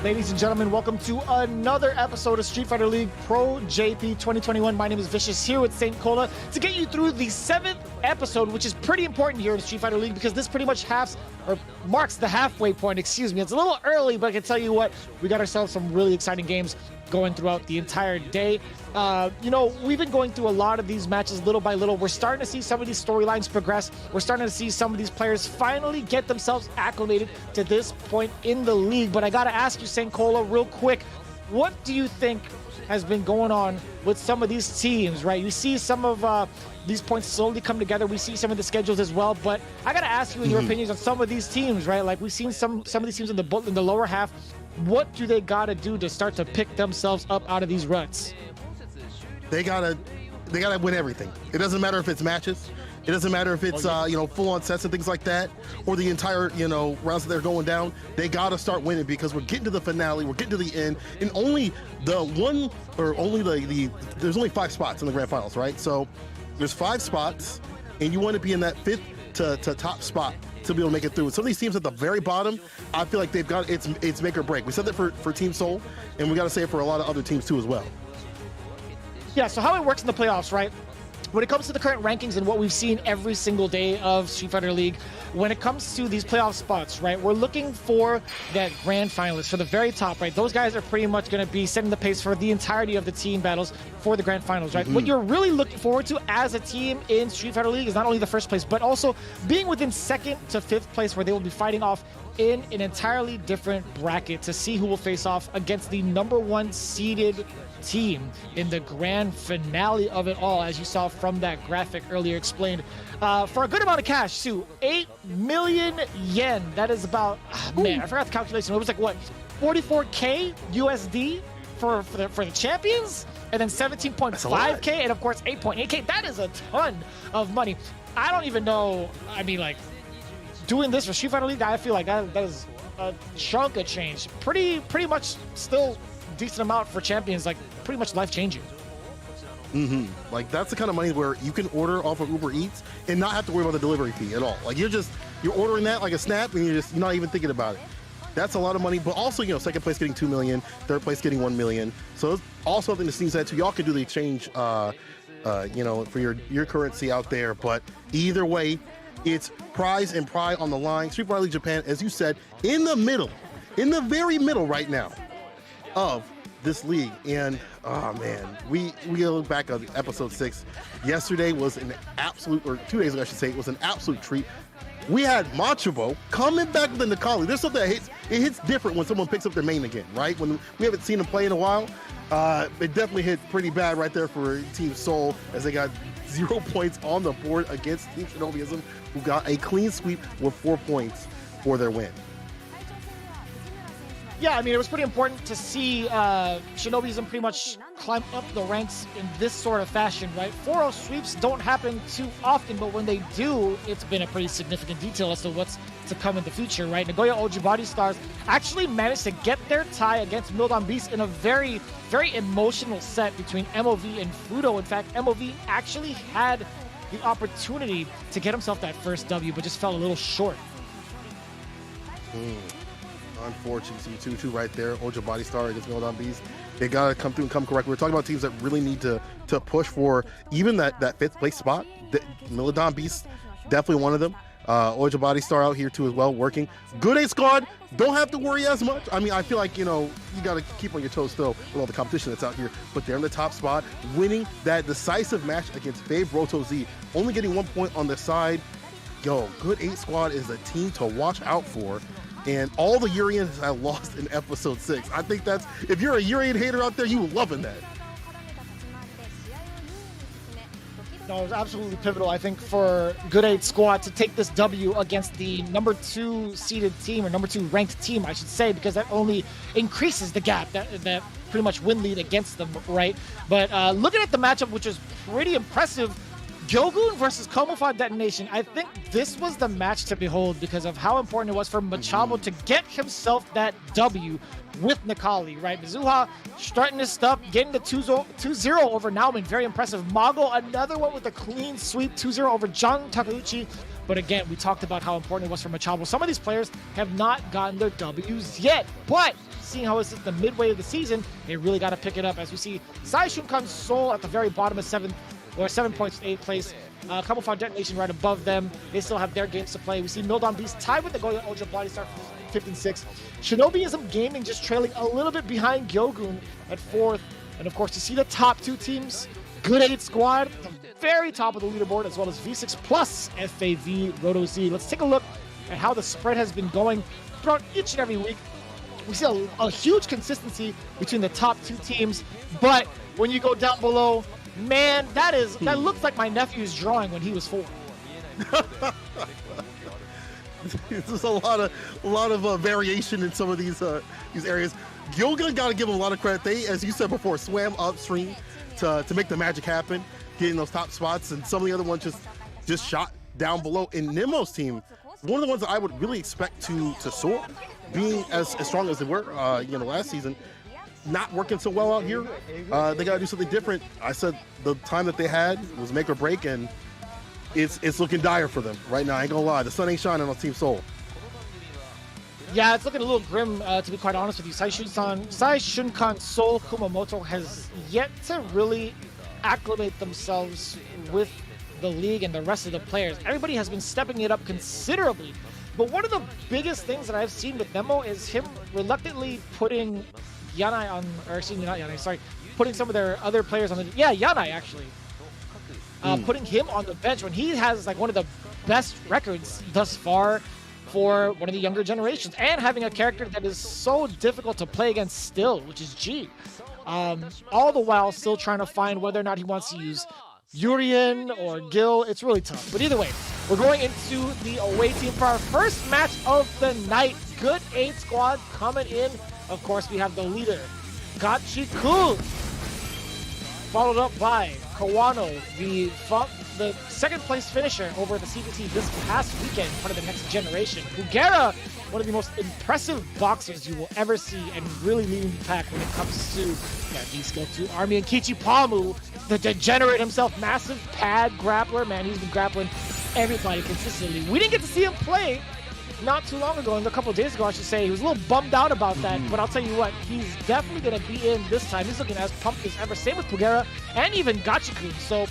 Ladies and gentlemen, welcome to another episode of Street Fighter League Pro-JP 2021. My name is Vicious, here with St. Cola to get you through the 7th episode, which is pretty important here in Street Fighter League because this pretty much marks the halfway point, excuse me. It's a little early, but I can tell you what, we got ourselves some really exciting games going throughout the entire day. We've been going through a lot of these matches little by little. We're starting to see some of these storylines progress. We're starting to see some of these players finally get themselves acclimated to this point in the league. But I got to ask you, St. Cola, real quick, what do you think has been going on with some of these teams, right? You see some of these points slowly come together. We see some of the schedules as well, but I got to ask you your opinions on some of these teams, right? Like we've seen some of these teams in the lower half. What do they got to do to start to pick themselves up out of these ruts? They gotta win everything. It doesn't matter if it's matches. It doesn't matter if it's full-on sets and things like that, or the entire rounds that they're going down. They gotta start winning because we're getting to the finale. We're getting to the end, and there's only 5 spots in the grand finals, right? So there's 5 spots, and you want to be in that 5th to top spot to be able to make it through. Some of these teams at the very bottom, I feel like they've got it's make or break. We said that for Team Seoul, and we got to say it for a lot of other teams too as well. Yeah, so how it works in the playoffs, right? When it comes to the current rankings and what we've seen every single day of Street Fighter League, when it comes to these playoff spots, right, we're looking for that grand finalist for the very top, right? Those guys are pretty much going to be setting the pace for the entirety of the team battles for the grand finals, right? What you're really looking forward to as a team in Street Fighter League is not only the first place, but also being within 2nd to 5th place, where they will be fighting off in an entirely different bracket to see who will face off against the #1 seeded team in the grand finale of it all, as you saw from that graphic earlier explained, for a good amount of cash too. 8 million yen. That is about, man, I forgot the calculation. It was like what, 44k USD for the champions, and then 17.5k, and of course 8.8k. That is a ton of money. I don't even know. I mean, like, doing this for Street Fighter League, I feel like that is a chunk of change. Pretty much still decent amount for champions, like pretty much life-changing. Like that's the kind of money where you can order off of Uber Eats and not have to worry about the delivery fee at all. Like you're ordering that like a snap, and you're not even thinking about it. That's a lot of money. But also, 2nd place getting 2 million, 3rd place getting 1 million. So it's also something to sneeze at too. Y'all can do the exchange for your currency out there. But either way, it's prize and pride on the line. Street Fighter League Japan, as you said, in the very middle right now of this league. And oh man, we look back on episode 6. Yesterday was an absolute, or 2 days ago I should say, it was an absolute treat. We had Machobo coming back with the Nikali. There's something that hits different when someone picks up their main again, right? When we haven't seen him play in a while, it definitely hit pretty bad right there for Team Seoul, as they got 0 points on the board against Team Shinobiism, who got a clean sweep with 4 points for their win. Yeah, I mean, it was pretty important to see Shinobiism pretty much climb up the ranks in this sort of fashion, right? 4-0 sweeps don't happen too often, but when they do, it's been a pretty significant detail as to what's to come in the future, right? Nagoya OG Body Stars actually managed to get their tie against Mildon Beast in a very, very emotional set between MOV and Fudo. In fact, MOV actually had the opportunity to get himself that first W, but just fell a little short. Unfortunately, 2-2 right there. Oja Body Star against Mildon Beast. They gotta come through and come correct. We're talking about teams that really need to push for even that 5th place spot. Mildon Beast, definitely one of them. Oja Body Star out here too as well, working. Good A squad, don't have to worry as much. I mean, I feel like, you gotta keep on your toes still with all the competition that's out here, but they're in the top spot, winning that decisive match against Babe Roto Z, only getting 1 point on the side. Yo, Good 8 squad is a team to watch out for. And all the Urians I lost in episode 6. I think that's, if you're a Urian hater out there, you loving that. No, it was absolutely pivotal, I think, for Good 8 squad to take this W against the #2 seeded team, or #2 ranked team, I should say, because that only increases the gap, that pretty much win lead against them, right? But looking at the matchup, which was pretty impressive, Gyogun versus Komofon Detonation. I think this was the match to behold because of how important it was for Machado to get himself that W with Nikali, right? Mizuha starting his stuff, getting the 2-0 over Nauman. Very impressive. Mago, another one with a clean sweep, 2-0 over John Takeuchi. But again, we talked about how important it was for Machado. Some of these players have not gotten their W's yet, but seeing how it's the midway of the season, they really got to pick it up. As we see Saishunkan Seoul at the very bottom of 7 points, 8th place. Camouflage Detonation right above them. They still have their games to play. We see Mildon Beast tied with the Goya Ultra Body Star 15-6. Shinobiism Gaming just trailing a little bit behind Gyogun at 4th. And of course, you see the top 2 teams, Good 8 Squad, at the very top of the leaderboard, as well as V6 Plus, FAV, Roto Z. Let's take a look at how the spread has been going throughout each and every week. We see a huge consistency between the top 2 teams, but when you go down below, man, that looks like my nephew's drawing when he was 4. There's a lot of variation in some of these areas. Gyogun got to give them a lot of credit. They, as you said before, swam upstream to make the magic happen, getting those top spots, and some of the other ones just shot down below. In Nemo's team, one of the ones that I would really expect to soar, being as strong as they were, last season, not working so well out here. They got to do something different. I said the time that they had was make or break, and it's looking dire for them right now. I ain't gonna lie, the sun ain't shining on Team Seoul. Yeah, it's looking a little grim, to be quite honest with you. Saishunkan Seoul Kumamoto has yet to really acclimate themselves with the league and the rest of the players. Everybody has been stepping it up considerably. But one of the biggest things that I've seen with Nemo is him reluctantly putting Yanai on, or excuse me, not Yanai, sorry, putting some of their other players on the, Yanai actually. Putting him on the bench when he has like one of the best records thus far for one of the younger generations, and having a character that is so difficult to play against still, which is G. All the while still trying to find whether or not he wants to use Urien or Gil. It's really tough. But either way, we're going into the away team for our first match of the night. Good 8 Squad coming in. Of course, we have the leader, Gachi-kun, followed up by Kawano, the second place finisher over at the CPT this past weekend, part of the next generation. Kugera, one of the most impressive boxers you will ever see, and really leading the pack when it comes to V-Skill 2 Army. And Kichi Palmu, the degenerate himself, massive pad grappler. Man, he's been grappling everybody consistently. We didn't get to see him play not too long ago, a couple of days ago, I should say. He was a little bummed out about that, but I'll tell you what, he's definitely going to be in this time. He's looking as pumped as ever. Same with Kugera and even Gachi-kun. So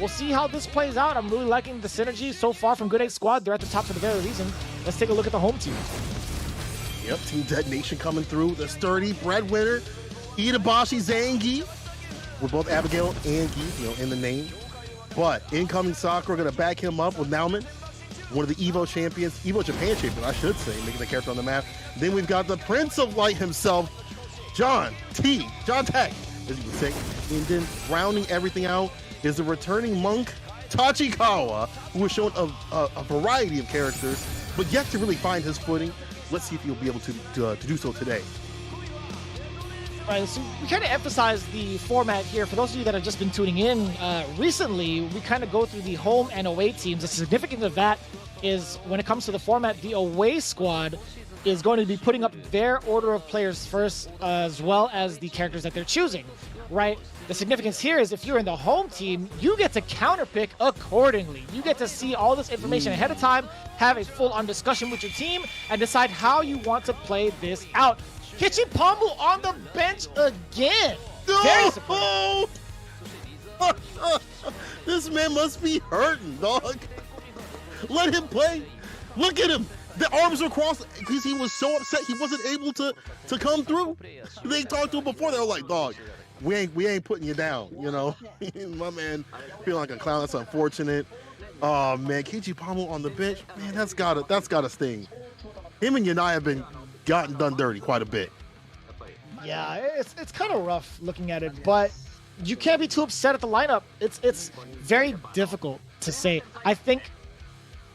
we'll see how this plays out. I'm really liking the synergy so far from Good 8 Squad. They're at the top for the very reason. Let's take a look at the home team. Yep, Team Detonation coming through. The sturdy breadwinner, Itabashi Zangi. We're both Abigail and Gi, in the name. But incoming Sakura going to back him up with Nauman, one of the Evo champions, Evo Japan champion, I should say, making the character on the map. Then we've got the Prince of Light himself, John Tech, as you would say. And then rounding everything out is the returning monk, Tachikawa, who has shown a variety of characters, but yet to really find his footing. Let's see if he'll be able to do so today. Right, so we kind of emphasize the format here. For those of you that have just been tuning in recently, we kind of go through the home and away teams. The significance of that is when it comes to the format, the away squad is going to be putting up their order of players first, as well as the characters that they're choosing, right? The significance here is if you're in the home team, you get to counterpick accordingly. You get to see all this information ahead of time, have a full-on discussion with your team, and decide how you want to play this out. Kichi Palmu on the bench again. No! This man must be hurting, dog. Let him play. Look at him. The arms were crossed because he was so upset he wasn't able to come through. They talked to him before. They were like, dog, we ain't putting you down, My man feeling like a clown. That's unfortunate. Oh man, Kichi Palmu on the bench. Man, that's gotta sting. Him and Yanai have been gotten done dirty quite a bit. Yeah, it's kind of rough looking at it, but you can't be too upset at the lineup. It's very difficult to say. I think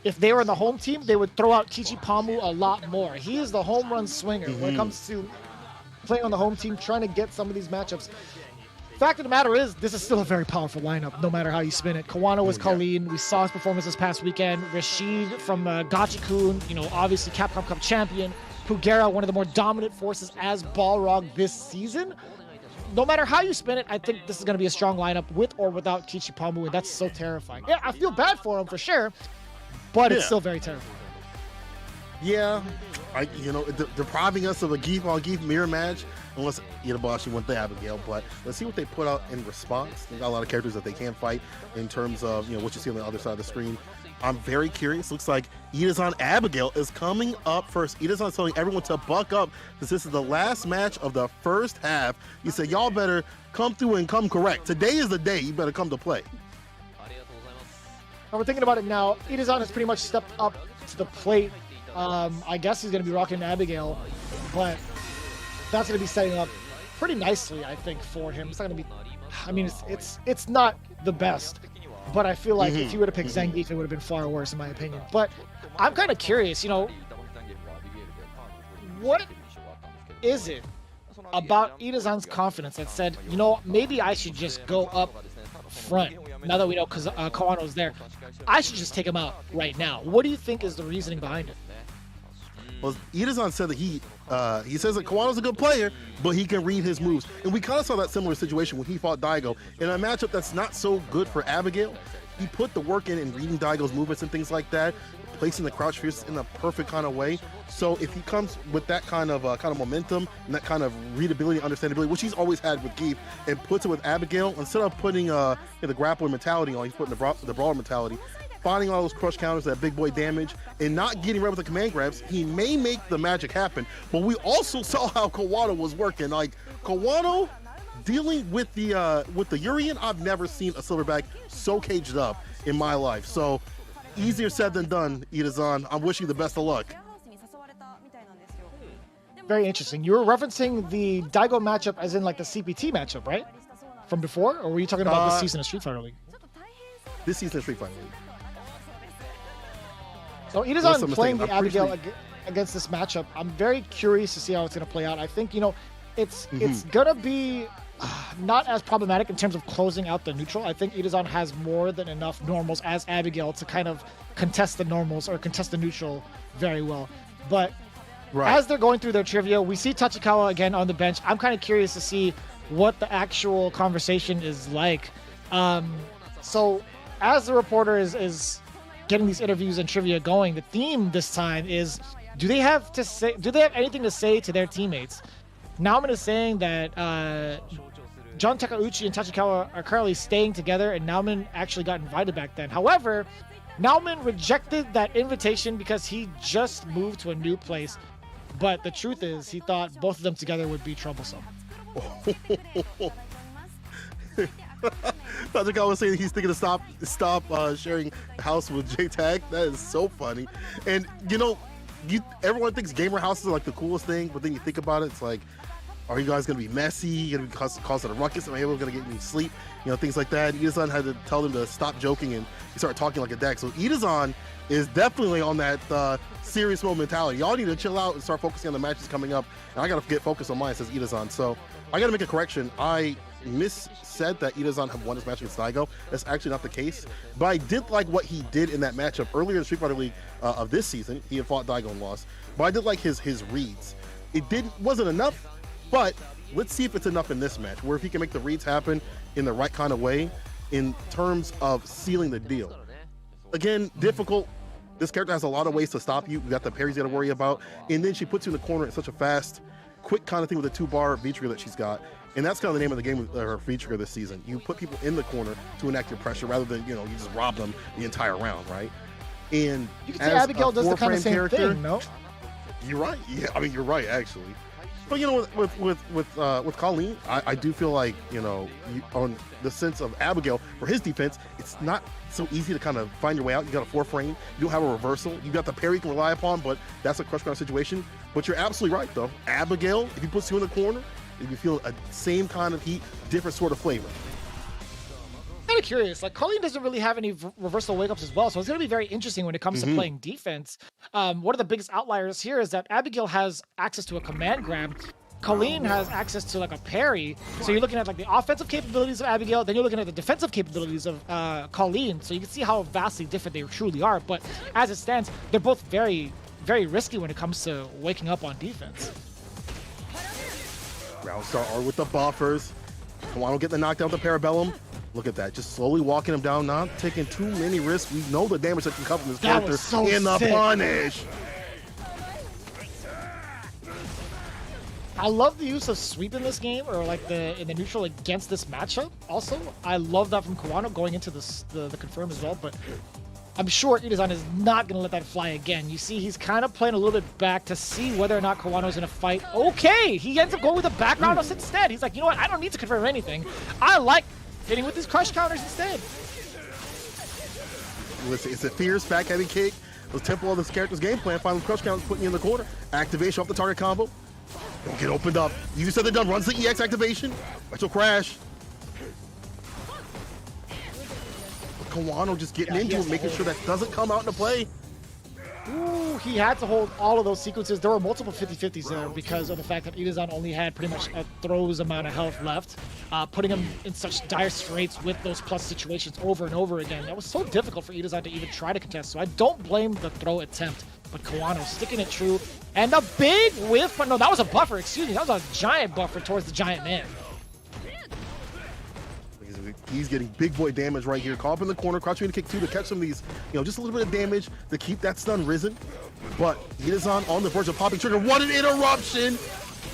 if they were in the home team, they would throw out Kichi Palmu a lot more. He is the home run swinger when it comes to playing on the home team, trying to get some of these matchups. Fact of the matter is, this is still a very powerful lineup, no matter how you spin it. Kawano was Colleen. We saw his performance this past weekend. Rashid from Gachi-kun, obviously Capcom Cup champion. Kugera, one of the more dominant forces as Balrog this season. No matter how you spin it, I think this is going to be a strong lineup with or without Kichi Palmu, and that's so terrifying. Yeah, I feel bad for him for sure, but it's still very terrible. Yeah, depriving us of a Geef on Geef mirror match, unless Itabashi went to Abigail. But let's see what they put out in response. They got a lot of characters that they can fight in terms of what you see on the other side of the screen. I'm very curious. Looks like Itazan Abigail is coming up first. Itazan's telling everyone to buck up because this is the last match of the first half. He said, y'all better come through and come correct. Today is the day. You better come to play. We're thinking about it now. Itazan has pretty much stepped up to the plate. I guess he's going to be rocking Abigail, but that's going to be setting up pretty nicely, I think, for him. It's not going to be, I mean, it's not the best, but I feel like if he would have picked Zangief, it would have been far worse, in my opinion. But I'm kind of curious, what is it about Itazan's confidence that said, maybe I should just go up front now that we know because Kawano's there. I should just take him out right now. What do you think is the reasoning behind it? Well, Itazan said that he says that Kawano's a good player, but he can read his moves. And we kind of saw that similar situation when he fought Daigo. In a matchup that's not so good for Abigail, he put the work in reading Daigo's movements and things like that, placing the crouch fierce in a perfect kind of way. So if he comes with that kind of momentum and that kind of readability, understandability, which he's always had with Geef, and puts it with Abigail, instead of putting the grappler mentality on, he's putting the brawler mentality, finding all those crush counters, that big boy damage, and not getting right with the command grabs, he may make the magic happen. But we also saw how Kawano was working. Like, Kawano dealing with the Urian, I've never seen a silverback so caged up in my life. So easier said than done, Itazan. I'm wishing you the best of luck. Very interesting. You were referencing the Daigo matchup as in like the CPT matchup, right? From before? Or were you talking about this season of Street Fighter League? This season of Street Fighter League. So Itazan playing the Abigail against this matchup, I'm very curious to see how it's going to play out. I think, it's going to be not as problematic in terms of closing out the neutral. I think Itazan has more than enough normals as Abigail to kind of contest the normals or contest the neutral very well. But as they're going through their trivia, we see Tachikawa again on the bench. I'm kind of curious to see what the actual conversation is like. So as the reporter is getting these interviews and trivia going, the theme this time is, do they have anything to say to their teammates? Naoman is saying that John Takeuchi and Tachikawa are currently staying together, and Naoman actually got invited back then. However, Naoman rejected that invitation because he just moved to a new place. But the truth is, he thought both of them together would be troublesome. Tachikawa was saying he's thinking to stop sharing a house with J-Tag. That is so funny. And everyone thinks gamer houses are like the coolest thing, but then you think about it, it's like, are you guys gonna be messy? Gonna be causing a ruckus? Am I able to get any sleep? Things like that. Itazan had to tell them to stop joking, and he started talking like a deck. So Itazan is definitely on that serious mode mentality. Y'all need to chill out and start focusing on the matches coming up. And I gotta get focused on mine, says Itazan. So I gotta make a correction. I said that Itazan had won his match against Daigo. That's actually not the case. But I did like what he did in that matchup earlier in the Street Fighter League of this season. He had fought Daigo and lost. But I did like his reads. It wasn't enough, but let's see if it's enough in this match, where if he can make the reads happen in the right kind of way in terms of sealing the deal. Again, difficult. This character has a lot of ways to stop you. You got the parries you got to worry about. And then she puts you in the corner in such a fast, quick kind of thing with a 2-bar V-trigger that she's got. And that's kind of the name of the game with her V-trigger this season. You put people in the corner to enact your pressure rather than, you just rob them the entire round, right? And you can say Abigail does the kind of same thing, no? You're right. Yeah, I mean, you're right, actually. But with Colleen, I do feel like on the sense of Abigail for his defense, it's not so easy to kind of find your way out. You got a 4-frame, you don't have a reversal, you got the parry you can rely upon, but that's a crush ground situation. But you're absolutely right though. Abigail, if he puts you in the corner, if you feel a same kind of heat, different sort of flavor. I'm kind of curious. Like, Colleen doesn't really have any reversal wake-ups as well, so it's going to be very interesting when it comes to playing defense. One of the biggest outliers here is that Abigail has access to a command grab. Colleen has access to like a parry. So you're looking at like the offensive capabilities of Abigail, then you're looking at the defensive capabilities of Colleen. So you can see how vastly different they truly are. But as it stands, they're both very, very risky when it comes to waking up on defense. Round start are with the buffers. Kawano getting the knockdown with the Parabellum. Look at that, just slowly walking him down, not taking too many risks. We know the damage that can come from this That character was so in the sick. punish. I love the use of sweep in this game, or like in the neutral against this matchup. Also, I love that from Kawano going into the confirm as well. But I'm sure Itazan is not going to let that fly again. You see, he's kind of playing a little bit back to see whether or not Kawano's going to fight. Okay, he ends up going with a background us instead. He's like, you know what? I don't need to confirm anything. I like hitting with these crush counters instead. It's a fierce back heavy kick. The tempo of this character's game plan. Final crush counters putting you in the corner. Activation off the target combo. Don't get opened up. You said they're done. Runs the EX activation. Retro crash. But Kawano just getting into it, making sure that doesn't come out into play. Ooh, he had to hold all of those sequences. There were multiple 50-50s there because of the fact that Itazan only had pretty much a throw's amount of health left, putting him in such dire straits with those plus situations over and over again. That was so difficult for Itazan to even try to contest, so I don't blame the throw attempt. But Kawano sticking it true, and a big whiff, but no, that was a buffer, excuse me, that was a giant buffer towards the giant man. He's getting big boy damage right here. Caught up in the corner, crouching to kick 2 to catch some of these, just a little bit of damage to keep that stun risen. But Itazan on the verge of popping trigger. What an interruption!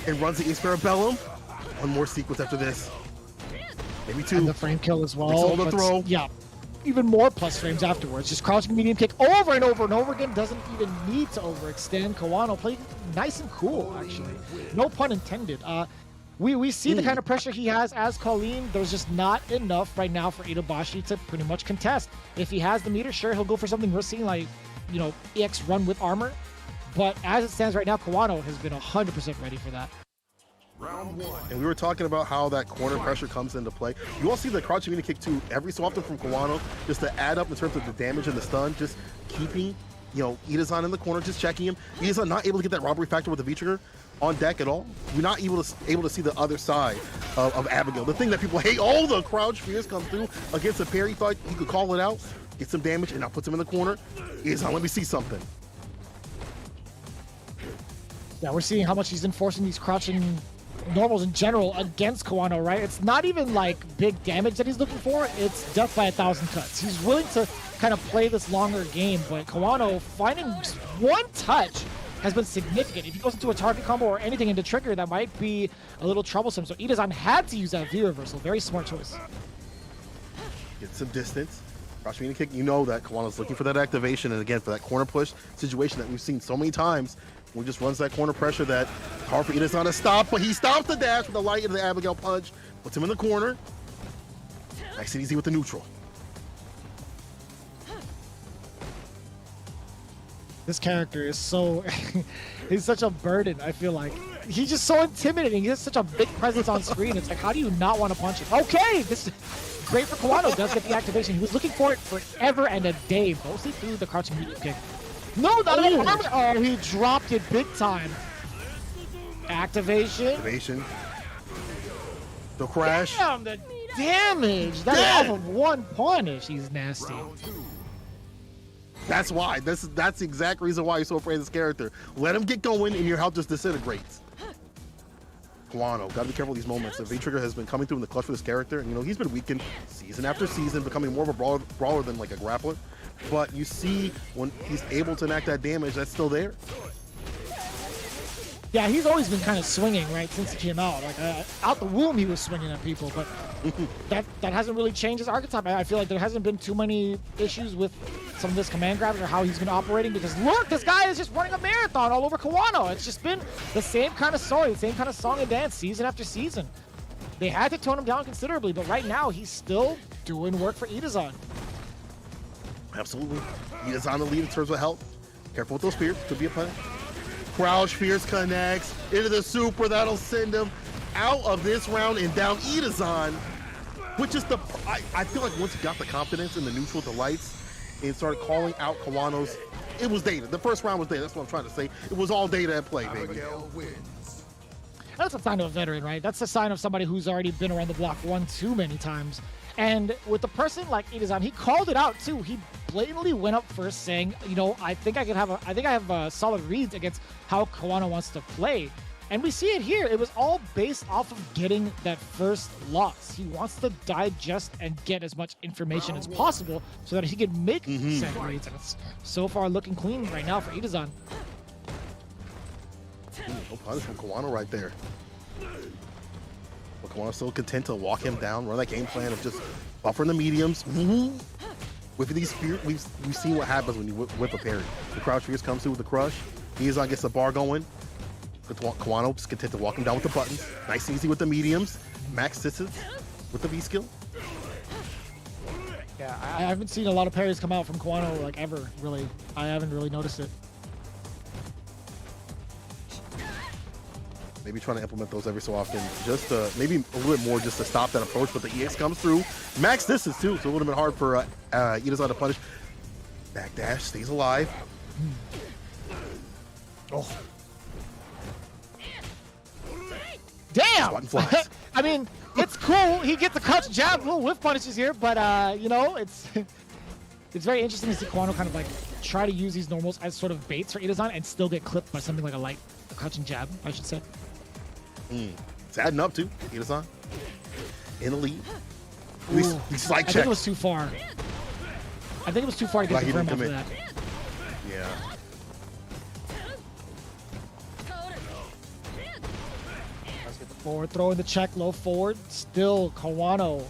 And runs the Parabellum. One more sequence after this. Maybe 2. And the frame kill as well. All the throw. Yeah, even more plus frames afterwards. Just crouching medium kick over and over and over again. Doesn't even need to overextend. Kawano played nice and cool, actually. No pun intended. We see the kind of pressure he has as Colleen. There's just not enough right now for Itabashi to pretty much contest. If he has the meter, sure, he'll go for something risky like, EX run with armor. But as it stands right now, Kawano has been 100% ready for that. Round 1. And we were talking about how that corner pressure comes into play. You all see the crouching medium kick 2 every so often from Kawano, just to add up in terms of the damage and the stun, just keeping, Itazan in the corner, just checking him. Itazan not able to get that robbery factor with the V-trigger on deck at all. You're not able to see the other side of Abigail. The thing that people hate, the crouch fears come through against a parry. Thought he could call it out, get some damage, and now puts him in the corner. Itazan, let me see something. Yeah, we're seeing how much he's enforcing these crouching normals in general against Kawano, right? It's not even like big damage that he's looking for, it's death by 1,000 cuts. He's willing to kind of play this longer game, but Kawano finding just one touch has been significant. If he goes into a target combo or anything into trigger, that might be a little troublesome. So Itazan had to use that V reversal. Very smart choice. Get some distance. Crouch medium kick, you know that Kawano's looking for that activation, and again, for that corner push situation that we've seen so many times. He just runs that corner pressure that hard for Itazan to stop, but he stops the dash with the light into the Abigail punch, puts him in the corner. Nice and easy with the neutral. This character is so, he's such a burden, I feel like. He's just so intimidating. He has such a big presence on screen. It's like, how do you not want to punch him? Okay, this is great for Kawano. Does get the activation. He was looking for it forever and a day, mostly through the crouching medium kick. No, not armor. Oh, he dropped it big time. Activation. The crash. Damn, the damage. That's off of one punish. He's nasty. That's why. That's the exact reason why you're so afraid of this character. Let him get going and your health just disintegrates. Kawano, gotta be careful of these moments. The V-trigger has been coming through in the clutch for this character, and he's been weakened season after season, becoming more of a brawler than like a grappler. But you see when he's able to enact that damage, that's still there. Yeah, he's always been kind of swinging, right, since he came out. Like, out the womb, he was swinging at people, but that hasn't really changed his archetype. I feel like there hasn't been too many issues with some of this command grabs or how he's been operating, because look, this guy is just running a marathon all over Kawano. It's just been the same kind of story, the same kind of song and dance, season after season. They had to tone him down considerably, but right now, he's still doing work for Itazan. Absolutely. Itazan the lead in terms of health. Careful with those spears, could be a punish. Crouch Fierce connects into the super. That'll send him out of this round and down Itazan, which is I feel like once he got the confidence in the neutral delights and started calling out Kawano's, it was data. The first round was data. That's what I'm trying to say. It was all data at play, baby. That's a sign of a veteran, right? That's a sign of somebody who's already been around the block one too many times. And with a person like Itazan, he called it out too. He blatantly went up first saying, I think I have solid reads against how Kawano wants to play. And we see it here. It was all based off of getting that first loss. He wants to digest and get as much information as possible so that he can make set reads. And it's so far looking clean right now for Itazan. No punish from Kawano right there. But Kawano's still content to walk him down, run that game plan of just buffering the mediums. With these spears, we've seen what happens when you whip a parry. The crouch fierce comes through with the crush. Itazan gets the bar going. Kawano just content to walk him down with the buttons. Nice and easy with the mediums. Max sits with the V skill. Yeah, I haven't seen a lot of parries come out from Kawano like ever, really. I haven't really noticed it. Maybe trying to implement those every so often. Just maybe a little bit more just to stop that approach, but the EX comes through. Max distance too, so a little bit hard for Itazan to punish. Backdash, stays alive. Oh. Damn! I mean, it's cool. He gets the crouch jab, little whiff punishes here, but you know, it's very interesting to see Kawano kind of like try to use these normals as sort of baits for Itazan and still get clipped by something like a crouching jab, I should say. It's adding up too. Itazan in the lead. These slight checks. I think it was too far. I think it was too far to get confirmed after that. Yeah. Forward throw in the check, low forward. Still, Kawano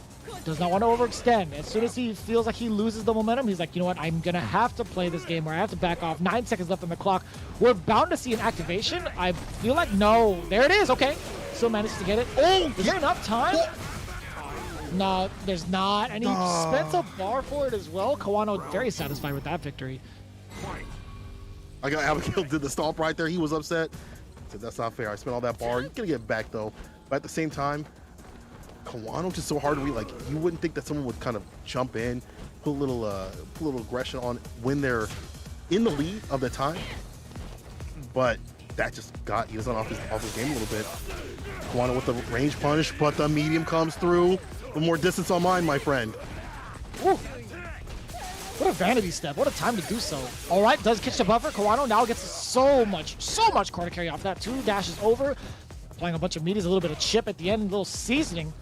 does not want to overextend. As soon as he feels like he loses the momentum, he's like, you know what? I'm going to have to play this game where I have to back off. 9 seconds left on the clock. We're bound to see an activation. I feel like no. There it is. Okay. Still manages to get it. Oh, is there enough time? No, there's not. And he spent a bar for it as well. Kawano very satisfied with that victory. I got Abigail did the stomp right there. He was upset. Said, that's not fair. I spent all that bar. You're going to get back, though. But at the same time, Kawano just so hard to read. Like, you wouldn't think that someone would kind of jump in, put a little aggression on when they're in the lead of the time. But that just got Itazan off his game a little bit. Kawano with the range punish, but the medium comes through. A little more distance on mine, my friend. Ooh. What a vanity step. What a time to do so. All right, does catch the buffer. Kawano now gets so much corner carry off that. 2 dashes over. Applying a bunch of medias, a little bit of chip at the end, a little seasoning.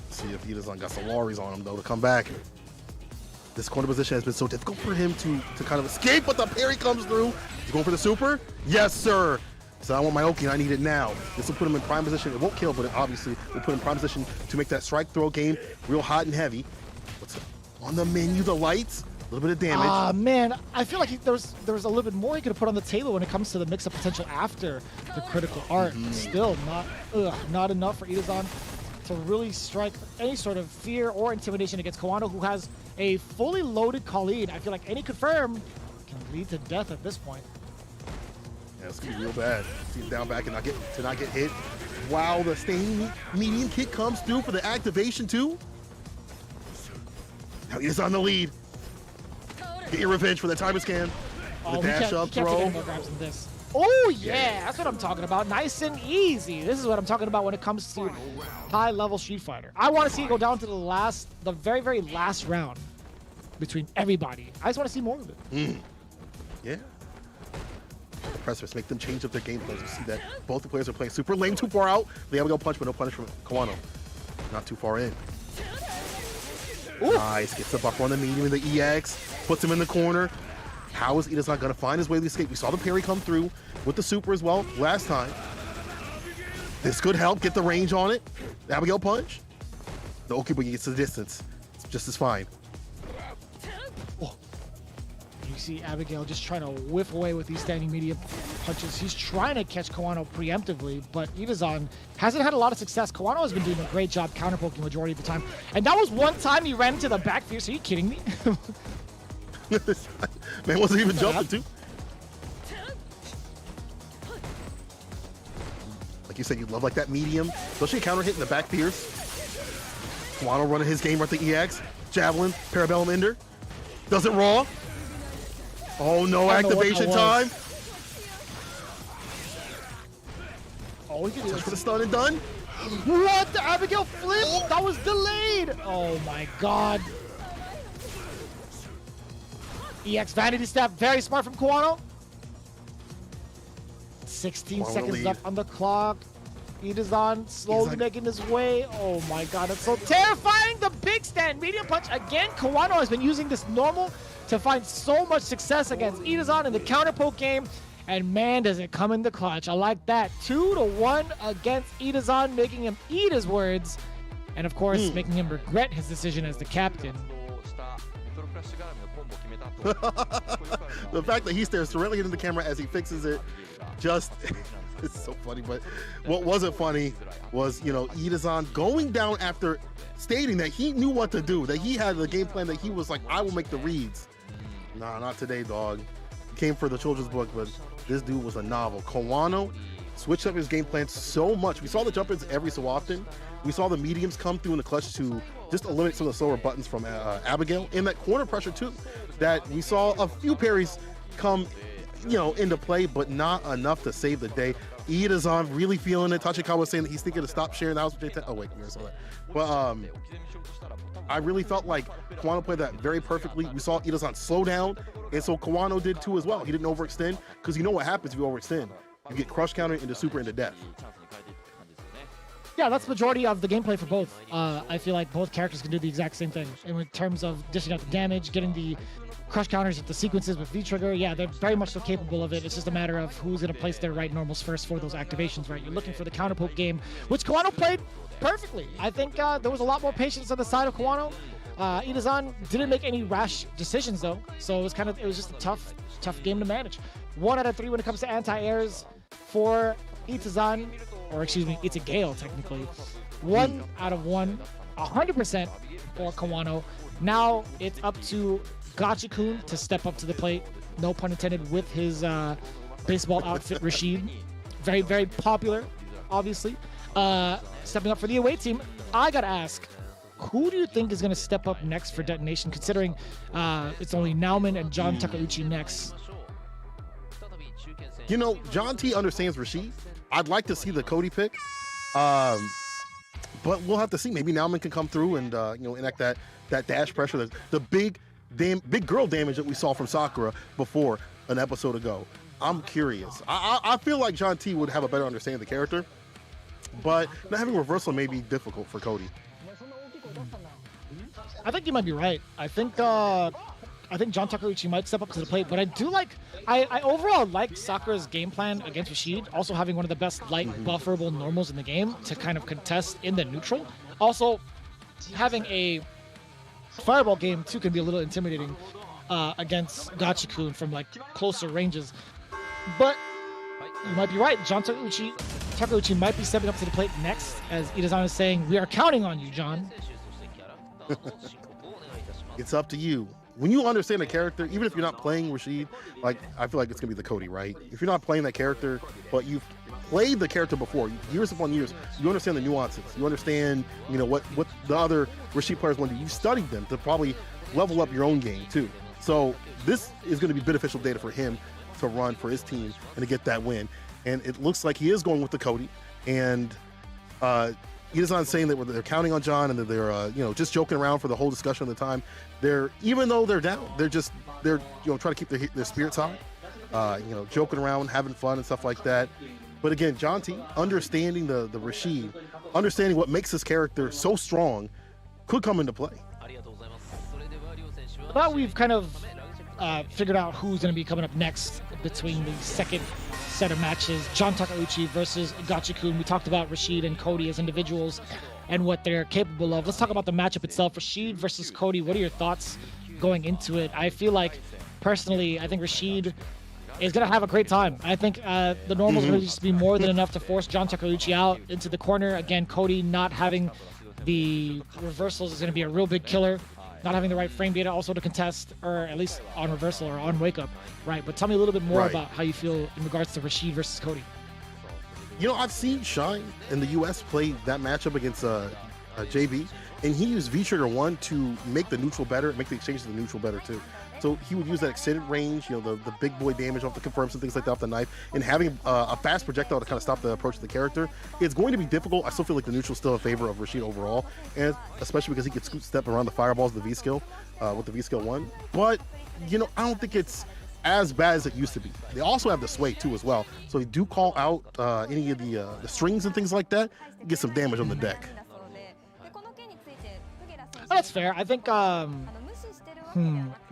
See if Itazan got some Laries on him, though, to come back. This corner position has been so difficult for him to kind of escape, but the parry comes through. He's going for the super. Yes, sir. So I want my Oki, and I need it now. This will put him in prime position. It won't kill, but it obviously will put him in prime position to make that strike throw game real hot and heavy. What's on the menu? The lights. A little bit of damage. Ah, man. I feel like there was a little bit more he could have put on the table when it comes to the mix-up potential after the critical art. Still not enough for Itazan to really strike any sort of fear or intimidation against Kawano, who has a fully loaded Khalid. I feel like any confirm can lead to death at this point. Yeah, it's gonna be real bad. See him down back and not get hit. Wow, the staying medium kick comes through for the activation too. Now he is on the lead. Get your revenge for the timer scan. The dash up throw. Oh yeah, that's what I'm talking about. Nice and easy. This is what I'm talking about when it comes to high-level Street Fighter. I want to see it go down to the very, very last round between everybody. I just want to see more of it. Yeah. The pressers make them change up their game plans. You see that both the players are playing super lame, too far out. They have to go punch, but no punish from Kawano. Not too far in. Ooh. Nice. Gets the buffer on the medium in the EX. Puts him in the corner. How is Itazan going to find his way to escape? We saw the parry come through with the super as well last time. This could help get the range on it. The Abigail punch. The Okibugi gets to the distance. It's just as fine. Oh. You see Abigail just trying to whiff away with these standing medium punches. He's trying to catch Kawano preemptively, but Itazan hasn't had a lot of success. Kawano has been doing a great job counterpoking majority of the time. And that was one time he ran into the back fierce. Are you kidding me? Man wasn't even jumping too. Like you said, you love like that medium, especially a counter hit in the back fierce. Kawano running his game right the EX. Javelin, Parabellum Ender. Does it raw. Oh no, activation time. Oh, he touch for the stun and done. What? The Abigail flip? Oh. That was delayed. Oh my god. EX vanity step, very smart from Kawano. 16 Kawano seconds lead. left on the clock. Itazan slowly like- making his way. Oh my god, it's so terrifying. The big stand, medium punch. Again, Kawano has been using this normal to find so much success against Itazan in the counter poke game. And man, does it come in the clutch. I like that. 2-1 against Itazan, making him eat his words. And of course, making him regret his decision as the captain. The fact that he stares directly into the camera as he fixes it, just it's so funny. But what wasn't funny was, Itazan going down after stating that he knew what to do, that he had the game plan, that he was like, I will make the reads. Nah, not today, dog. He came for the children's book, but this dude was a novel. Kawano switched up his game plan so much. We saw the jump-ins every so often. We saw the mediums come through in the clutch to just eliminate some of the slower buttons from Abigail. In that corner pressure too, that we saw a few parries come, into play, but not enough to save the day. Itazan really feeling it. Tachikawa was saying that he's thinking to stop sharing. That was J10. Oh wait, you guys saw that. But I really felt like Kawano played that very perfectly. We saw Itazan slow down, and so Kawano did too as well. He didn't overextend, because you know what happens if you overextend. You get crush counter into super into death. Yeah, that's the majority of the gameplay for both. I feel like both characters can do the exact same thing in terms of dishing out the damage, getting the crush counters with the sequences with V-Trigger. Yeah, they're very much so capable of it. It's just a matter of who's going to place their right normals first for those activations, right? You're looking for the counter poke game, which Kawano played perfectly. I think there was a lot more patience on the side of Kawano. Itazan didn't make any rash decisions though, so it was just a tough game to manage. 1 out of 3 when it comes to anti-airs for Itazan, or excuse me, it's a Gale technically. 1 out of 1, 100% for Kawano. Now it's up to Gachi-kun to step up to the plate, no pun intended, with his baseball outfit Rashid. Very, very popular, obviously. Stepping up for the away team. I gotta ask, who do you think is gonna step up next for Detonation, considering it's only Nauman and John Takeuchi next? John T understands Rashid. I'd like to see the Cody pick, but we'll have to see. Maybe Nauman can come through and enact that dash pressure, the big girl damage that we saw from Sakura before an episode ago. I'm curious. I feel like John T would have a better understanding of the character, but not having reversal may be difficult for Cody. I think you might be right. I think John Takeuchi might step up to the plate, but I overall like Sakura's game plan against Rashid, also having one of the best light bufferable normals in the game to kind of contest in the neutral. Also, having a fireball game too can be a little intimidating against Gachi-kun from closer ranges. But you might be right. John Takeuchi might be stepping up to the plate next, as Itazan is saying, "We are counting on you, John." It's up to you. When you understand a character, even if you're not playing Rashid, I feel like it's gonna be the Cody, right? If you're not playing that character, but you've played the character before, years upon years, you understand the nuances. You understand, what the other Rashid players want to do. You've studied them to probably level up your own game too. So this is going to be beneficial data for him to run for his team and to get that win. And it looks like he is going with the Cody. And Itazan saying that they're counting on John and that they're just joking around for the whole discussion of the time. Even though they're down, they're trying to keep their spirits high, joking around, having fun and stuff like that. But again, John T, understanding the Rashid, understanding what makes his character so strong, could come into play. Now we've kind of figured out who's going to be coming up next between the second set of matches, John Takeuchi versus Gachi-kun. We talked about Rashid and Cody as individuals and what they're capable of. Let's talk about the matchup itself. Rashid versus Cody, what are your thoughts going into it? I feel like, personally, I think Rashid is going to have a great time. I think the normals will just be more than enough to force John Takeuchi out into the corner. Again, Cody not having the reversals is going to be a real big killer. Not having the right frame data also to contest, or at least on reversal or on wake up, right? But tell me a little bit more about how you feel in regards to Rashid versus Cody. I've seen Shine in the US play that matchup against JB, and he used V-Trigger 1 to make the neutral better, make the exchange to the neutral better too. So he would use that extended range, the big boy damage off the confirms and things like that off the knife, and having a fast projectile to kind of stop the approach of the character. It's going to be difficult. I still feel like the neutral's still in favor of Rashid overall, and especially because he could scoot step around the fireballs of the V skill with the V skill 1. But I don't think it's as bad as it used to be. They also have the sway too as well. So they do call out any of the strings and things like that, get some damage on the deck. That's fair. I think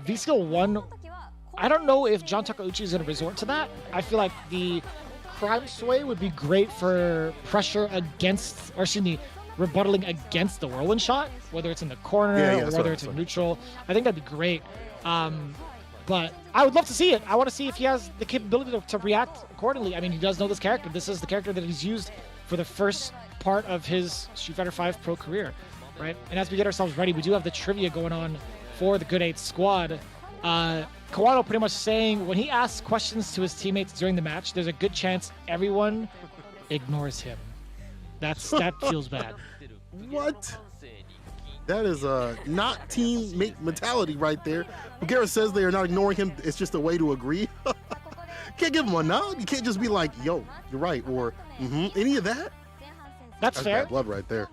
V-Skill 1, I don't know if John Takeuchi is going to resort to that. I feel like the Crime Sway would be great for pressure against, or excuse me, rebuttaling against the Whirlwind shot, whether it's in the corner or whether it's in neutral. I think that'd be great. But I would love to see it. I want to see if he has the capability to react accordingly. I mean, he does know this character. This is the character that he's used for the first part of his Street Fighter V Pro career, right? And as we get ourselves ready, we do have the trivia going on for the Good 8 squad. Kawano pretty much saying when he asks questions to his teammates during the match, there's a good chance everyone ignores him. That feels bad. What? That is not teammate mentality right there. Bulgaria says they are not ignoring him. It's just a way to agree. Can't give him a nod. You can't just be like, yo, you're right, or any of that. That's fair. Bad blood right there.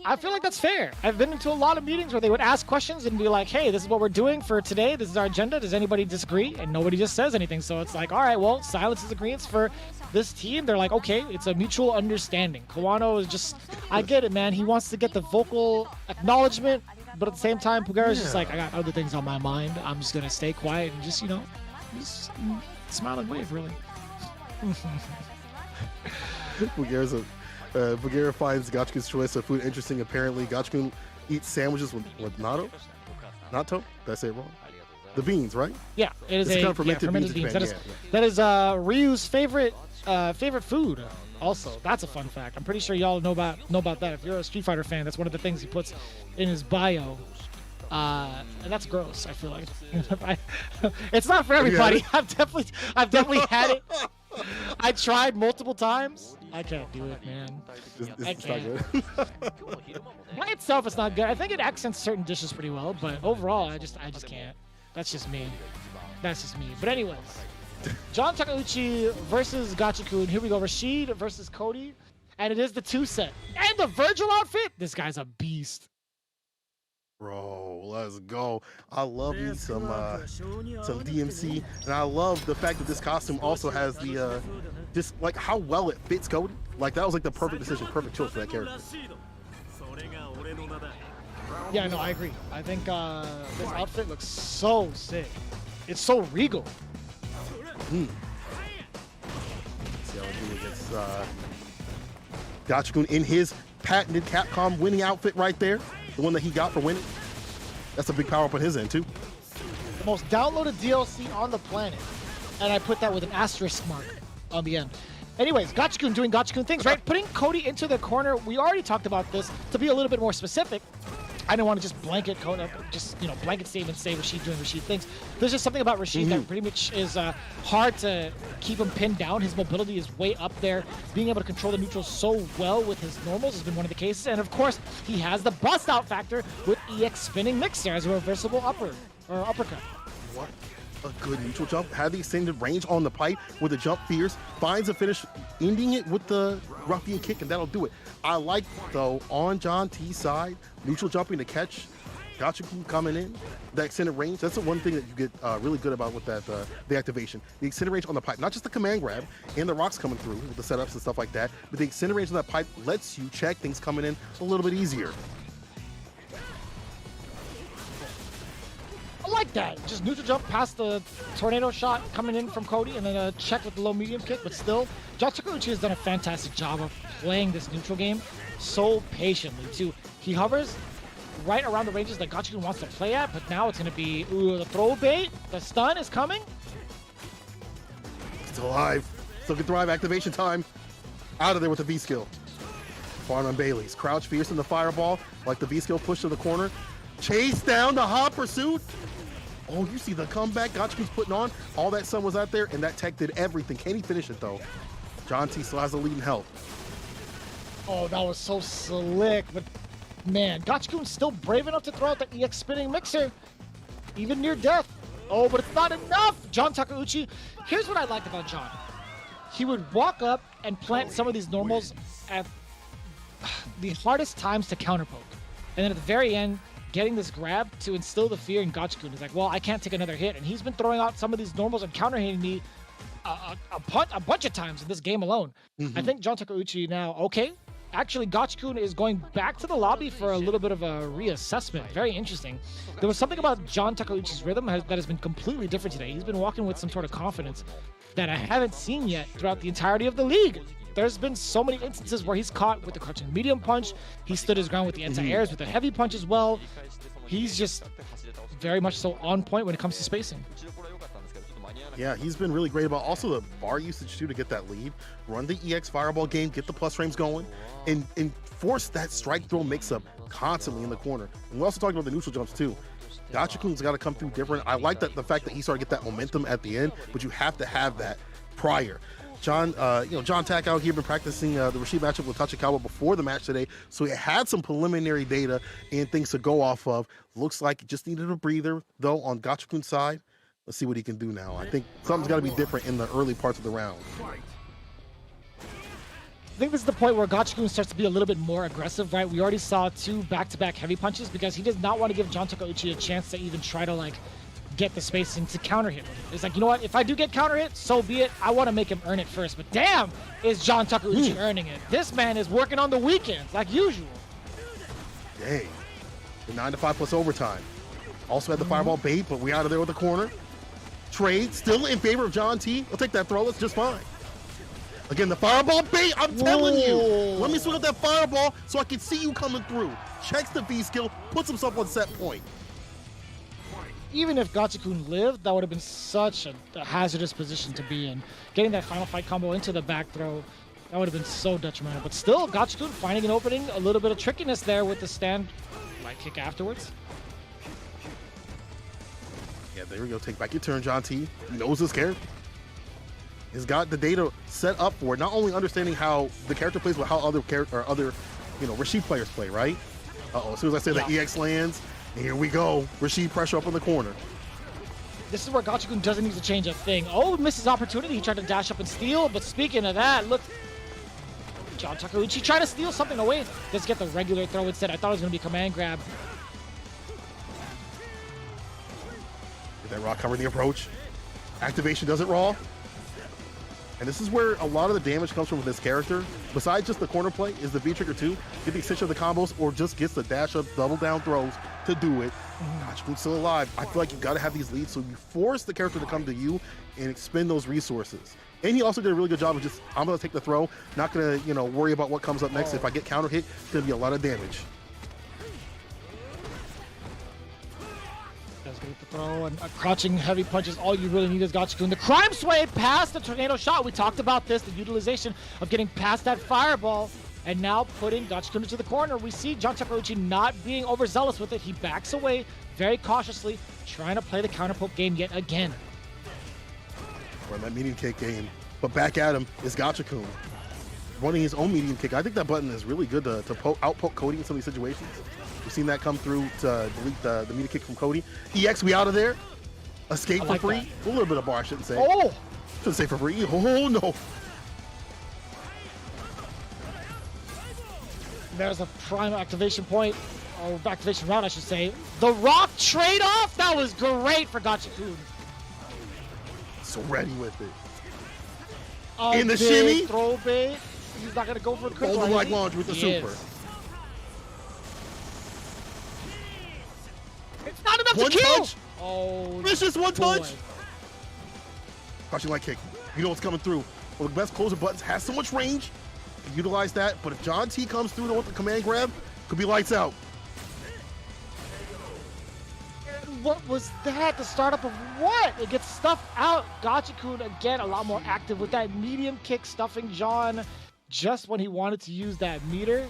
I feel like that's fair. I've been into a lot of meetings where they would ask questions and be like, hey, this is what we're doing for today. This is our agenda. Does anybody disagree? And nobody just says anything. So it's like, all right, well, silence is agreement for this team. They're like, okay, it's a mutual understanding. Kawano is just, I get it, man. He wants to get the vocal acknowledgement, but at the same time, Pugara's just like, I got other things on my mind. I'm just going to stay quiet and just, just smile and wave, really. Bulgaria finds Gachukun's choice of food interesting. Apparently, Gachikun eats sandwiches with natto? Natto? Did I say it wrong? The beans, right? Yeah, it is it's kind of fermented beans. That is Ryu's favorite food. Also, that's a fun fact. I'm pretty sure y'all know about that. If you're a Street Fighter fan, that's one of the things he puts in his bio. And that's gross. I feel like it's not for everybody. I've definitely had it. I tried multiple times. I can't do it, man. I can't. By itself, it's not good. I think it accents certain dishes pretty well, but overall, I just can't. That's just me. But anyways, John Takeuchi versus Gachikun. Here we go. Rashid versus Cody, and it is the 2 set and the Virgil outfit. This guy's a beast. Bro, let's go. I love me some DMC, and I love the fact that this costume also has the just like how well it fits Cody. Like that was like the perfect decision, perfect choice for that character. Yeah, no, I agree. I think this outfit looks so sick. It's so regal. Let's see how we do against Gachikun in his patented Capcom winning outfit right there. The one that he got for winning. That's a big power up on his end, too. The most downloaded DLC on the planet. And I put that with an asterisk mark on the end. Anyways, Gachikun doing Gachikun things, right? Putting Cody into the corner. We already talked about this. To be a little bit more specific, I didn't want to just blanket Cody up, just, blanket statement, say Rashid doing Rashid things. There's just something about Rashid that pretty much is hard to keep him pinned down. His mobility is way up there. Being able to control the neutrals so well with his normals has been one of the cases. And of course, he has the bust out factor with EX spinning mixer as a reversible uppercut. What a good neutral jump. Had the extended range on the pipe with the jump fierce. Finds a finish, ending it with the ruffian kick, and that'll do it. I like, though, on John T's side, neutral jumping to catch Gachikun coming in, that extended range. That's the one thing that you get really good about with that the activation. The extended range on the pipe, not just the command grab and the rocks coming through with the setups and stuff like that, but the extended range on that pipe lets you check things coming in a little bit easier. I like that. Just neutral jump past the tornado shot coming in from Cody, and then a check with the low medium kick. But still, John Takeuchi has done a fantastic job of playing this neutral game so patiently too. He hovers right around the ranges that Gachikun wants to play at, but now it's going to be the throw bait. The stun is coming. Still alive. Still can thrive. Activation time. Out of there with the V skill. Farm on Bailey's. Crouch fierce in the fireball. Like the V skill push to the corner. Chase down the hot pursuit. Oh, you see the comeback Gachikun's putting on. All that sun was out there, and that tech did everything. Can he finish it, though? John T still has the lead in health. Oh, that was so slick. But, man, Gachikun's still brave enough to throw out the EX spinning mixer. Even near death. Oh, but it's not enough. John Takeuchi. Here's what I liked about John. He would walk up and plant some of these normals at the hardest times to counterpoke. And then at the very end, getting this grab to instill the fear in Gachikun. He's like, well, I can't take another hit. And he's been throwing out some of these normals and counter-hitting me a bunch of times in this game alone. I think John Takeuchi now, okay, actually Gachikun is going back to the lobby for a little bit of a reassessment. Very interesting. There was something about John Takeuchi's rhythm that has been completely different today. He's been walking with some sort of confidence that I haven't seen yet throughout the entirety of the league. There's been so many instances where he's caught with the crouching medium punch. He stood his ground with the anti-airs, with the heavy punch as well. He's just very much so on point when it comes to spacing. Yeah, he's been really great about also the bar usage too to get that lead. Run the EX fireball game, get the plus frames going, and force that strike throw mix-up constantly in the corner. And we're also talking about the neutral jumps too. Gachikun's got to come through different. I like that the fact that he started to get that momentum at the end, but you have to have that prior. John Tack out here been practicing the Rashid matchup with Tachikawa before the match today, so he had some preliminary data and things to go off of. Looks like he just needed a breather though on Gachikun's side. Let's see what he can do now. I think something's got to be different in the early parts of the round. I think this is the point where Gachikun starts to be a little bit more aggressive, right? We already saw 2 back-to-back heavy punches because he does not want to give John Takeuchi a chance to even try to like get the spacing to counter hit. It's like, you know what? If I do get counter hit, so be it. I want to make him earn it first. But damn, is John Takeuchi earning it? This man is working on the weekends like usual. Dang. The 9 to 5 plus overtime. Also had the fireball bait, but we out of there with the corner. Trade still in favor of John T. I'll take that throw. That's just fine. Again, the fireball bait. I'm telling you. Let me swing up that fireball so I can see you coming through. Checks the V skill, puts himself on set point. Even if Gachikun lived, that would have been such a hazardous position to be in. Getting that final fight combo into the back throw, that would have been so detrimental. But still, Gachikun finding an opening, a little bit of trickiness there with the stand light kick afterwards. Yeah, there we go. Take back your turn, John T. He knows his character. He's got the data set up for it. Not only understanding how the character plays, but how other Rashid players play, right? Uh-oh, as soon as I say that EX lands, and here we go. Rashid pressure up in the corner. This is where Gachikun doesn't need to change a thing. Oh, misses opportunity. He tried to dash up and steal, but speaking of that, look, John Takeuchi tried to steal something away. Let's get the regular throw instead. I thought it was going to be command grab. That raw covering the approach. Activation does it raw. And this is where a lot of the damage comes from with this character. Besides just the corner play, is the V-trigger too. Get the extension of the combos or just gets the dash up, double down throws to do it. Gachikun's still alive. I feel like you got to have these leads so you force the character to come to you and expend those resources. And he also did a really good job of just, I'm going to take the throw, not going to, worry about what comes up next. If I get counter hit, it's going to be a lot of damage. Get the throw and crouching heavy punches. All you really need is Gachikun. The crime sway past the tornado shot. We talked about this, the utilization of getting past that fireball and now putting Gachikun into the corner. We see John Takeuchi not being overzealous with it. He backs away very cautiously, trying to play the counter poke game yet again. Run that medium kick game, but back at him is Gachikun running his own medium kick. I think that button is really good to outpoke Cody in some of these situations. We've seen that come through to delete the medium kick from Cody. EX, we out of there. Escape for free. That. A little bit of bar, I shouldn't say. Oh! Shouldn't say for free. Oh, no. There's a prime activation point, or activation round, I should say. The rock trade-off! That was great for Gachikun. So ready with it. In the shimmy. Throw bait. He's not going to go for the critical. Golden like launch with the super. It's not enough one to kill. Touch. Oh, it's just one touch. Crouching light kick. You know what's coming through. One of the best closer buttons, has so much range. Utilize that, but if John T comes through with the command grab, could be lights out. What was that? The startup of what? It gets stuffed out. Gachikun again, a lot more active with that medium kick, stuffing John just when he wanted to use that meter.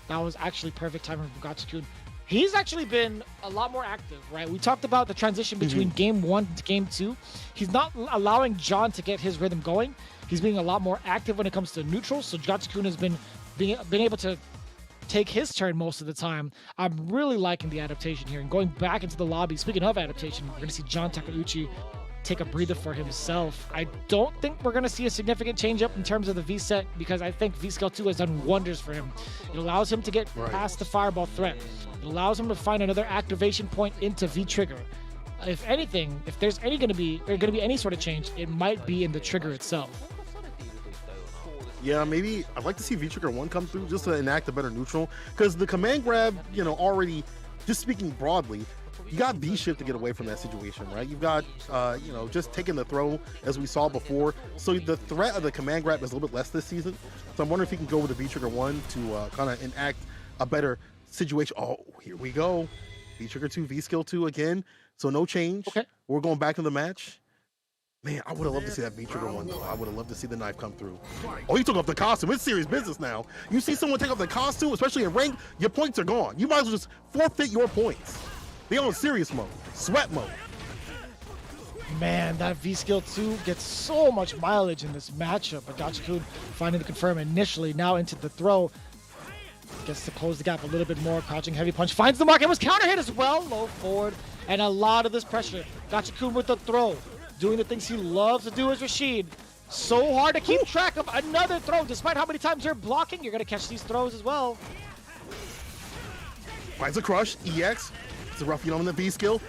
That was actually perfect timing from Gachikun. He's actually been a lot more active, right? We talked about the transition between game 1 to game 2. He's not allowing John to get his rhythm going. He's being a lot more active when it comes to neutral. So Gachikun has been able to take his turn most of the time. I'm really liking the adaptation here. And going back into the lobby, speaking of adaptation, we're going to see John Takeuchi take a breather for himself. I don't think we're going to see a significant change up in terms of the V-set because I think V-Scale 2 has done wonders for him. It allows him to get past the fireball threat. It allows him to find another activation point into V-Trigger. If anything, if there's going to be any sort of change, it might be in the trigger itself. Yeah, maybe I'd like to see V-Trigger 1 come through just to enact a better neutral, because the command grab, already, just speaking broadly, you got V-Shift to get away from that situation, right? You've got, just taking the throw as we saw before. So the threat of the command grab is a little bit less this season. So I'm wondering if he can go with the V-Trigger 1 to kind of enact a better situation. Oh, here we go. V-Trigger 2, V-Skill 2 again. So no change. Okay. We're going back to the match. Man, I would have loved to see that V-Trigger 1, though. I would have loved to see the knife come through. Oh, he took off the costume. It's serious business now. You see someone take off the costume, especially in rank, your points are gone. You might as well just forfeit your points. They on serious mode, sweat mode. Man, that V-Skill 2 gets so much mileage in this matchup, but Gachikun finding to confirm initially, now into the throw. Gets to close the gap a little bit more, crouching heavy punch, finds the mark, and was counter hit as well, low forward, and a lot of this pressure. Gachikun with the throw, doing the things he loves to do as Rashid. So hard to keep track of another throw, despite how many times you're blocking, you're gonna catch these throws as well. Finds a crush, EX, it's a ruffian on the V-Skill.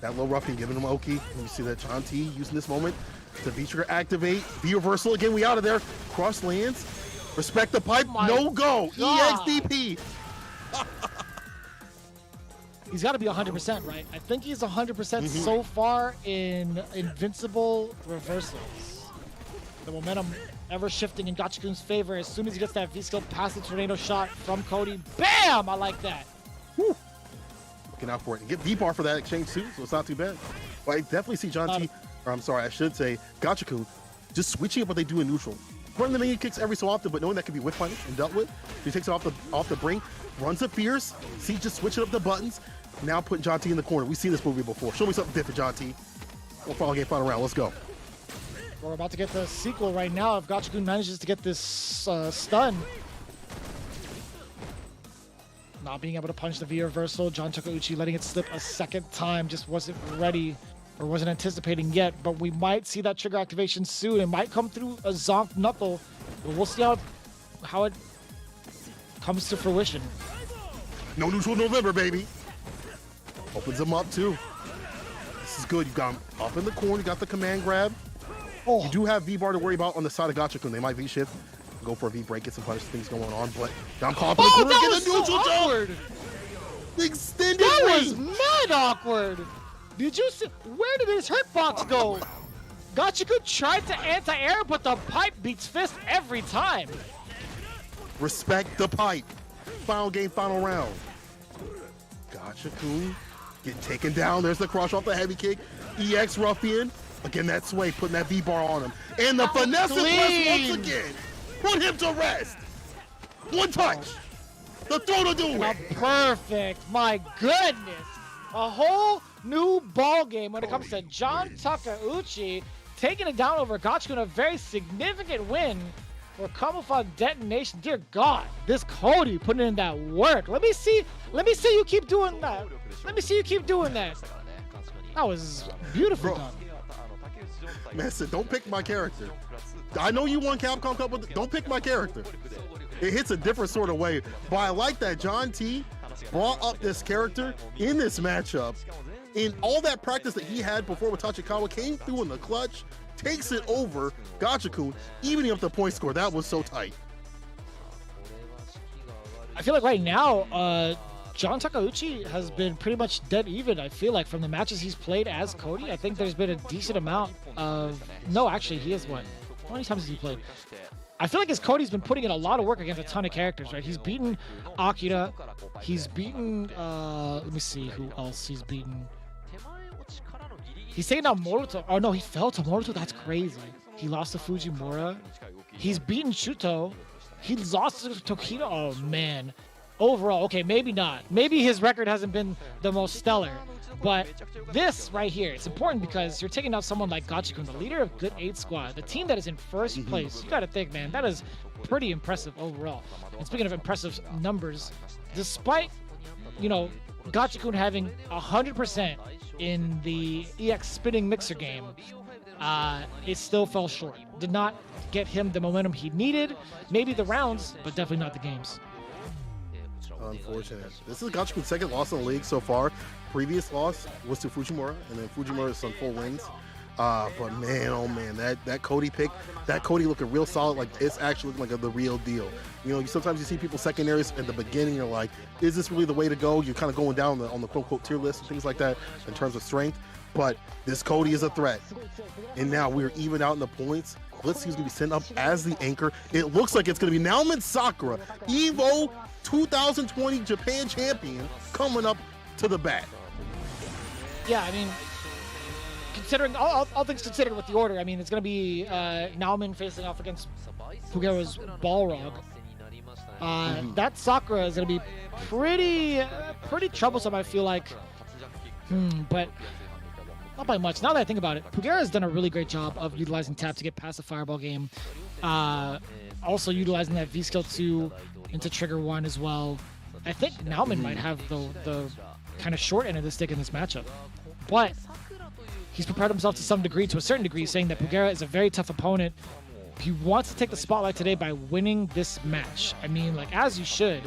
That low ruffian giving him Oki. Let me see that John T using this moment to V-Trigger activate. V-Reversal again, we out of there. Cross lands. Respect the pipe, no go. EXDP. He's got to be 100%, right? I think he's 100% so far in invincible reversals. The momentum ever shifting in Gachikun's favor as soon as he gets that V-Skill past the tornado shot from Cody. Bam! I like that. Whew. Looking out for it. And get V-Bar for that exchange too, so it's not too bad. But I definitely see John T, or I'm sorry, I should say Gachikun, just switching up what they do in neutral. Running the minion kicks every so often, but knowing that can be whip punished and dealt with. He takes it off the brink, runs it fierce. See, just switching up the buttons. Now putting John T in the corner. We've seen this movie before. Show me something different, John T. We'll final game, final round. Let's go. We're about to get the sequel right now if Gachikun manages to get this stun. Not being able to punch the V-Reversal. John Takeuchi letting it slip a second time. Just wasn't ready or wasn't anticipating yet. But we might see that trigger activation soon. It might come through a Zonk Knuckle. But we'll see how it comes to fruition. No neutral November, baby. Opens him up too. This is good. You got him up in the corner. You got the command grab. Oh. You do have V-Bar to worry about on the side of Gachikun. They might V-shift, go for a V-break, get some punish things going on. But I'm caught up in the corner. Get a neutral awkward. jump. Extended That range. was mad awkward. Did you see? Where did his hurt box go? Gachikun tried to anti-air, but the pipe beats fist every time. Respect the pipe. Final game, final round. Gachikun getting taken down. There's the crush off the heavy kick. EX Ruffian. Again, that sway, putting that V-bar on him. And the finesse and press once again. Put him to rest. One touch. The throw to do it. Perfect. My goodness. A whole new ball game when it comes to John Takeuchi taking it down over Gachikun. A very significant win for Camouflage Detonation. Dear God, this Cody putting in that work. Let me see you keep doing that. Let me see you keep doing that. That was beautiful done. Man, said, don't pick my character. I know you won Capcom Cup, but don't pick my character. It hits a different sort of way. But I like that John T brought up this character in this matchup. In all that practice that he had before with Tachikawa, came through in the clutch, takes it over Gachikun, evening up the point score. That was so tight. I feel like right now, John Takeuchi has been pretty much dead even, I feel like, from the matches he's played as Cody. I think there's been a decent amount of... No, actually, he has what? How many times has he played? I feel like as Cody's been putting in a lot of work against a ton of characters, right? He's beaten Akira. He's beaten... let me see who else he's beaten. He's taken out Moruto. Oh, no, he fell to Moruto. That's crazy. He lost to Fujimura. He's beaten Shuto. He lost to Tokido. Oh, man. Overall, okay, maybe not. Maybe his record hasn't been the most stellar, but this right here, it's important because you're taking out someone like Gachikun, the leader of Good 8 Squad, the team that is in first place. You gotta think, man, that is pretty impressive overall. And speaking of impressive numbers, despite, Gachikun having 100% in the EX spinning mixer game, it still fell short. Did not get him the momentum he needed. Maybe the rounds, but definitely not the games. Unfortunate. This is Gachikun's second loss in the league so far. Previous loss was to Fujimura, and then Fujimura is on full wins. But man, oh man, that Cody pick, that Cody looking real solid. Like it's actually looking like the real deal. You know, sometimes you see people secondaries at the beginning. You're like, is this really the way to go? You're kind of going down on the quote unquote tier list and things like that in terms of strength. But this Cody is a threat, and now we're even out in the points. Let's see who's gonna be sent up as the anchor. It looks like it's gonna be Naomin Sakura, Evo 2020 Japan champion, coming up to the bat. Yeah, I mean, considering all things considered with the order, I mean, it's going to be Naomin facing off against Pugera's Balrog. That Sakura is going to be pretty troublesome, I feel like. But not by much. Now that I think about it, Pugera has done a really great job of utilizing tap to get past the Fireball game. Also utilizing that V-Skill 2 into Trigger 1 as well. I think Naomin might have the kind of short end of the stick in this matchup. But he's prepared himself to some degree, to a certain degree, saying that Pugera is a very tough opponent. He wants to take the spotlight today by winning this match. I mean, like, as you should,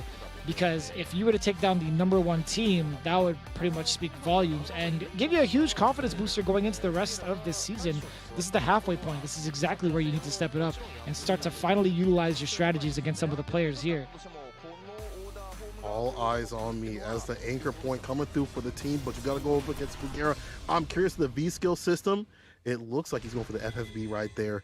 because if you were to take down the #1 team, that would pretty much speak volumes and give you a huge confidence booster going into the rest of this season. This is the halfway point. This is exactly where you need to step it up and start to finally utilize your strategies against some of the players here. All eyes on me as the anchor point coming through for the team, but you got to go up against Pugera. I'm curious of the V-Skill system. It looks like he's going for the FFB right there.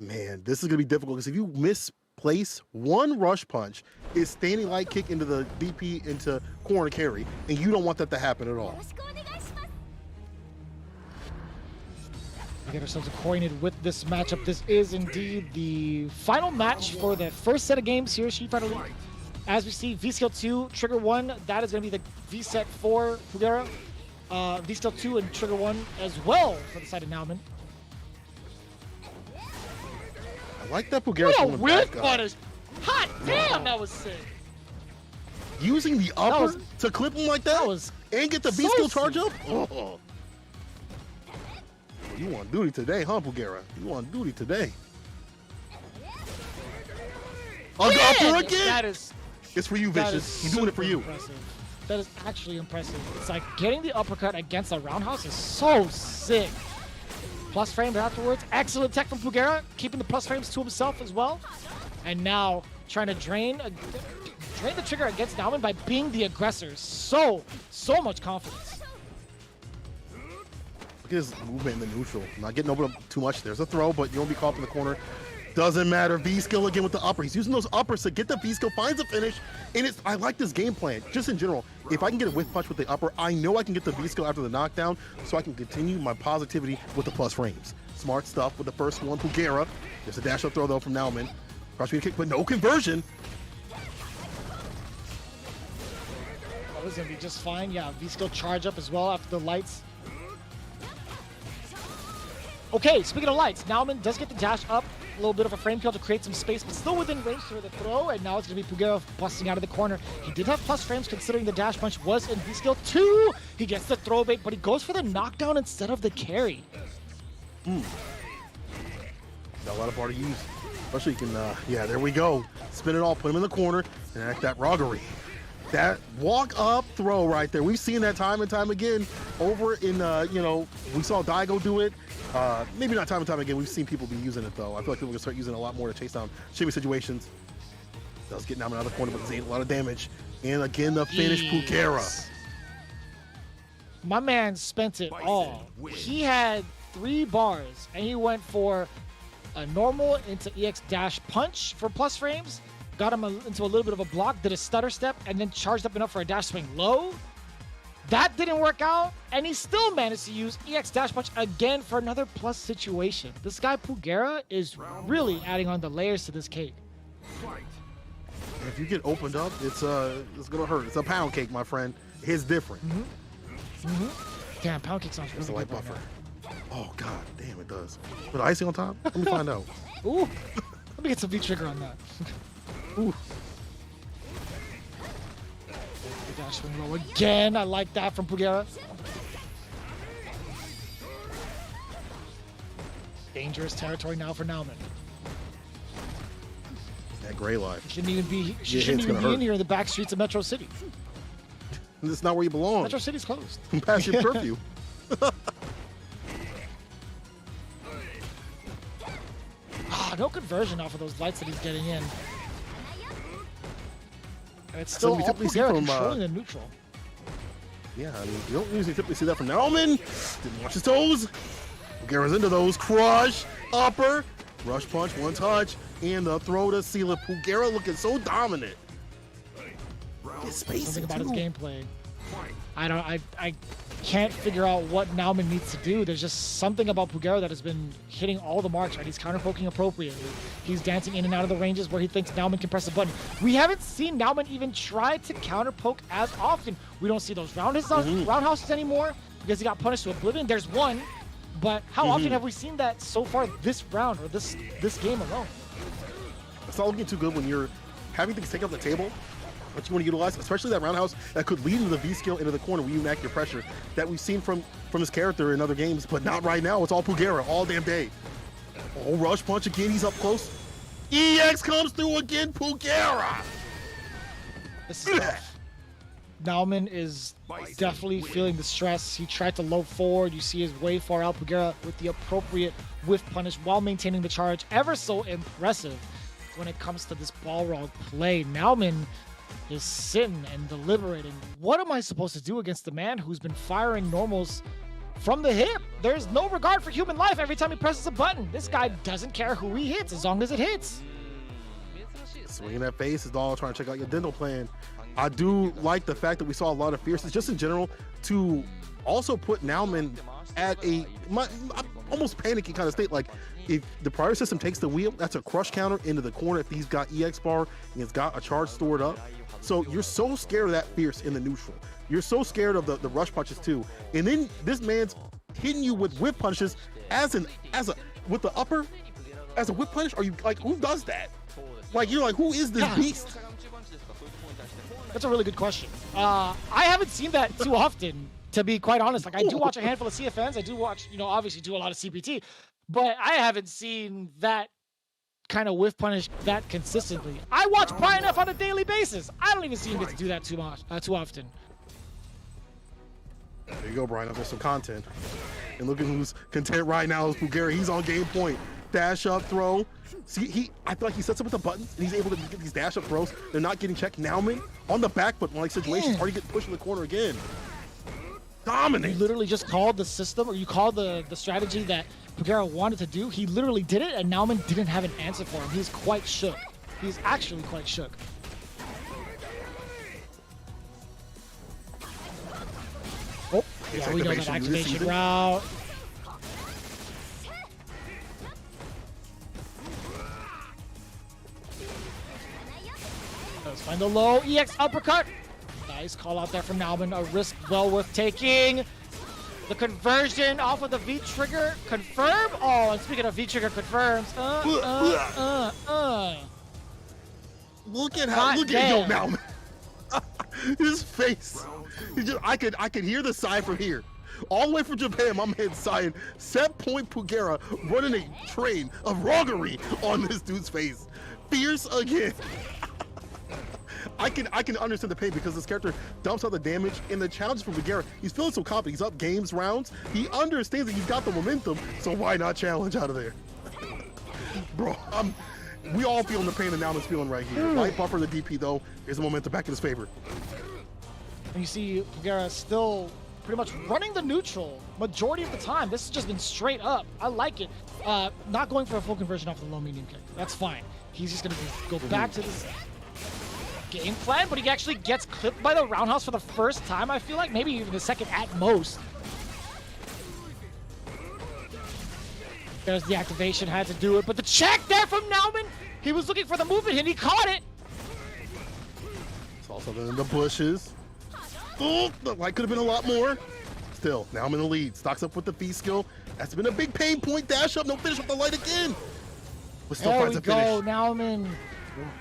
Man, this is going to be difficult because if you misplace one rush punch, it's standing light kick into the DP into corner carry, and you don't want that to happen at all. We get ourselves acquainted with this matchup. This is indeed the final match for the first set of games here at Street Fighter League. As we see, V-Skill 2, Trigger 1, that is going to be the V-set for Pugera. V-Skill 2 and Trigger 1 as well for the side of Naomin. I like that Pugera's What a whip punish! Hot damn, that was sick! Using the upper to clip him like that, and get the V-Skill charge up? Oh. You on duty today, huh, Pugera? You on duty today. Upper again! That is... It's for you, Vicious. He's doing it for you. Impressive. That is actually impressive. It's like getting the uppercut against a roundhouse is so sick. Plus frames afterwards. Excellent tech from Pugera, keeping the plus frames to himself as well. And now trying to drain the trigger against Naomin by being the aggressor. So much confidence. Look at his movement in the neutral. Not getting opened up too much. There's a throw, but you won't be caught up in the corner. Doesn't matter. V-Skill again with the upper. He's using those uppers to get the V-Skill, finds a finish, and I like this game plan. Just in general, if I can get a whiff punch with the upper, I know I can get the V-Skill after the knockdown, so I can continue my positivity with the plus frames. Smart stuff with the first one, Pugera. There's a dash up throw though from Naomin. Cross speed kick, but no conversion. That was gonna be just fine. Yeah, V-Skill charge up as well after the lights. Okay, speaking of lights, Naomin does get the dash up. A little bit of a frame kill to create some space, but still within range for the throw, and now it's going to be Pugera busting out of the corner. He did have plus frames considering the dash punch was in V-Skill 2. He gets the throw bait, but he goes for the knockdown instead of the carry. Got a lot of bar to use. Especially you can, yeah, there we go. Spin it all, put him in the corner, and act that roggery. That walk-up throw right there. We've seen that time and time again over in, you know, we saw Daigo do it. Maybe not time and time again. We've seen people be using it, though. I feel like people are going to start using it a lot more to chase down shimmy situations. Does get Naomin out of the corner, but he's a lot of damage. And again, the finish, Pugera. My man spent it all. He had 3 bars, and he went for a normal into EX dash punch for plus frames. Got him into a little bit of a block, did a stutter step, and then charged up enough for a dash swing low. That didn't work out, and he still managed to use EX dash punch again for another plus situation. This guy Pugera is really adding on the layers to this cake. If you get opened up, it's gonna hurt. It's a pound cake, my friend. It's different. Damn, pound cake sounds really That's a light good right buffer. now. Oh god, damn it does. With icing on top? Let me find out. Ooh, let me get some V-trigger on that. Ooh. Dash swing low again. I like that from Pugera. Dangerous territory now for Naomin. That gray life. Shouldn't even be. She Yeah, shouldn't it's even gonna be hurt. in here in the back streets of Metro City. This is not where you belong. Metro City's closed. Past your curfew. No conversion off of those lights that he's getting in. And it's still we all typically see Pugera from, controlling the neutral. Yeah, I mean, you don't usually typically see that from Nauman. Didn't watch his toes. Pugera's into those. Crush, upper, rush punch, one touch, and the throw to seal it. Pugera looking so dominant. His spacing Something about his too. gameplay. I can't figure out what Nauman needs to do. There's just something about Pugera that has been hitting all the marks, right? He's counter-poking appropriately. He's dancing in and out of the ranges where he thinks Nauman can press a button. We haven't seen Nauman even try to counter-poke as often. We don't see those roundhouses anymore because he got punished to oblivion. There's one, but how often have we seen that so far this round or this game alone? It's not looking too good when you're having things take up the table. What you want to utilize, especially that roundhouse that could lead into the V skill into the corner where you enact your pressure that we've seen from his character in other games, but not right now. It's all Pugera all damn day. Oh, rush punch again. He's up close. EX comes through again. Pugera. This is tough. Nauman is definitely feeling the stress. He tried to low forward. You see his way far out. Pugera with the appropriate whiff punish while maintaining the charge. Ever so impressive when it comes to this Balrog play. Nauman is sitting and deliberating. What am I supposed to do against the man who's been firing normals from the hip? There's no regard for human life every time he presses a button. This guy doesn't care who he hits as long as it hits. Swinging that face is all trying to check out your dental plan. I do like the fact that we saw a lot of fierceness just in general to also put Nauman at a almost panicky kind of state. Like if the prior system takes the wheel, that's a crush counter into the corner if he's got EX bar and he's got a charge stored up. So you're so scared of that fierce in the neutral. You're so scared of the rush punches too. And then this man's hitting you with whip punches with the upper as a whip punish. Are you like, who does that? Like, you're like, who is this beast? That's a really good question. I haven't seen that too often, to be quite honest. Like, I do watch a handful of CFNs. I do watch, obviously do a lot of CPT, but I haven't seen that kind of whiff punish that consistently. I watch Brian F on a daily basis. I don't even see him get to do that too often. There you go, Brian. There's some content. And look at who's content right now is Pugera. He's on game point. Dash up throw. See, I feel like he sets up with the buttons and he's able to get these dash up throws. They're not getting checked. Nauman on the back foot, like situations, already get pushed in the corner again. Dominate. You literally just called the system, or you called the strategy that Pugera wanted to do. He literally did it, and Nauman didn't have an answer for him. He's quite shook. He's actually quite shook. Oh, yeah, we know that activation route. Let's find the low EX uppercut. Nice call out there from Nauman. A risk well worth taking. The conversion off of the V trigger confirm. Oh, and speaking of V trigger confirms. Look at how look at yo Nauman. His face. I could hear the sigh from here. All the way from Japan, my man sighing. Set point Pugera running a train of wroggery on this dude's face. Fierce again. I can understand the pain because this character dumps out the damage and the challenge for Pugera. He's feeling so confident. He's up games, rounds. He understands that he's got the momentum, so why not challenge out of there? Bro, we all feeling the pain that Nauman's feeling right here. Light buffer the DP though. Here's the momentum back in his favor. And you see Pugera still pretty much running the neutral majority of the time. This has just been straight up. I like it. Not going for a full conversion off the low medium kick. That's fine. He's just gonna go back to this game plan, but he actually gets clipped by the roundhouse for the first time, I feel like. Maybe even the second at most. There's the activation, had to do it, but the check there from Nauman! He was looking for the movement and he caught it! It's also in the bushes. Oh, the light could have been a lot more. Still, now I'm in the lead. Stocks up with the V skill. That's been a big pain point. Dash up, no finish with the light again. But still there finds we a go, finish. Nauman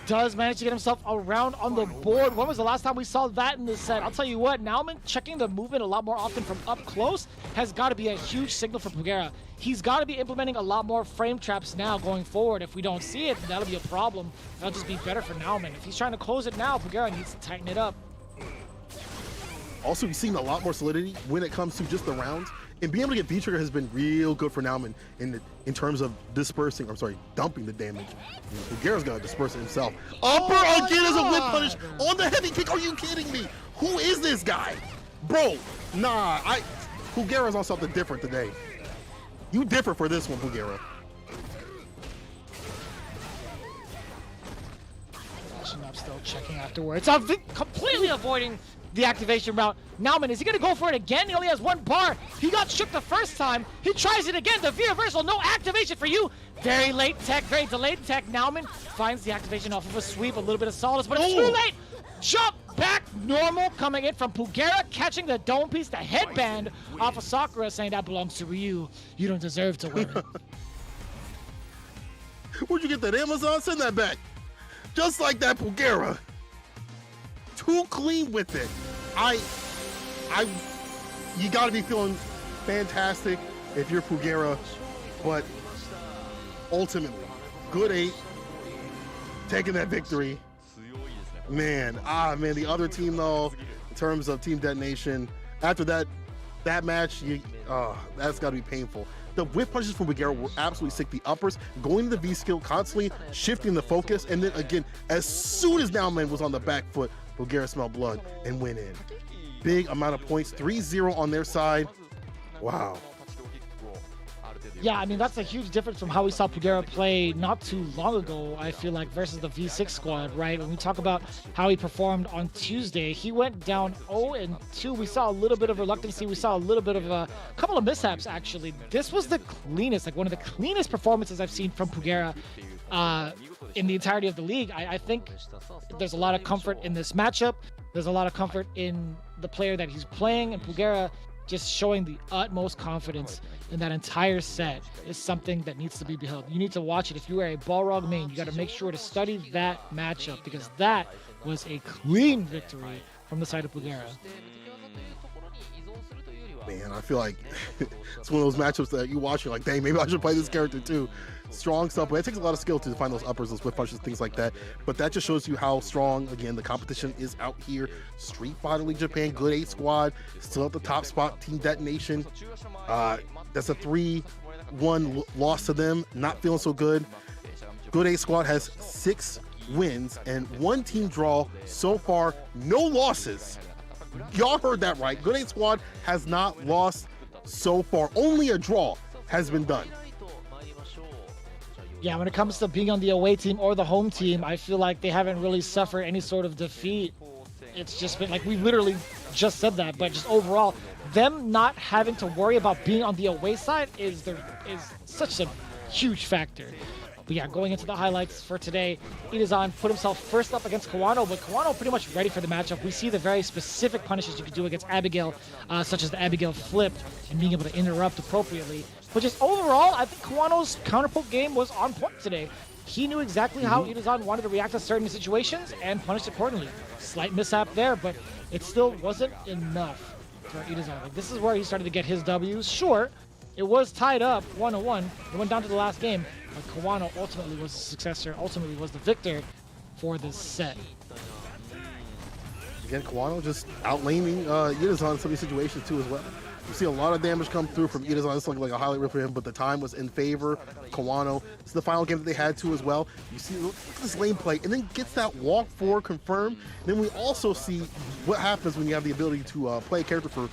does manage to get himself around on the board. When was the last time we saw that in the set? I'll tell you what, Nauman checking the movement a lot more often from up close has got to be a huge signal for Pugera. He's got to be implementing a lot more frame traps now going forward. If we don't see it, that'll be a problem. That'll just be better for Nauman. If he's trying to close it now, Pugera needs to tighten it up. Also, we've seen a lot more solidity when it comes to just the rounds. And being able to get V-Trigger has been real good for Nauman in terms of dumping the damage. Pugera's gonna disperse it himself. Upper again as a whip punish on the heavy kick. Are you kidding me? Who is this guy? Bro, nah, Pugera's on something different today. You differ for this one, Pugera. Flashing up, still checking afterwards. Completely avoiding the activation route. Nauman, is he gonna go for it again? He only has one bar. He got shook the first time. He tries it again. The V-reversal, no activation for you. Very late tech, very delayed tech. Nauman finds the activation off of a sweep, a little bit of solace, but it's too late. Jump back, normal coming in from Pugera, catching the dome piece, the headband off of Sakura, saying that belongs to Ryu. You don't deserve to wear it. Where'd you get that, Amazon? Send that back. Just like that, Pugera. Too clean with it. You gotta be feeling fantastic if you're Pugera, but ultimately, good 8, taking that victory. Man, the other team though, in terms of Team Detonation, after that match, that's gotta be painful. The whip punches from Pugera were absolutely sick. The uppers, going to the V skill, constantly shifting the focus, and then again, as soon as Nauman was on the back foot, Pugera smelled blood and went in. Big amount of points, 3-0 on their side. Wow. Yeah, I mean, that's a huge difference from how we saw Pugera play not too long ago, I feel like, versus the V6 squad, right? When we talk about how he performed on Tuesday, he went down 0-2. We saw a little bit of reluctancy. We saw a little bit of a couple of mishaps, actually. This was the cleanest, like one of the cleanest performances I've seen from Pugera in the entirety of the league. I think there's a lot of comfort in this matchup. There's a lot of comfort in the player that he's playing, and Pugera just showing the utmost confidence in that entire set is something that needs to be beheld. You need to watch it. If you are a Balrog main, you got to make sure to study that matchup, because that was a clean victory from the side of Pugera. Man, I feel like it's one of those matchups that you watch, you're like, dang, maybe I should play this character too. Strong stuff, but it takes a lot of skill to find those uppers, those whip punches, things like that. But that just shows you how strong, again, the competition is out here. Street Fighter League Japan, good 8 squad, still at the top spot, Team Detonation. That's a 3-1 loss to them, not feeling so good. Good 8 squad has 6 wins and 1 team draw so far, no losses. Y'all heard that right. Good 8 squad has not lost so far. Only a draw has been done. Yeah, when it comes to being on the away team or the home team, I feel like they haven't really suffered any sort of defeat. It's just been like, we literally just said that, but just overall, them not having to worry about being on the away side is such a huge factor. But yeah, going into the highlights for today, Itazan put himself first up against Kawano, but Kawano pretty much ready for the matchup. We see the very specific punishes you can do against Abigail, such as the Abigail flip and being able to interrupt appropriately. But just overall, I think Kawano's counterpoke game was on point today. He knew exactly how Itazan wanted to react to certain situations and punished accordingly. Slight mishap there, but it still wasn't enough for Itazan. Like, this is where he started to get his W's. Sure, it was tied up 1-1. It went down to the last game, but Kawano ultimately was the successor, ultimately was the victor for this set. Again, Kawano just outlaning Itazan in some of these situations too as well. You see a lot of damage come through from Itazan. It's looking like a highlight reel for him, but the time was in favor of Kawano. It's the final game that they had too as well. You see, look at this lane play, and then gets that walk forward confirmed. Then we also see what happens when you have the ability to play a character for,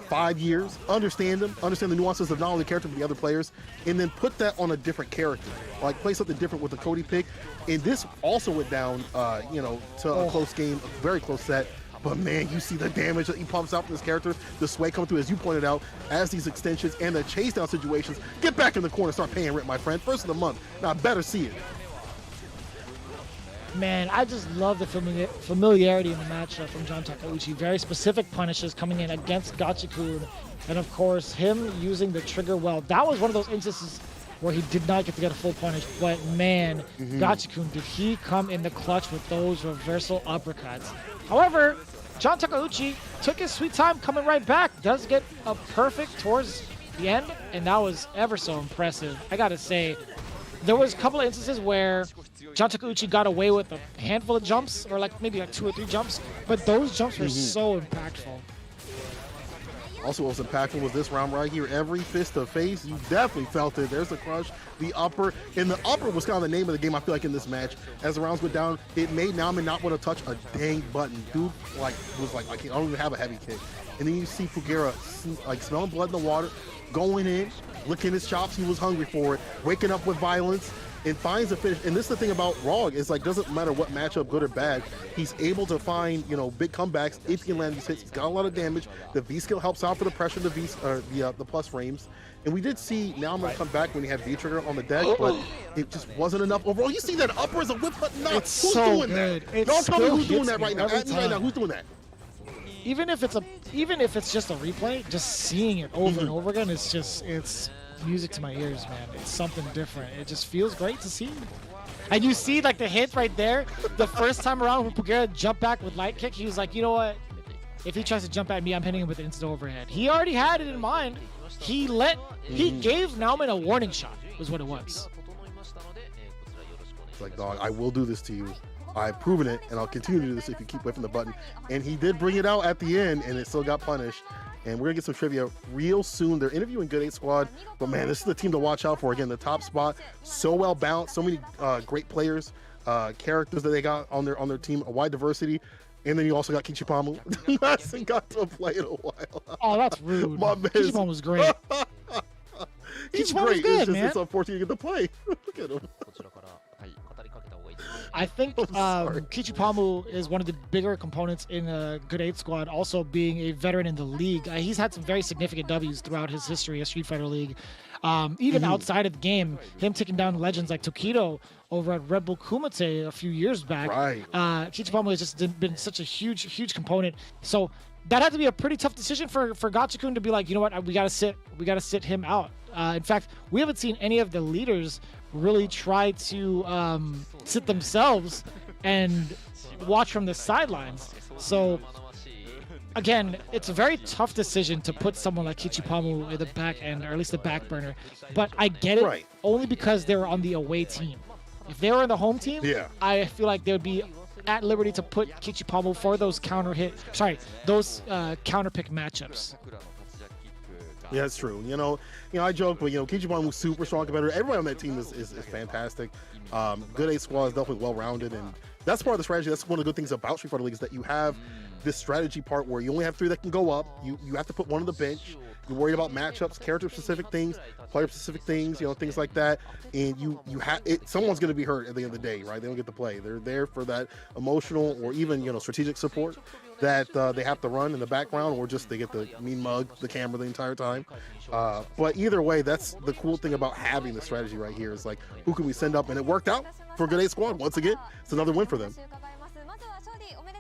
5 years, understand them, understand the nuances of not only the character but the other players, and then put that on a different character. Like, play something different with the Cody pick. And this also went down, to a close game, a very close set. But man, you see the damage that he pumps out from this character, the sway coming through, as you pointed out, as these extensions and the chase down situations. Get back in the corner, start paying rent, my friend. First of the month. Now, I better see it. Man, I just love the familiarity in the matchup from John Takeuchi. Very specific punishes coming in against Gachikun. And of course, him using the trigger well. That was one of those instances where he did not get to get a full punish. But man, Gachikun, did he come in the clutch with those reversal uppercuts. However, John Takeuchi took his sweet time coming right back. Does get a perfect towards the end, and that was ever so impressive. I gotta say, there was a couple of instances where John Takeuchi got away with a handful of jumps, or like maybe like 2 or 3 jumps, but those jumps were so impactful. Also, what was impactful was this round right here. Every fist to face, you definitely felt it. There's the crush, the upper, and the upper was kind of the name of the game. I feel like in this match, as the rounds went down, it made Naomi not want to touch a dang button. Dude, was like, I don't even have a heavy kick. And then you see Pugera like smelling blood in the water, going in, licking his chops. He was hungry for it, waking up with violence, and finds a finish. And this is the thing about Rog, is like, doesn't matter what matchup, good or bad, he's able to find, you know, big comebacks if he can land these hits. He's got a lot of damage. The V skill helps out for the pressure, the plus frames. And we did see Naomi come back when he had V trigger on the deck, but it just wasn't enough overall. You see that upper as a whip, but not. It's who's so doing good. that? Y'all tell me who's doing that right now. At me right now, who's doing that? Even if it's just a replay, just seeing it over and over again, it's music to my ears, man. It's something different. It just feels great to see. And you see like the hit right there, the first time around when Pugera jumped back with light kick, he was like, you know what? If he tries to jump at me, I'm hitting him with an instant overhead. He already had it in mind. He gave Nauman a warning shot, was what it was. It's like, dog, I will do this to you. I've proven it, and I'll continue to do this if you keep whiffing the button. And he did bring it out at the end, and it still got punished. And we're gonna get some trivia real soon. They're interviewing Good 8 Squad, but man, this is the team to watch out for. Again, the top spot, so well balanced, so many great players, characters that they got on their team, a wide diversity. And then you also got Kichipamu. Hasn't got to play in a while. Oh, that's rude. My man. Kichipamu was great. He's Kichipamu was great. good, It's just man. it's unfortunate you get to play. Look at him. I think Kichipamu is one of the bigger components in Good 8 Squad, also being a veteran in the league. He's had some very significant W's throughout his history as Street Fighter League. Even outside of the game, him taking down legends like Tokido over at Red Bull Kumite a few years back. Right. Kichipamu has just been such a huge component. So that had to be a pretty tough decision for Gachikun to be like, you know what, we gotta sit him out. In fact, we haven't seen any of the leaders really try to sit themselves and watch from the sidelines. So again, it's a very tough decision to put someone like Kichipamu in the back end, or at least the back burner. But I get it, only because they were on the away team. If they were in the home team, I feel like they would be at liberty to put Kichipamu for those counter pick matchups. Yeah, it's true. You know, I joke, but Kichipamu's super strong competitor. Everybody on that team is fantastic. Good 8 Squad is definitely well-rounded, and that's part of the strategy. That's one of the good things about Street Fighter League, is that you have this strategy part where you only have 3 that can go up. You have to put one on the bench. You're worried about matchups, character-specific things, player-specific things, things like that. And you have it. Someone's going to be hurt at the end of the day, right? They don't get to play. They're there for that emotional or even strategic support that they have to run in the background, or just they get the mean mug the camera the entire time. But either way, that's the cool thing about having the strategy right here, is like, who can we send up? And it worked out for Good 8 Squad. Once again, it's another win for them.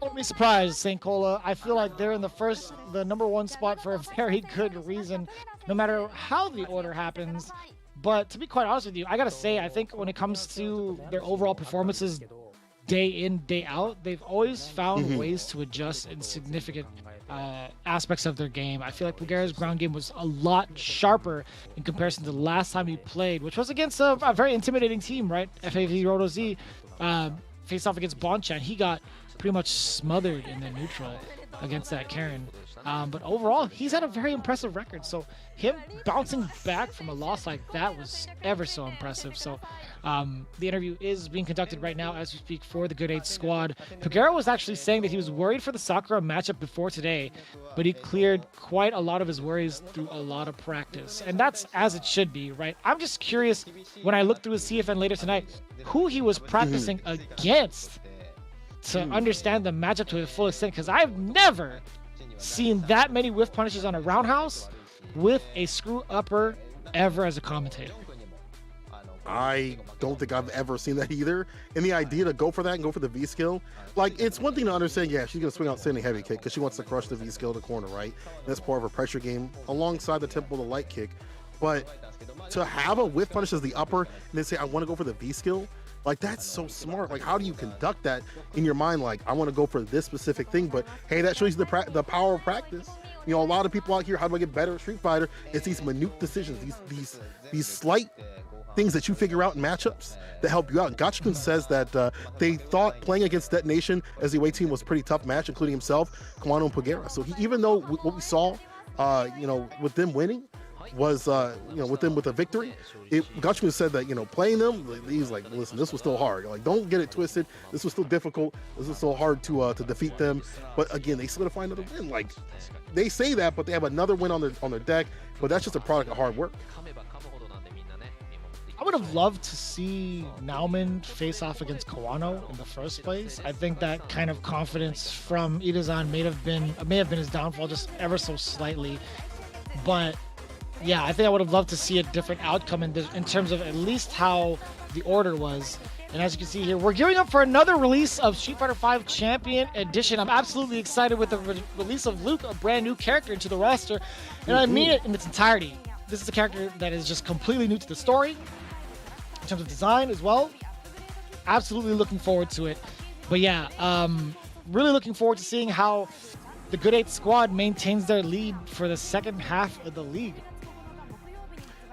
Don't be surprised, St. Cola. I feel like they're in the number 1 spot for a very good reason, no matter how the order happens. But to be quite honest with you, I gotta say, I think when it comes to their overall performances day in, day out, they've always found ways to adjust in significant aspects of their game. I feel like Pugera's ground game was a lot sharper in comparison to the last time he played, which was against a very intimidating team, right? FAV Roto Z faced off against Bonchan. He got pretty much smothered in the neutral against that Karen. But overall, he's had a very impressive record. So him bouncing back from a loss like that was ever so impressive. So the interview is being conducted right now as we speak for the Good 8 Squad. Pugera was actually saying that he was worried for the Sakura matchup before today, but he cleared quite a lot of his worries through a lot of practice. And that's as it should be, right? I'm just curious, when I look through his CFN later tonight, who he was practicing against to understand the matchup to the full extent, because I've never seen that many whiff punishes on a roundhouse with a screw upper ever as a commentator. I don't think I've ever seen that either. And the idea to go for that and go for the V skill, like, it's one thing to understand, yeah, she's gonna swing out standing heavy kick because she wants to crush the V skill to corner, right? That's part of her pressure game alongside the tempo of the light kick. But to have a whiff punish as the upper and then say, I want to go for the V skill, like that's so smart. Like, how do you conduct that in your mind? Like, I want to go for this specific thing, but hey, that shows you the power of practice. You know, a lot of people out here, how do I get better at Street Fighter? It's these minute decisions, these slight things that you figure out in matchups that help you out. And Gachikun says that they thought playing against Detonation as the away team was a pretty tough match, including himself, Kawano and Pagera. So even though what we saw, you know, with them winning was, you know, with them with a victory, Gachikun said that, you know, playing them, he's like, listen, this was still hard. Like, don't get it twisted. This was still difficult. This was still hard to defeat them. But again, they solidified another win. Like, they say that, but they have another win on their deck. But that's just a product of hard work. I would have loved to see Nauman face off against Kawano in the first place. I think that kind of confidence from Itazan may have been his downfall just ever so slightly. But yeah, I think I would have loved to see a different outcome in terms of at least how the order was. And as you can see here, we're gearing up for another release of Street Fighter V Champion Edition. I'm absolutely excited with the release of Luke, a brand new character into the roster. And I mean it in its entirety. This is a character that is just completely new to the story, in terms of design as well. Absolutely looking forward to it. But yeah, really looking forward to seeing how the Good 8 squad maintains their lead for the second half of the league.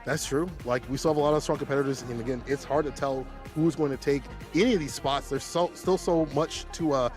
That's true. Like, we still have a lot of strong competitors, and again, it's hard to tell who's going to take any of these spots. There's still so much to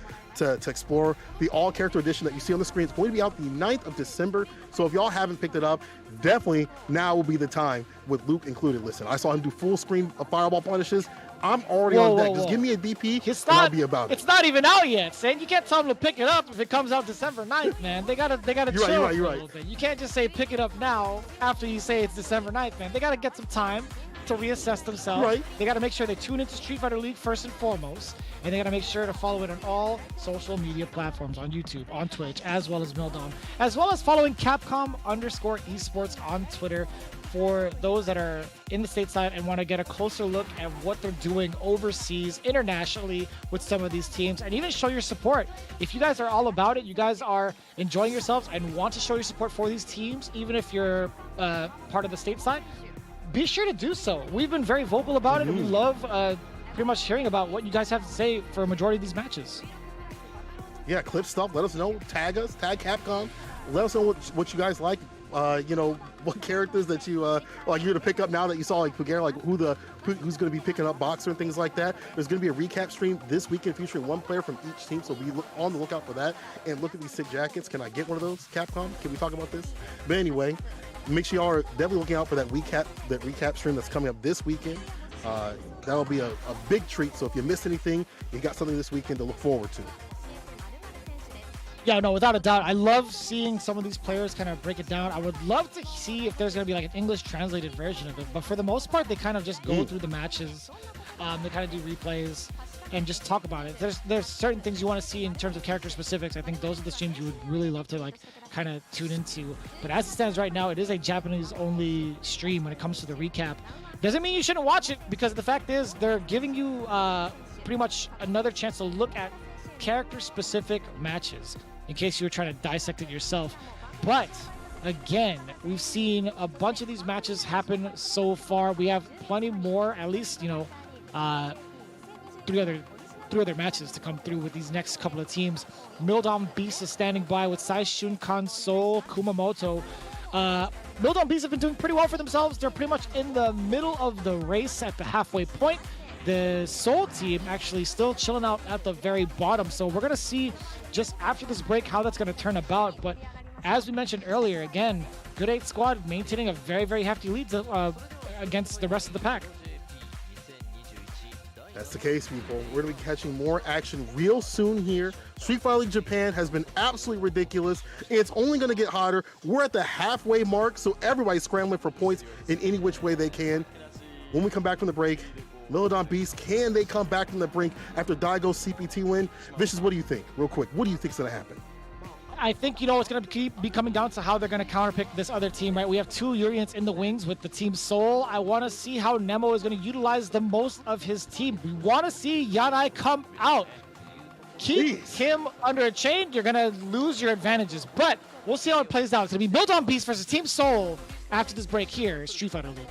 explore. The all character edition that you see on the screen is going to be out the 9th of December. So if y'all haven't picked it up, definitely now will be the time, with Luke included. Listen, I saw him do full screen of fireball punishes. I'm already on deck. Just give me a DP and I'll be about it. It's not even out yet, Saint. You can't tell them to pick it up if it comes out December 9th, man. They gotta chill a little bit. You can't just say pick it up now after you say it's December 9th, man. They gotta get some time to reassess themselves. Right. They gotta make sure they tune into Street Fighter League first and foremost, and they gotta make sure to follow it on all social media platforms, on YouTube, on Twitch, as well as Mildom, as well as following Capcom_esports on Twitter for those that are in the stateside and want to get a closer look at what they're doing overseas, internationally, with some of these teams, and even show your support. If you guys are all about it, you guys are enjoying yourselves and want to show your support for these teams, even if you're part of the stateside, be sure to do so. We've been very vocal about it, and we love pretty much hearing about what you guys have to say for a majority of these matches. Yeah, clip stuff. Let us know. Tag us. Tag Capcom. Let us know what you guys like. You know, what characters that you like you're to pick up now that you saw, like Pugera, like who's going to be picking up Boxer and things like that. There's going to be a recap stream this weekend featuring one player from each team, so be on the lookout for that. And look at these sick jackets. Can I get one of those, Capcom? Can we talk about this? But anyway, make sure y'all are definitely looking out for that recap stream that's coming up this weekend. That'll be a big treat. So if you missed anything, you got something this weekend to look forward to. Yeah, no, without a doubt. I love seeing some of these players kind of break it down. I would love to see if there's going to be like an English translated version of it. But for the most part, they kind of just go through the matches. They kind of do replays and just talk about it. There's certain things you want to see in terms of character specifics. I think those are the streams you would really love to like kind of tune into. But as it stands right now, it is a Japanese only stream when it comes to the recap. Doesn't mean you shouldn't watch it, because the fact is they're giving you pretty much another chance to look at character specific matches, in case you were trying to dissect it yourself. But again, we've seen a bunch of these matches happen so far. We have plenty more, at least, you know, three other matches to come through with these next couple of teams. Mildom Beast is standing by with Saishun Kansou Kumamoto. Mildom Beast have been doing pretty well for themselves. They're pretty much in the middle of the race at the halfway point. The Seoul team actually still chilling out at the very bottom. So we're going to see just after this break how that's going to turn about. But as we mentioned earlier, again, Good 8 squad maintaining a very, very hefty lead against the rest of the pack. That's the case, people. We're going to be catching more action real soon here. Street Fighter League Japan has been absolutely ridiculous. It's only going to get hotter. We're at the halfway mark, so everybody's scrambling for points in any which way they can. When we come back from the break, Mildom Beast, can they come back from the brink after Daigo's CPT win? Vicious, what do you think? Real quick, what do you think is going to happen? I think, you know, it's going to be coming down to how they're going to counterpick this other team, right? We have two Urians in the wings with the team Seoul. I want to see how Nemo is going to utilize the most of his team. We want to see Yanai come out. Keep him under a chain, you're going to lose your advantages. But we'll see how it plays out. It's going to be Mildom Beast versus Team Seoul after this break here, Street Fighter League.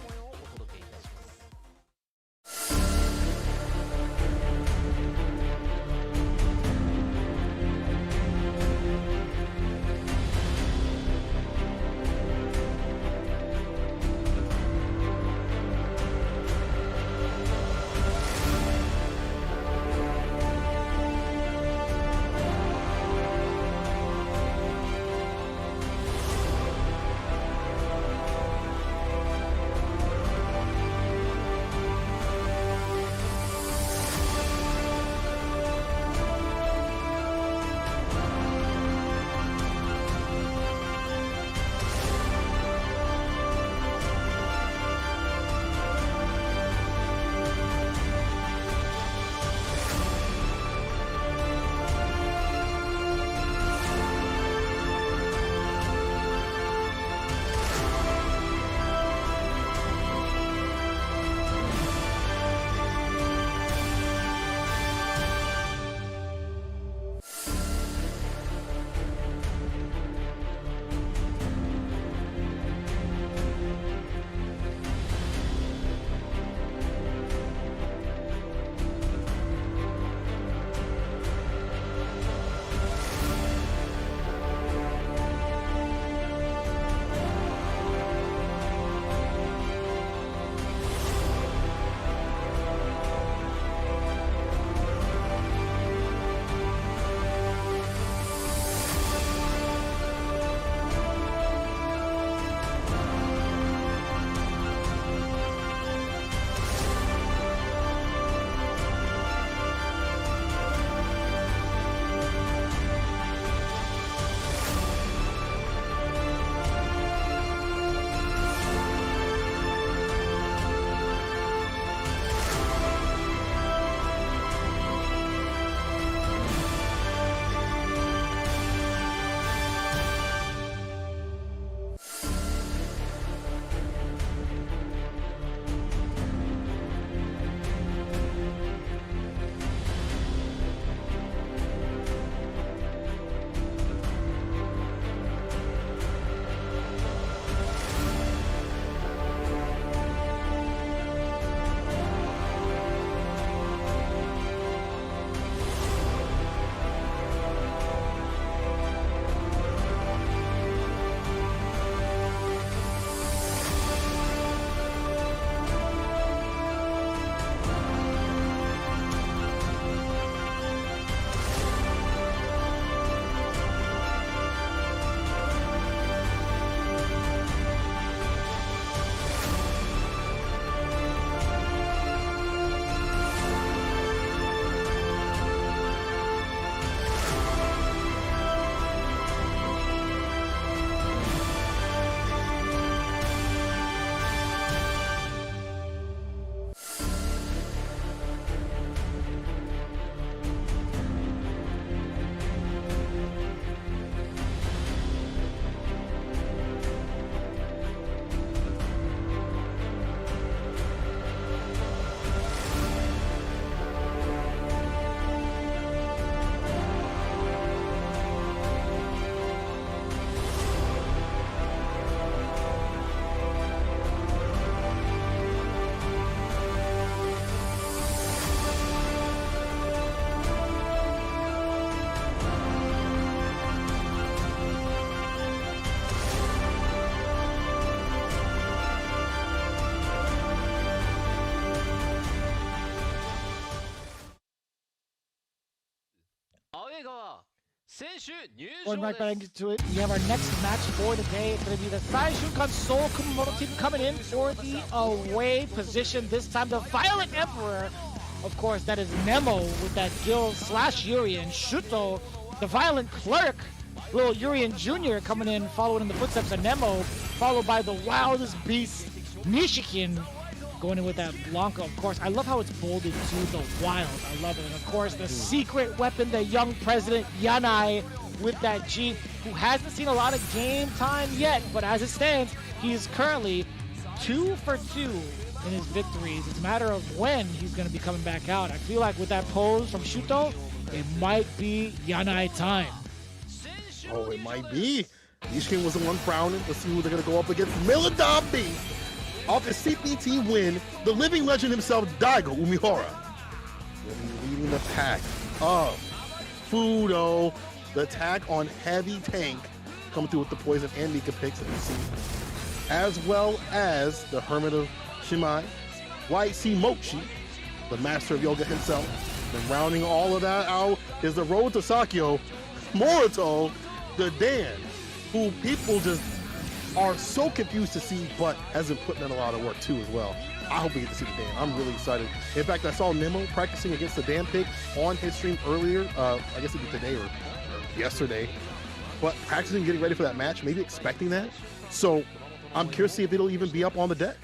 Going right back into it, we have our next match for the day. It's going to be the Saishunkan Seoul Kumamoto team coming in for the away position. This time the Violent Emperor. Of course, that is Nemo with that Gil / Yuri, and Shuto, the Violent Clerk, little Yurian Jr. coming in, following in the footsteps of Nemo, followed by the wildest beast, Nishikin, going in with that Blanca. Of course, I love how it's bolded to the wild. I love it. And of course, the secret weapon, the young president, Yanai, with that G, who hasn't seen a lot of game time yet, but as it stands, he is currently 2 for 2 in his victories. It's a matter of when he's going to be coming back out. I feel like with that pose from Shuto, it might be Yanai time. Oh, it might be. Nishkin was the one frowning. Let's see who they're going to go up against. Miladabi off his CPT win. The living legend himself, Daigo Umihara, will be leading the pack of Fudo. The attack on heavy tank coming through with the poison and Mika picks that you see, as well as the Hermit of Shimai, YC Mochi, the master of yoga himself. And rounding all of that out is the road to Sakyo, Morito, the Dan, who people just are so confused to see, but has been putting in a lot of work too as well. I hope we get to see the Dan. I'm really excited. In fact, I saw Nemo practicing against the Dan pick on his stream earlier. I guess it was today or yesterday. But practicing, getting ready for that match, maybe expecting that. So I'm curious to see if it'll even be up on the deck.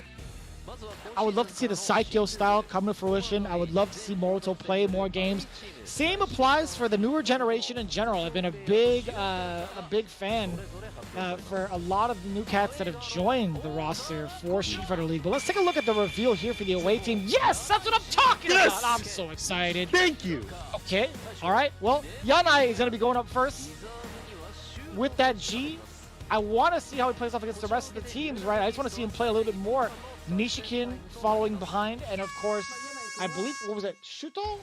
I would love to see the Saikyo style come to fruition. I would love to see Morito play more games. Same applies for the newer generation in general. I've been a big fan for a lot of the new cats that have joined the roster for Street Fighter League. But let's take a look at the reveal here for the away team. Yes, that's what I'm talking about. I'm so excited. Thank you. Okay, all right. Well, Yanai is going to be going up first with that G. I want to see how he plays off against the rest of the teams, right? I just want to see him play a little bit more. Nishikin following behind, and of course, I believe, what was it, Shuto?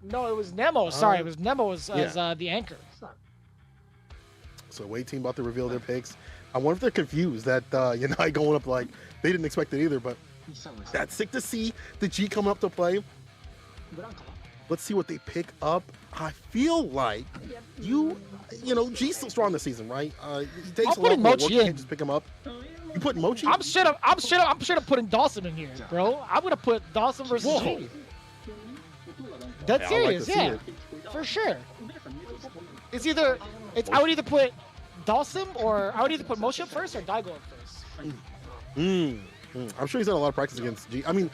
No, it was Nemo. Sorry, it was Nemo as the anchor. So away team about to reveal their picks. I wonder if they're confused that Yanai going up, like they didn't expect it either, but that's sick to see the G coming up to play. Let's see what they pick up. I feel like G's still strong this season, right? He takes a lot more work. You can't just pick him up. You put Mochi? I'm straight up putting Dawson in here, bro. I'm gonna put Dawson versus G. That's serious, yeah, for sure. I would either put Dawson or I would either put Mochi up first or Daigo up first. I'm sure he's had a lot of practice against G. I mean,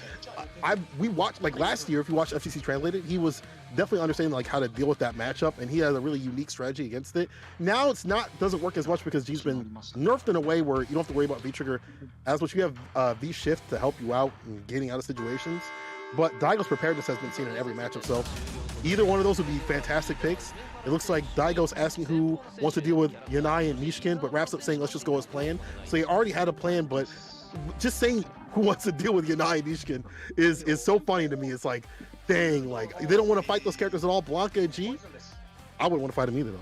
we watched, like last year, if you watched FCC Translated, he was definitely understanding like how to deal with that matchup, and he has a really unique strategy against it. Now doesn't work as much because G's been nerfed in a way where you don't have to worry about V-Trigger as much. You have V-Shift to help you out and getting out of situations. But Daigo's preparedness has been seen in every matchup, so either one of those would be fantastic picks. It looks like Daigo's asking who wants to deal with Yanai and Nishkin, but wraps up saying let's just go as planned. So he already had a plan, but just saying who wants to deal with Yanai and Nishkin is so funny to me. It's like, dang, like they don't want to fight those characters at all. Blanca and G, I wouldn't want to fight them either though.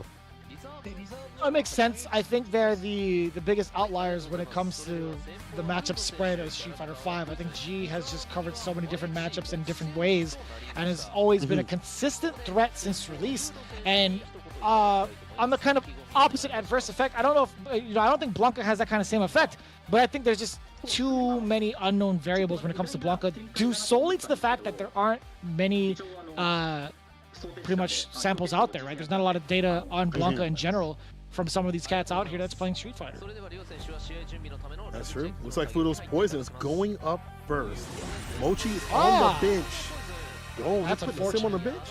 It makes sense. I think they're the biggest outliers when it comes to the matchup spread of Street Fighter V. I think G has just covered so many different matchups in different ways and has always been a consistent threat since release. And on the kind of opposite adverse effect, I don't know if I don't think Blanca has that kind of same effect, but I think there's just too many unknown variables when it comes to Blanca, due solely to the fact that there aren't many pretty much samples out there, right? There's not a lot of data on Blanca in general from some of these cats out here that's playing Street Fighter. That's true. Looks like Fudo's Poison is going up first. Mochi is on the bench. Oh, that's unfortunate. Him on the bench.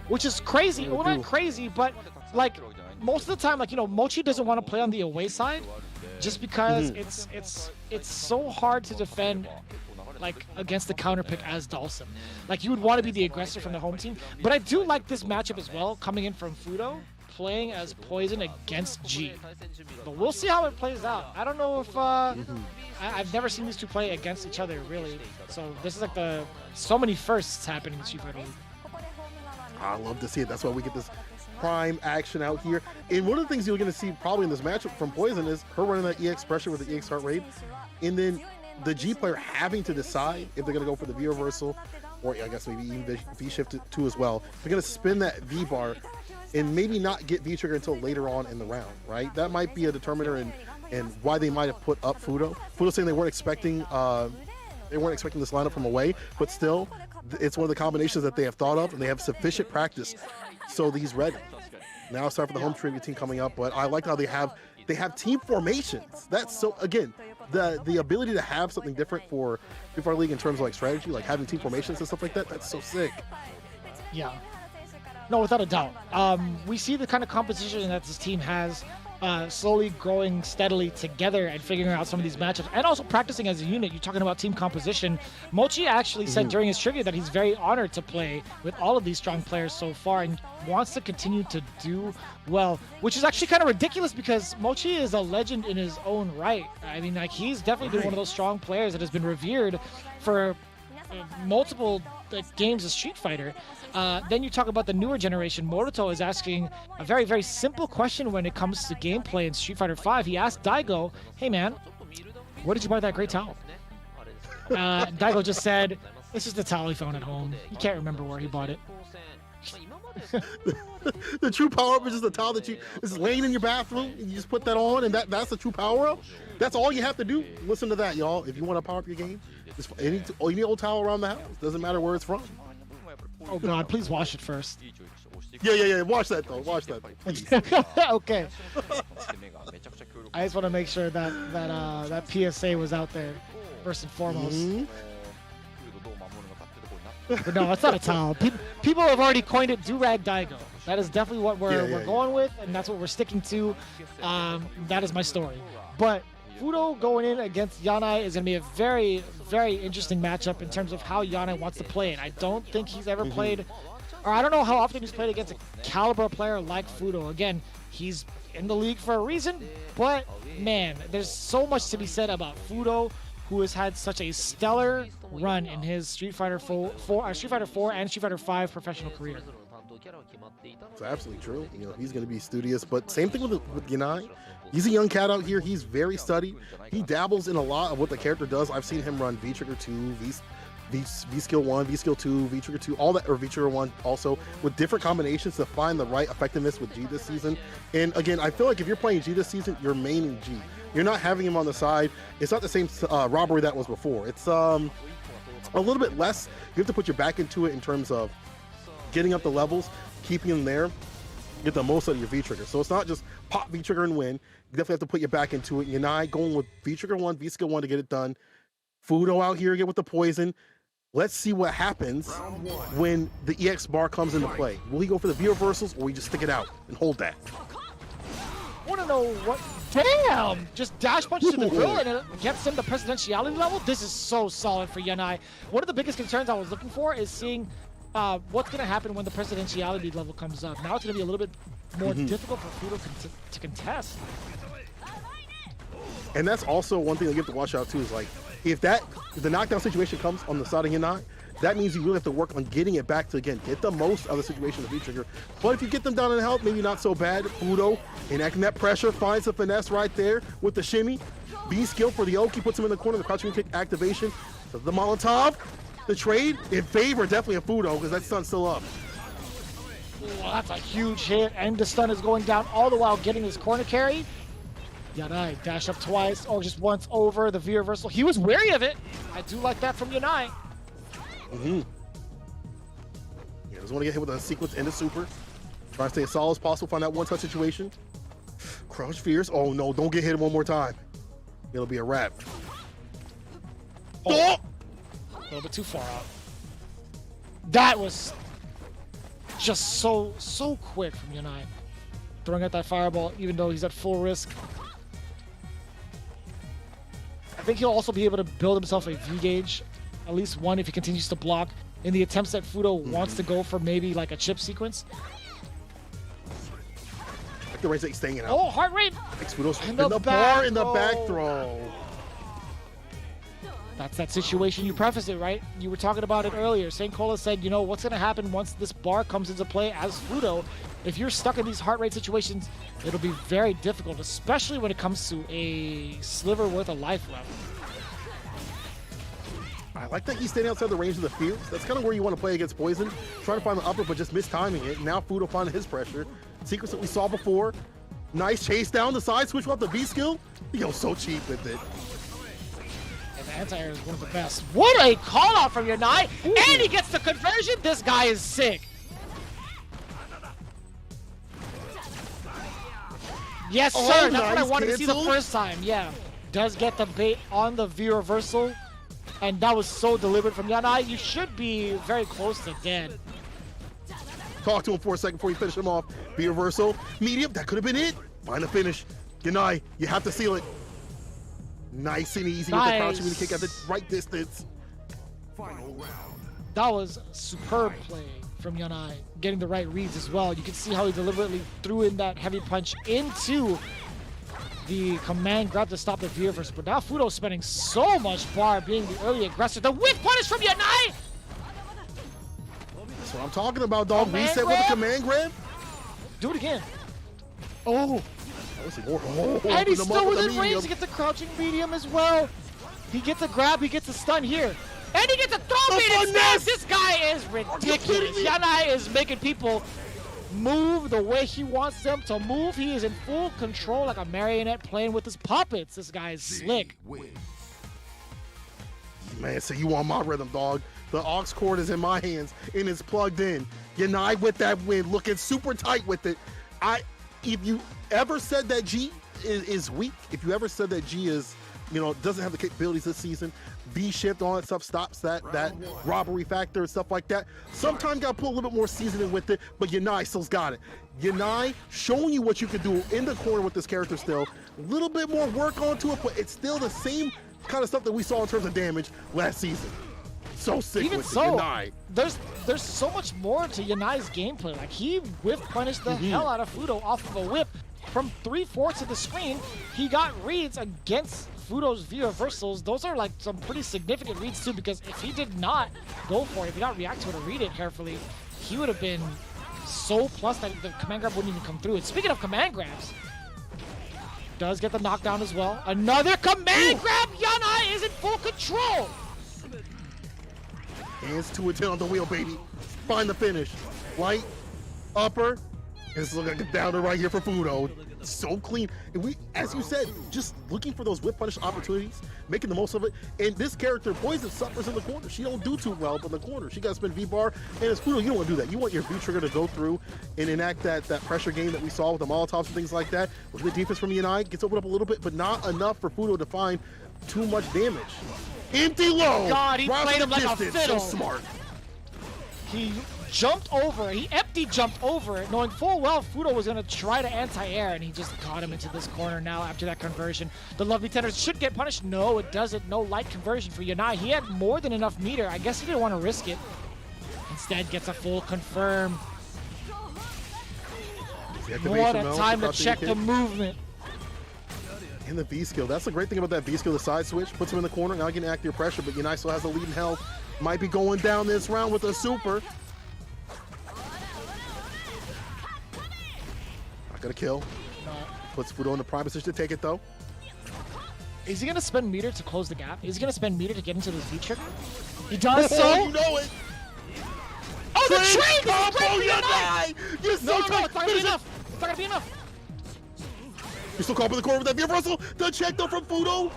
Which is crazy. Well, not crazy, but like most of the time, like Mochi doesn't want to play on the away side, just because it's so hard to defend like against the counter pick as Dawson. Like you would want to be the aggressor from the home team. But I do like this matchup as well, coming in from Fudo, playing as Poison against G. But we'll see how it plays out. I don't know if I've never seen these two play against each other really. So this is like so many firsts happening in Street Fighter League. I love to see it. That's why we get this prime action out here. And one of the things you're going to see probably in this matchup from Poison is her running that EX pressure with the EX heart rate, and then the G player having to decide if they're going to go for the V reversal, or I guess maybe even V shift too as well. They're going to spin that V bar and maybe not get V trigger until later on in the round, right? That might be a determiner in why they might have put up Fudo. Fudo saying they weren't expecting this lineup from away, but still, it's one of the combinations that they have thought of, and they have sufficient practice, so he's ready. Now it's time for the home trivia team coming up, but I like how they have team formations. That's so, again, the ability to have something different for Street Fighter League in terms of like strategy, like having team formations and stuff like that, that's so sick. Yeah. No, without a doubt. We see the kind of composition that this team has. slowly growing steadily together and figuring out some of these matchups and also practicing as a unit. You're talking about team composition. Mochi actually said during his trivia that he's very honored to play with all of these strong players so far and wants to continue to do well, which is actually kind of ridiculous because Mochi is a legend in his own right. I mean, like, he's definitely been one of those strong players that has been revered for multiple games of Street Fighter. Then you talk about the newer generation. Moruto is asking a very, very simple question when it comes to gameplay in Street Fighter V. He asked Daigo, hey man, where did you buy that great towel? Daigo just said, it's just a towel he found at home. He can't remember where he bought it. The true power-up is just a towel that is laying in your bathroom, and you just put that on, and that's the true power-up? That's all you have to do? Listen to that, y'all. If you want to power up your game, just any old towel around the house. Doesn't matter where it's from. Oh God, please wash it first. Yeah. Watch that though. Watch that though, please. Okay. I just want to make sure that PSA was out there first and foremost. But no, it's not a towel. People have already coined it do-rag Daigo. That is definitely what we're going with, and that's what we're sticking to. That is my story. But Fudo going in against Yanai is going to be a very, very interesting matchup in terms of how Yanai wants to play it. I don't think he's ever played, or I don't know how often he's played against a caliber player like Fudo. Again, he's in the league for a reason, but man, there's so much to be said about Fudo, who has had such a stellar run in his Street Fighter 4 and Street Fighter 5 professional career. It's absolutely true. You know, he's going to be studious, but same thing with Yanai. He's a young cat out here. He's very studied. He dabbles in a lot of what the character does. I've seen him run V-Trigger 2, V-Skill 1, V-Skill 2, V-Trigger 2, all that, or V-Trigger 1 also, with different combinations to find the right effectiveness with G this season. And again, I feel like if you're playing G this season, you're maining G. You're not having him on the side. It's not the same robbery that was before. It's a little bit less. You have to put your back into it in terms of getting up the levels, keeping them there, get the most out of your V-Trigger. So it's not just pop V-Trigger and win. You definitely have to put your back into it. You're not going with V-Trigger 1, V-Skill 1 to get it done. Fudo out here again with the poison. Let's see what happens when the EX bar comes into play. Will he go for the V-reversals, or will he just stick it out and hold that? I want to know what... Damn! Just dash punch to the grill and it gets him the presidentiality level? This is so solid for Yanai. One of the biggest concerns I was looking for is seeing what's going to happen when the presidentiality level comes up. Now it's going to be a little bit more difficult for Fudo to contest. And that's also one thing that you have to watch out too, is like, if the knockdown situation comes on the side of Yanai, that means you really have to work on getting it back to, again, get the most of the situation of V-Trigger. But if you get them down in health, maybe not so bad. Fudo, enacting that pressure, finds the finesse right there with the shimmy. V-Skill for the Oki, puts him in the corner, the crouching kick activation. So the Molotov, the trade, in favor definitely of Fudo, because that stun's still up. Well, that's a huge hit, and the stun is going down all the while getting his corner carry. Yanai dash up twice, or just once over the V-reversal. He was wary of it. I do like that from Yanai. Yeah, doesn't want to get hit with a sequence and a super. Try to stay as solid as possible, find that one-touch situation. Crouch fierce. Oh no, don't get hit one more time. It'll be a wrap. Oh. A little bit too far out. That was just so quick from Yanai. Throwing out that fireball, even though he's at full risk. I think he'll also be able to build himself a V-gauge. At least one if he continues to block in the attempts that Fudo wants to go for maybe like a chip sequence. Like the range that he's staying in. Oh, heart rate! Fudo's in the bar in the back throw. That's that situation you prefaced it, right? You were talking about it earlier. St. Cola said, you know, what's going to happen once this bar comes into play as Fudo? If you're stuck in these heart rate situations, it'll be very difficult, especially when it comes to a sliver worth of life left. I like that he's standing outside the range of the field. That's kind of where you want to play against Poison. Trying to find the upper, but just mistiming it. Now Fudo finding his pressure. Sequence that we saw before. Nice chase down the side, switch off the B skill. He goes so cheap with it. And the anti-air is one of the best. What a call out from Yanai! And he gets the conversion! This guy is sick. Yes, sir! That's nice. what I wanted to see the Cancel. first time, yeah. Does get the bait on the V reversal. And that was so deliberate from Yanai. You should be very close to dead. Talk to him for a second before you finish him off. B reversal. Medium, that could have been it. Find the finish. Yanai, you have to seal it. Nice and easy with the crouching kick at the right distance. Final round. That was superb play from Yanai, getting the right reads as well. You can see how he deliberately threw in that heavy punch into the command grab to stop the V reverse. But now Fudo's spending so much bar being the early aggressor. The whip punish from Yanai! That's what I'm talking about, dog. Command Reset grab? with the command grab. Do it again. Oh, And he's still within range to get the crouching medium as well. He gets a grab, he gets a stun here. And he gets a throw medium smash! This guy is ridiculous. Yanai is making people move the way he wants them to move. He is in full control like a marionette playing with his puppets. This guy is slick. Man, so you want my rhythm, dog. The aux cord is in my hands and it's plugged in. Yanai with that win, looking super tight with it. If you ever said that G is weak, if you ever said that G is, doesn't have the capabilities this season, B shift, all that stuff stops that robbery factor and stuff like that. Sometimes got to put a little bit more seasoning with it, but Yanai still's got it. Yanai showing you what you can do in the corner with this character still. A little bit more work onto it, but it's still the same kind of stuff that we saw in terms of damage last season. So sick Even with so, it, Yanai. There's so much more to Yanai's gameplay. Like, he whiff punished the hell out of Fudo off of a whip. From 3/4 of the screen, he got reads against Fudo's V reversals. Those are like some pretty significant reads too, because if he did not go for it, if he did not react to it or read it carefully, he would have been so plus that the command grab wouldn't even come through. And speaking of command grabs, does get the knockdown as well. Another command grab! Yanai is in full control! Hands to it, 10 on the wheel, baby. Find the finish. Right, upper. It's looking like a downer right here for Fudo. So clean. And we, as you said, just looking for those whip punish opportunities, making the most of it. And this character, Poison, suffers in the corner. She don't do too well in the corner. She got to spend V-bar. And as Fudo, you don't want to do that. You want your V-trigger to go through and enact that pressure game that we saw with the Molotovs and things like that. With the defense from Yanai, gets opened up a little bit, but not enough for Fudo to find too much damage. Empty low. God, he played him like a fiddle. So smart. He jumped over, he empty jumped over it, knowing full well Fudo was going to try to anti-air, and he just got him into this corner now after that conversion. The lovely tenders should get punished. No, it doesn't. No light conversion for Yanai. He had more than enough meter. I guess he didn't want to risk it. Instead, gets a full confirm. What a time to check the movement. And the V skill. That's the great thing about that V skill. The side switch puts him in the corner. Now he can act your pressure, but Yanai still has the lead in health. Might be going down this round with a super. Not gonna kill. No. Puts Fudo in the prime position to take it though. Is he gonna spend meter to close the gap? Is he gonna spend meter to get into this V trigger? He does so. You know it. Oh, the train combo, Yanai! You're so tight. It's not gonna be enough. It's not gonna be enough. You're still caught in the corner with that reversal. The check though from Fudo.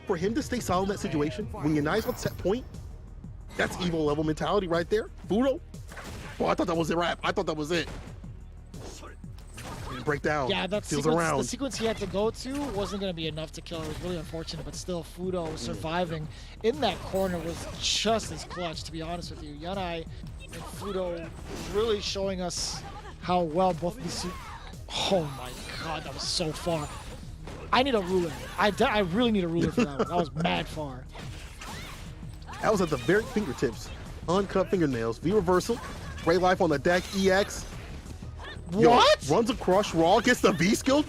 For him to stay solid in that situation, when Yanai's on set point, that's evil level mentality right there. Fudo. Oh, I thought that was a wrap. I thought that was it. Didn't break down. Yeah, that Steals sequence, around. the sequence he had to go to wasn't going to be enough to kill. It was really unfortunate, but still, Fudo surviving in that corner was just as clutch, to be honest with you. Yanai and Fudo really showing us how well both of these... Oh my god, that was so far. I need a ruler. I really need a ruler for that one. That was mad far. That was at the very fingertips. Uncut fingernails. V reversal. Ray life on the deck. EX. What? Yo, runs across Raw. Gets the V skill.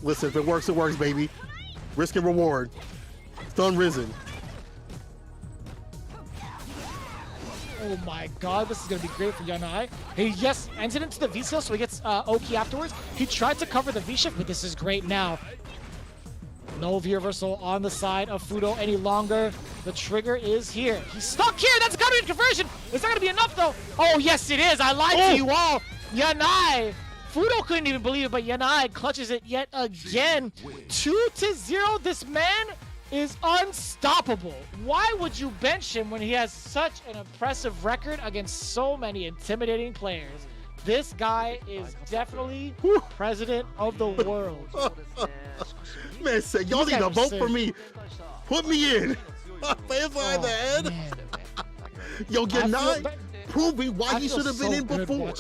Listen, if it works, baby. Risk and reward. Stun risen. Oh my god, this is going to be great for Yanai. He just entered into the V skill, so he gets Oki afterwards. He tried to cover the V shift, but this is great now. No V reversal on the side of Fudo any longer. The trigger is here. He's stuck here. That's a counter conversion. It's not going to be enough, though. Oh, yes, it is. I lied to you all. Yanai. Fudo couldn't even believe it, but Yanai clutches it yet again. 2-0. This man is unstoppable. Why would you bench him when he has such an impressive record against so many intimidating players? This guy is definitely president of the world. Man said, y'all need to vote for me. Put me in. Fans behind the head. Man. Yo, Yanai proving why he should have been in before.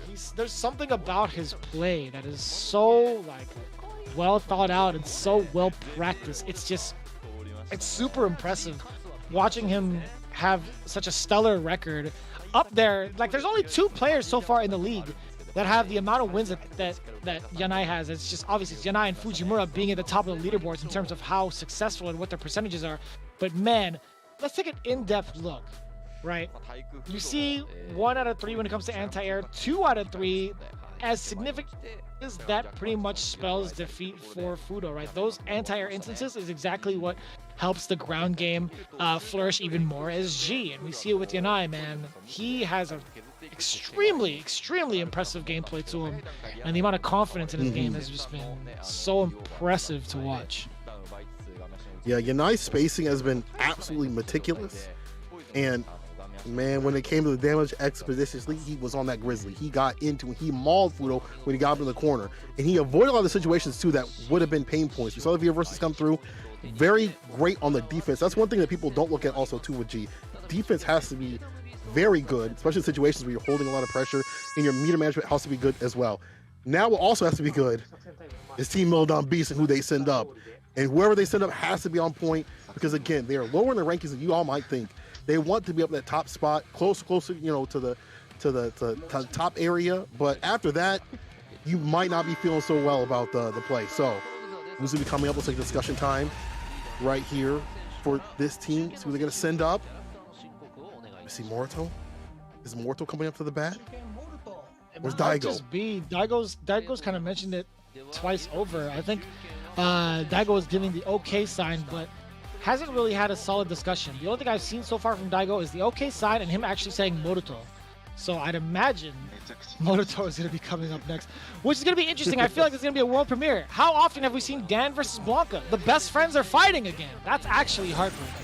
He's there's something about his play that is so like well thought out and so well practiced. It's super impressive watching him have such a stellar record up there. Like, there's only 2 players so far in the league that have the amount of wins that Yanai has. It's just obviously it's Yanai and Fujimura being at the top of the leaderboards in terms of how successful and what their percentages are. But man, let's take an in-depth look, right? You see 1 out of 3 when it comes to anti-air, 2 out of 3 as significant as that pretty much spells defeat for Fudo, right? Those anti-air instances is exactly what helps the ground game flourish even more as G. And we see it with Yanai, man. He has a extremely impressive gameplay to him, and the amount of confidence in his game has just been so impressive to watch. Yeah, Yanai's spacing has been absolutely meticulous, and man, when it came to the damage expeditiously, he was on that Grizzly. He got into it. He mauled Fudo when he got up in the corner, and he avoided a lot of the situations too that would have been pain points. We saw the Via versus come through. Very great on the defense. That's one thing that people don't look at also too with G. Defense has to be very good, especially in situations where you're holding a lot of pressure, and your meter management has to be good as well. Now what also has to be good is Team Mildon Beast and who they send up. And whoever they send up has to be on point, because again, they are lower in the rankings than you all might think. They want to be up in that top spot, closer, you know, to the top area. But after that, you might not be feeling so well about the play. So who's gonna be coming up? Looks like discussion time right here for this team. See who they're gonna send up. Let me see, Morito. Is Morito coming up to the bat? Where's Daigo? Just be Daigo's kind of mentioned it twice over. I think Daigo is giving the okay sign, but hasn't really had a solid discussion. The only thing I've seen so far from Daigo is the okay sign and him actually saying Morito. So I'd imagine Morito is going to be coming up next, which is going to be interesting. I feel like it's going to be a world premiere. How often have we seen Dan versus Blanca? The best friends are fighting again. That's actually heartbreaking.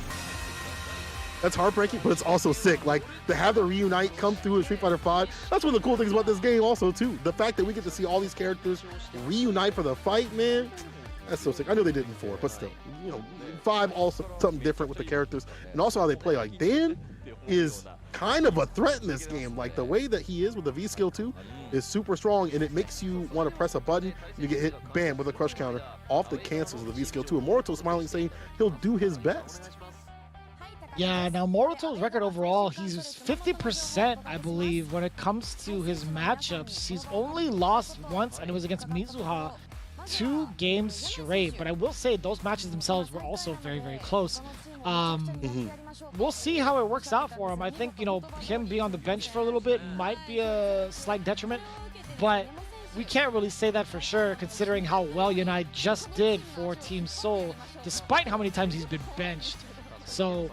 That's heartbreaking, but it's also sick. Like, to have the reunite come through in Street Fighter V, that's one of the cool things about this game also, too. The fact that we get to see all these characters reunite for the fight, man, that's so sick. I know they did in 4, but still, you know, 5 also something different with the characters, and also how they play. Like, Dan is kind of a threat in this game. Like, the way that he is with the V skill too is super strong, and it makes you want to press a button, and you get hit, bam, with a crush counter off the cancels of the V skill too. And Morito smiling, saying he'll do his best. Yeah, now Morito's record overall, he's 50%, I believe, when it comes to his matchups. He's only lost once, and it was against Mizuha 2 games straight. But I will say those matches themselves were also very, very close. We'll see how it works out for him. I think, you know, him being on the bench for a little bit might be a slight detriment, but we can't really say that for sure, considering how well Yanai just did for Team Seoul, despite how many times he's been benched. So,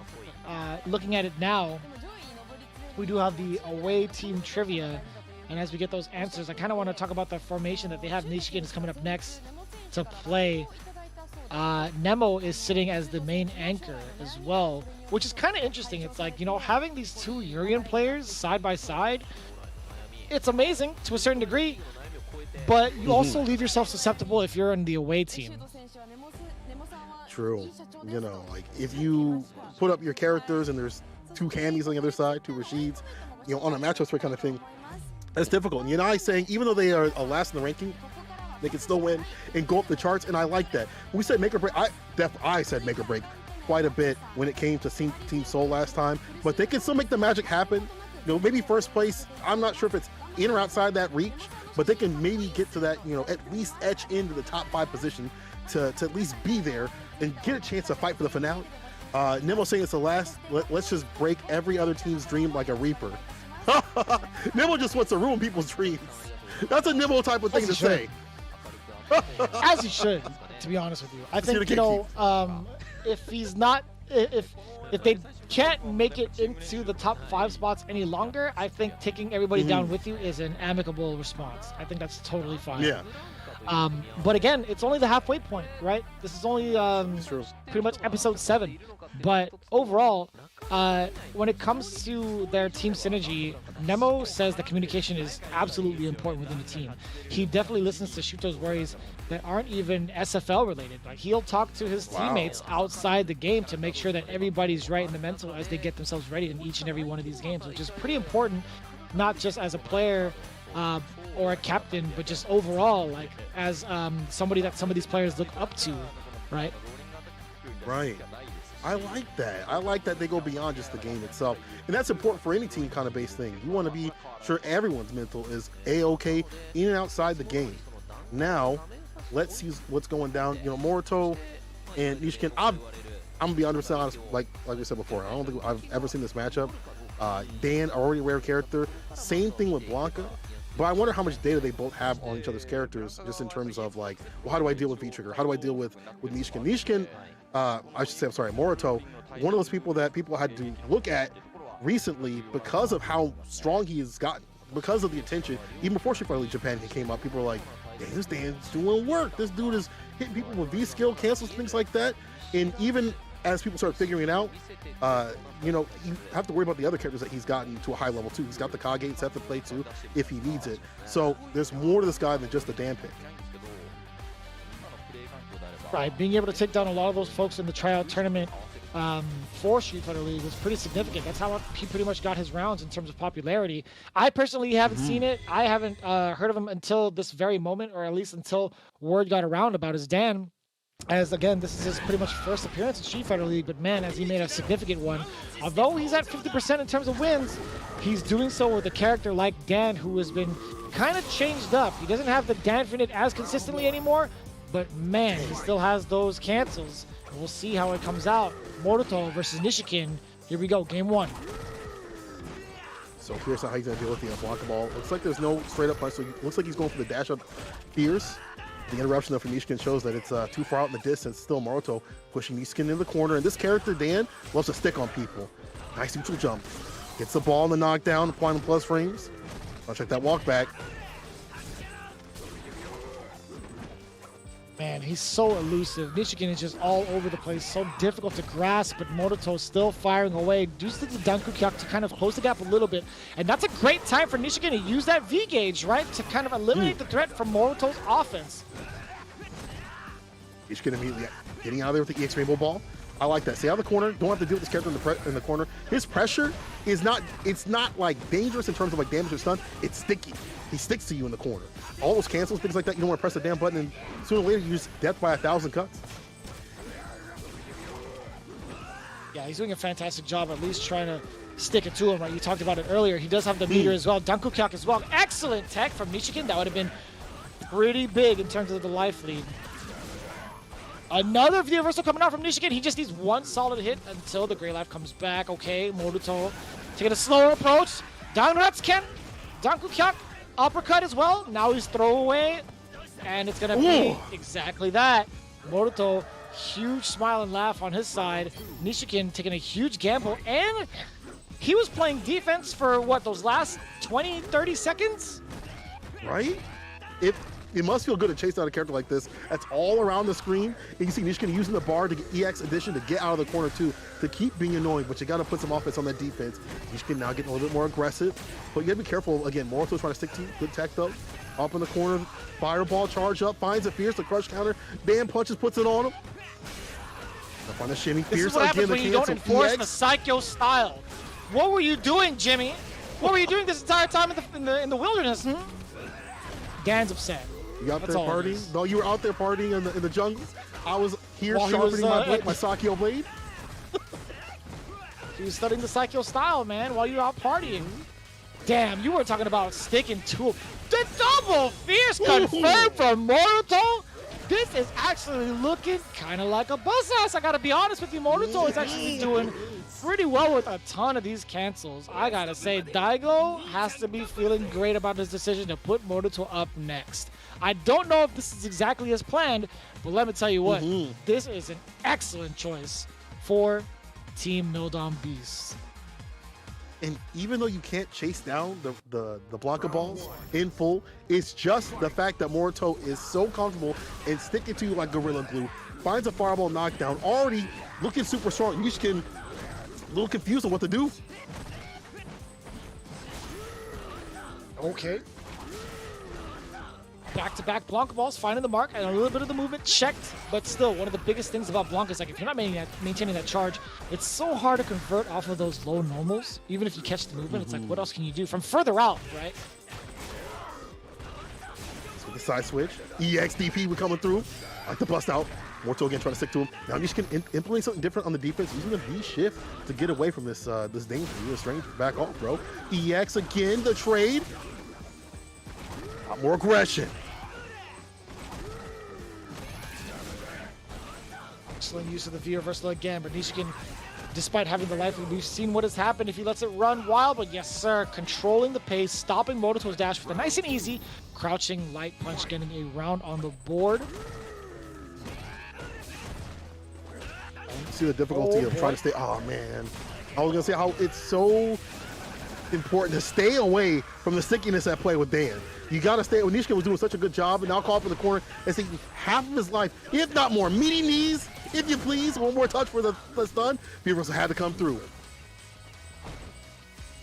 looking at it now, we do have the away team trivia, and as we get those answers, I kind of want to talk about the formation that they have. Nishikin is coming up next to play. Nemo is sitting as the main anchor as well, which is kind of interesting. It's like, you know, having these 2 Urian players side by side, it's amazing to a certain degree, but you also leave yourself susceptible if you're in the away team. True. You know, like, if you put up your characters and there's 2 Camis on the other side, 2 Rashids, you know, on a matchup split kind of thing, that's difficult. And Yanai saying, even though they are last in the ranking, they can still win and go up the charts, and I like that. We said make or break. I said make or break quite a bit when it came to Team Seoul last time, but they can still make the magic happen. You know, maybe first place, I'm not sure if it's in or outside that reach, but they can maybe get to that, you know, at least etch into the top 5 position to at least be there and get a chance to fight for the finale. Nemo saying it's the last, let's just break every other team's dream like a Reaper. Nemo just wants to ruin people's dreams. That's a Nemo type of thing to say. As he should, to be honest with you. I think, you know, if he's not, if they can't make it into the top 5 spots any longer, I think taking everybody down with you is an amicable response. I think that's totally fine. Yeah. But again, it's only the halfway point, right? This is only pretty much episode 7. But overall, when it comes to their team synergy, Nemo says that communication is absolutely important within the team. He definitely listens to Shuto's worries that aren't even SFL related. Like, he'll talk to his teammates outside the game to make sure that everybody's right in the mental as they get themselves ready in each and every one of these games, which is pretty important, not just as a player or a captain, but just overall, like as somebody that some of these players look up to, right? Right. I like that. I like that they go beyond just the game itself. And that's important for any team kind of based thing. You want to be sure everyone's mental is A-okay in and outside the game. Now, let's see what's going down. You know, Morito and Nishkin, I'm going to be 100% honest, like we said before. I don't think I've ever seen this matchup. Dan, already a rare character. Same thing with Blanca. But I wonder how much data they both have on each other's characters, just in terms of like, well, how do I deal with V-Trigger? How do I deal with Nishkin? Nishkin, I should say, I'm sorry, Morito, one of those people that people had to look at recently because of how strong he has gotten, because of the attention. Even before Street Fighter League Japan came up, people were like, "Dang, this Dan's doing work. This dude is hitting people with V-skill, cancels, things like that." And even as people start figuring it out, you know, you have to worry about the other characters that he's gotten to a high level too. He's got the Kage set to play too, if he needs it. So there's more to this guy than just the Dan pick. Right, being able to take down a lot of those folks in the tryout tournament for Street Fighter League was pretty significant. That's how he pretty much got his rounds in terms of popularity. I personally haven't seen it. I haven't heard of him until this very moment, or at least until word got around about his Dan. As again, this is his pretty much first appearance in Street Fighter League, but man, has he made a significant one. Although he's at 50% in terms of wins, he's doing so with a character like Dan, who has been kind of changed up. He doesn't have the Danfinite as consistently anymore, but man, he still has those cancels. And we'll see how it comes out. Morito versus Nishikin. Here we go, game one. So here's how he's gonna deal with the Blanca ball. Looks like there's no straight up punch, so it looks like he's going for the dash up fierce. The interruption of Nishkin shows that it's too far out in the distance. Still Morito pushing Nishkin in the corner. And this character, Dan, loves to stick on people. Nice neutral jump. Gets the ball in the knockdown, applying the plus frames. I'll check that walk back. Man, he's so elusive. Nishikin is just all over the place, so difficult to grasp, but Morito still firing away. Uses the Danku Kyak to kind of close the gap a little bit. And that's a great time for Nishikin to use that V-gauge, right? To kind of eliminate the threat from Morito's offense. Nishikin immediately getting out of there with the EX Rainbow Ball. I like that. Stay out of the corner. Don't have to deal with this character in the corner. His pressure is not, it's not like dangerous in terms of like damage or stun. It's sticky. He sticks to you in the corner. All those cancels, things like that, you don't want to press the damn button, and sooner or later you use death by 1,000 cuts. Yeah, he's doing a fantastic job at least trying to stick it to him, right? You talked about it earlier. He does have the meter as well. Danku Kyak as well. Excellent tech from Nishikin. That would have been pretty big in terms of the life lead. Another universal coming out from Nishikin. He just needs one solid hit until the gray life comes back. Okay, Morito taking a slower approach. Down Ratsken. Danku Kyak. Uppercut as well. Now he's throwaway. And it's going to be exactly that. Morito, huge smile and laugh on his side. Nishikin taking a huge gamble. And he was playing defense for, what, those last 20, 30 seconds? Right? It must feel good to chase down a character like this. That's all around the screen. And you see Nishikin using the bar to get EX addition to get out of the corner too, to keep being annoying, but you got to put some offense on that defense. Nishikin now getting a little bit more aggressive, but you got to be careful. Again, Morito's trying to stick to you. Good tech though. Up in the corner, fireball, charge up, finds it, fierce, the crush counter, Dan punches, puts it on him. Up on the shimmy, this fierce is what again, happens when you don't enforce the Psycho style. What were you doing, Jimmy? What were you doing this entire time in the wilderness? Dan's upset. You out there partying? No, you were out there partying in the jungle. I was here sharpening my Sakyo blade. He was studying the Psycho style, man, while you were out partying. Damn, you were talking about sticking to him. The double fierce confirmed from Morito. This is actually looking kind of like a buzz ass. I gotta be honest with you, Morito is actually doing pretty well with a ton of these cancels. I gotta say, Daigo has to be feeling great about his decision to put Morito up next. I don't know if this is exactly as planned, but let me tell you what, this is an excellent choice for Team Mildom Beast. And even though you can't chase down the Blanca balls in full, it's just the fact that Morito is so comfortable and sticking to you like Gorilla Glue, finds a fireball knockdown, already looking super strong. Nishikin a little confused on what to do. Okay. Back-to-back Blanca balls, finding the mark, and a little bit of the movement checked, but still, one of the biggest things about Blanca is like if you're not maintaining that charge, it's so hard to convert off of those low normals. Even if you catch the movement, it's like, what else can you do from further out, right? the side switch. EXDP would coming through. Like the bust out. Morto again trying to stick to him. Now Nishkin implement something different on the defense, using the V shift to get away from this this danger. This strange back off, bro. EX again, the trade. A lot more aggression. Excellent use of the V reversal again, but Nishkin, despite having the life, we've seen what has happened if he lets it run wild, but yes, sir, controlling the pace, stopping Mototo's dash with a nice and easy crouching light punch, getting a round on the board. See the difficulty of trying to stay. Oh man, I was gonna say how it's so important to stay away from the stickiness at play with Dan. You gotta stay. When Nishkin was doing such a good job, and now call for the corner and taking half of his life, if not more. Meaty knees, if you please. One more touch for the stun. Beavers had to come through.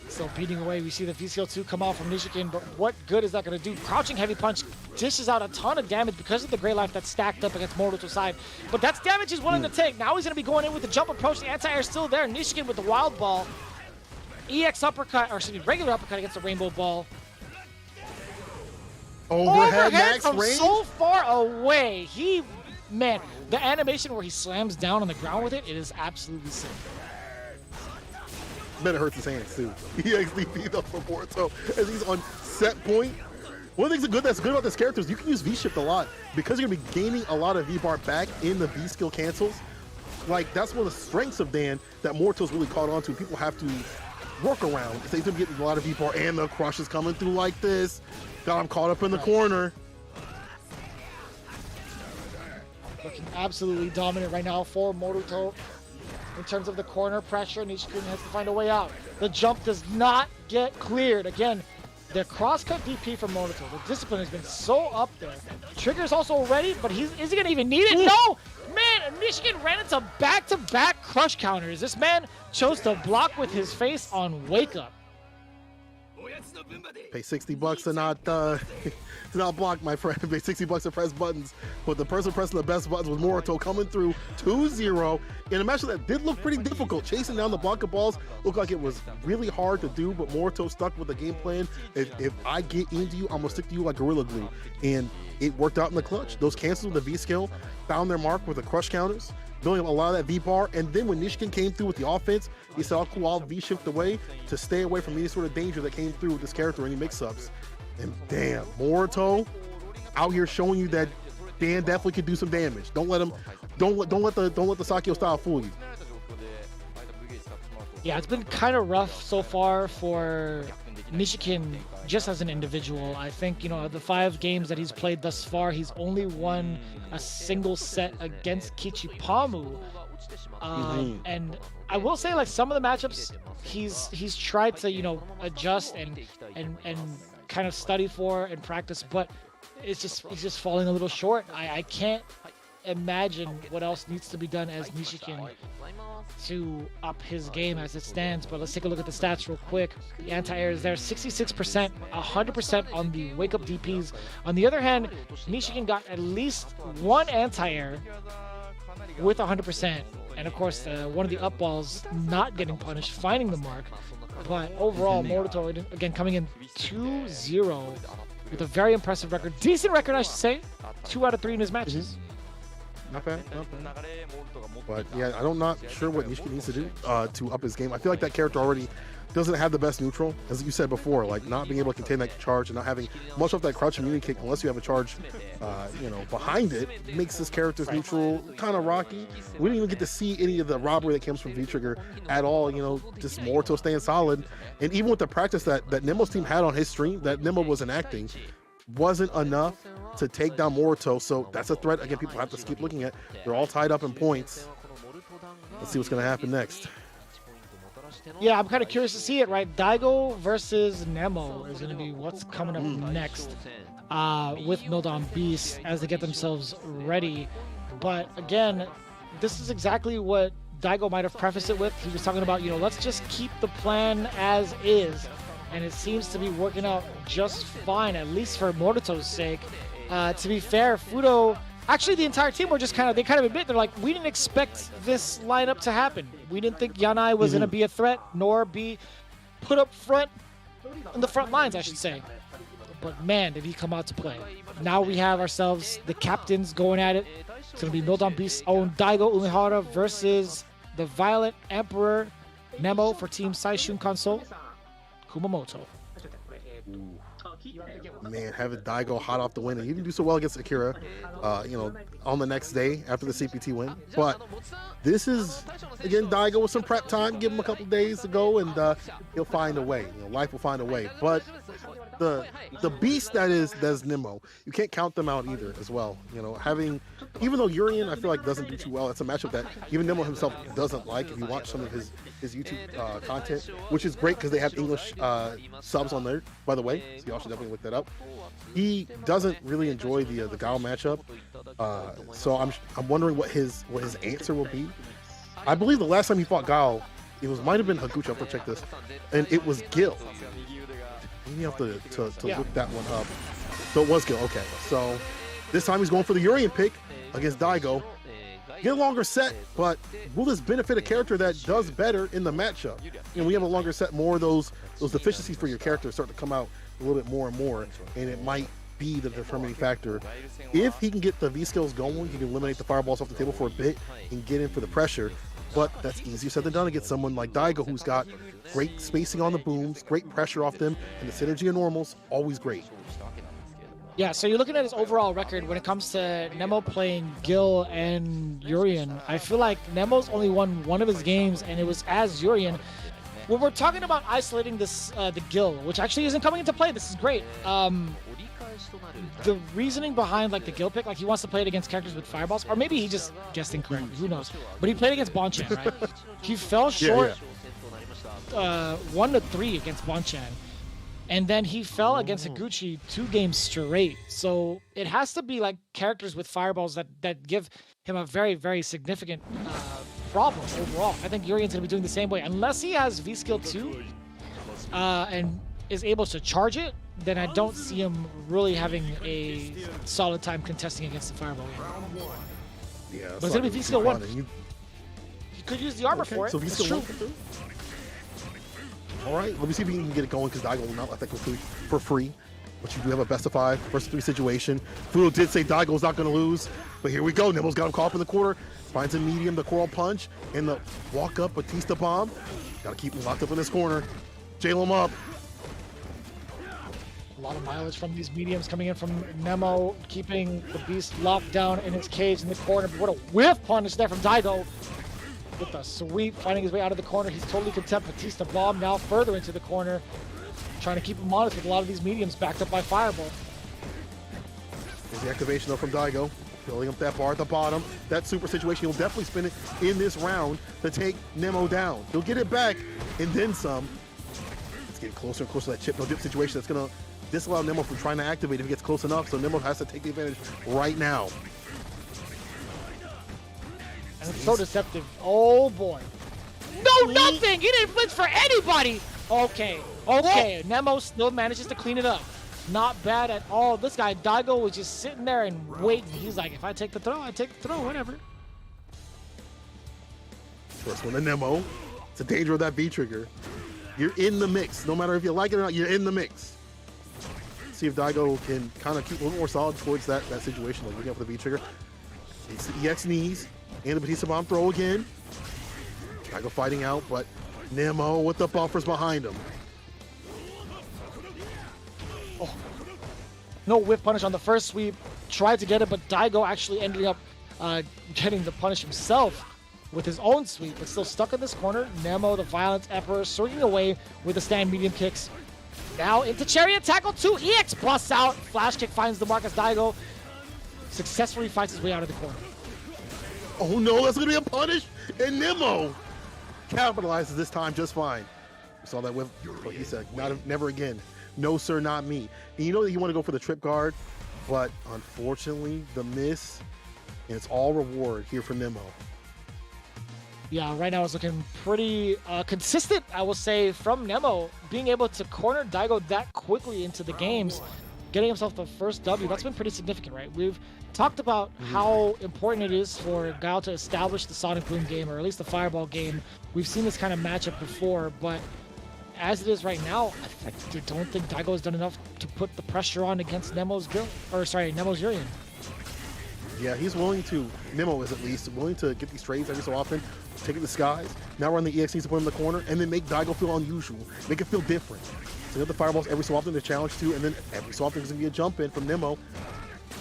Still beating away. We see the VCL2 come out from Nishkin, but what good is that going to do? Crouching heavy punch dishes out a ton of damage because of the gray life that's stacked up against Mototo's side. But that's damage he's willing to take. Now he's going to be going in with the jump approach. The anti-air is still there. Nishkin with the wild ball. EX uppercut, or excuse me, regular uppercut against the rainbow ball. Overhead max from range? So far away. Man, the animation where he slams down on the ground with it, it is absolutely sick. Bet it hurts his hands too. EXDP though for Morto as he's on set point. One of the things that's good about this character is you can use V-shift a lot because you're gonna be gaining a lot of V-bar back in the V-skill cancels. Like that's one of the strengths of Dan that Morto's really caught on to. People have to work around. So he's gonna get a lot of V-bar and the crush is coming through like this. Got him caught up in the corner. Looking absolutely dominant right now for Mototo. In terms of the corner pressure, Nishkin has to find a way out. The jump does not get cleared. Again, the cross-cut DP from Mototo. The discipline has been so up there. Trigger's also ready, but is he going to even need it? No! Man, Nishkin ran into back-to-back crush counters. This man chose to block with his face on Wake Up. Pay $60 to not to not block, my friend. Pay $60 to press buttons. But the person pressing the best buttons was Morto coming through 2-0 in a match that did look pretty difficult. Chasing down the block of balls looked like it was really hard to do, but Morto stuck with the game plan. If I get into you, I'm gonna stick to you like Gorilla Glue. And it worked out in the clutch. Those cancels with the V skill found their mark with the crush counters, building a lot of that V-bar, and then when Nishkin came through with the offense, he said, "Oh, cool, I'll V-shift away to stay away from any sort of danger that came through with this character, any mix-ups." And damn, Morto out here showing you that Dan definitely could do some damage. Don't let the Sakio style fool you. Yeah, it's been kind of rough so far for Nishkin just as an individual. I think, you know, the 5 games that he's played thus far, he's only won a single set against Kichipamu. And I will say, like, some of the matchups he's tried to, you know, adjust and kind of study for and practice, but he's just falling a little short. I can't imagine what else needs to be done as Nishkin to up his game as it stands. But let's take a look at the stats real quick. The anti-air is there, 66%, 100% on the wake-up DPs. On the other hand, Nishkin got at least one anti-air with 100%. And of course, one of the up balls not getting punished, finding the mark. But overall, Mototo, again, coming in 2-0 with a very impressive record. Decent record, I should say. 2 out of 3 in his matches. Not bad, not bad. But yeah, I'm not sure what Nishkin needs to do to up his game. I feel like that character already doesn't have the best neutral, as you said before, like not being able to contain that charge and not having much of that crouch immunity kick unless you have a charge, you know, behind it, makes this character's neutral kind of rocky. We didn't even get to see any of the robbery that comes from V-Trigger at all, you know, just Morto staying solid. And even with the practice that Nemo's team had on his stream, that Nemo was enacting, wasn't enough to take down Morto. So that's a threat, again, people have to keep looking at. They're all tied up in points. Let's see what's going to happen next. Yeah, I'm kind of curious to see it, right? Daigo versus Nemo is going to be what's coming up next with Mildon Beast as they get themselves ready. But again, this is exactly what Daigo might have prefaced it with. He was talking about, you know, let's just keep the plan as is. And it seems to be working out just fine, at least for Mototo's sake. To be fair, Fudo, actually the entire team were just they kind of admit, they're like, we didn't expect this lineup to happen. We didn't think Yanai was going to be a threat, nor be put up front, in the front lines, I should say. but man, did he come out to play. Now we have ourselves the captains going at it. It's going to be Mildon Beast's own Daigo Umehara versus the Violent Emperor Nemo for Team Saishun Console Kumamoto. Man, having Daigo hot off the win, and he didn't do so well against Akira, on the next day after the CPT win. But this is, again, Daigo with some prep time. Give him a couple days to go, and he'll find a way. Life will find a way. But the beast that's Nemo, you can't count them out either as well. Even though Urien, I feel like doesn't do too well, it's a matchup that even Nemo himself doesn't like. If you watch some of his YouTube content, which is great because they have English subs on there, by the way, so y'all should definitely look that up. He doesn't really enjoy the Gao matchup, so I'm wondering what his answer will be. I believe the last time he fought Gao, might have been Higuchi. I'll check this, and it was Gil. You have to look that one up. So it was Gil. Okay, so this time he's going for the Urien pick against Daigo. Get a longer set, but will this benefit a character that does better in the matchup? We have a longer set, more of those deficiencies for your character start to come out a little bit more and more, and it might be the determining factor. If he can get the V skills going, he can eliminate the fireballs off the table for a bit and get in for the pressure. But that's easier said than done against someone like Daigo, who's got great spacing on the booms, great pressure off them, and the synergy of normals, always great. Yeah, so you're looking at his overall record when it comes to Nemo playing Gil and Urien. I feel like Nemo's only won one of his games, and it was as Urien. When we're talking about isolating this, the Gil, which actually isn't coming into play, this is great. The reasoning behind the Gil pick, he wants to play it against characters with fireballs, or maybe he just guessed incorrectly, who knows? But he played against Bonchan, right? He fell short 1-3 against Bonchan. And then he fell against Higuchi 2 games straight. So it has to be characters with fireballs that give him a very, very significant problem overall. I think Urien's going to be doing the same way. Unless he has V-Skill 2 and is able to charge it, then I don't see him really having a solid time contesting against the fireball game. Yeah, but it's going to be V-Skill 1. He could use the armor for it. So V-Skill 1. All right, let me see if we can get it going, because Daigo will not let that go for free. But you do have a best of 5 versus 3 situation. Fudo did say Daigo's not going to lose, but here we go. Nemo's got him caught up in the corner, finds a medium, the coral punch, and the walk up Batista bomb. Got to keep him locked up in this corner. Jail him up. A lot of mileage from these mediums coming in from Nemo, keeping the beast locked down in his cage in the corner. But what a whiff punish there from Daigo. With a sweep, finding his way out of the corner. He's totally content. Batista bomb now further into the corner, trying to keep him honest with a lot of these mediums backed up by Fireball. There's the activation though from Daigo, building up that bar at the bottom. That super situation, he'll definitely spin it in this round to take Nemo down. He'll get it back and then some. It's getting closer and closer to that chip no dip situation that's gonna disallow Nemo from trying to activate if he gets close enough. So Nemo has to take the advantage right now. And it's so deceptive. Oh boy. No, nothing! He didn't flinch for anybody! Okay. Nemo still manages to clean it up. Not bad at all. This guy, Daigo, was just sitting there and waiting. He's like, if I take the throw, I take the throw, whatever. First one to Nemo. It's a danger of that V-trigger. You're in the mix. No matter if you like it or not, you're in the mix. See if Daigo can kind of keep a little more solid towards that situation, looking up for the V-trigger. It's the EX knees. And the Batista bomb throw again. Daigo fighting out, but Nemo with the buffers behind him. Oh. No whip punish on the first sweep. Tried to get it, but Daigo actually ended up getting the punish himself with his own sweep, but still stuck in this corner. Nemo, the Violent Emperor, swinging away with the stand medium kicks. Now into Chariot Tackle 2. EX busts out. Flash kick finds the mark as Daigo successfully fights his way out of the corner. Oh no, that's going to be a punish, and Nemo capitalizes this time just fine. We saw that with, but he said, never again. No sir, not me. And you know that you want to go for the trip guard, but unfortunately the miss, and it's all reward here for Nemo. Yeah, right now it's looking pretty consistent, I will say, from Nemo, being able to corner Daigo that quickly into the games, getting himself the first W. That's been pretty significant, right? We've talked about how important it is for Gao to establish the Sonic Boom game, or at least the Fireball game. We've seen this kind of matchup before, but as it is right now, I don't think Daigo has done enough to put the pressure on against Nemo's Urian. Yeah, he's willing to, Nemo is at least, willing to get these trades every so often, take it to the skies. Now we're on the EX needs to put him in the corner, and then make Daigo feel unusual, make it feel different. So you have the fireballs every so often to challenge to, and then every so often there's going to be a jump in from Nemo,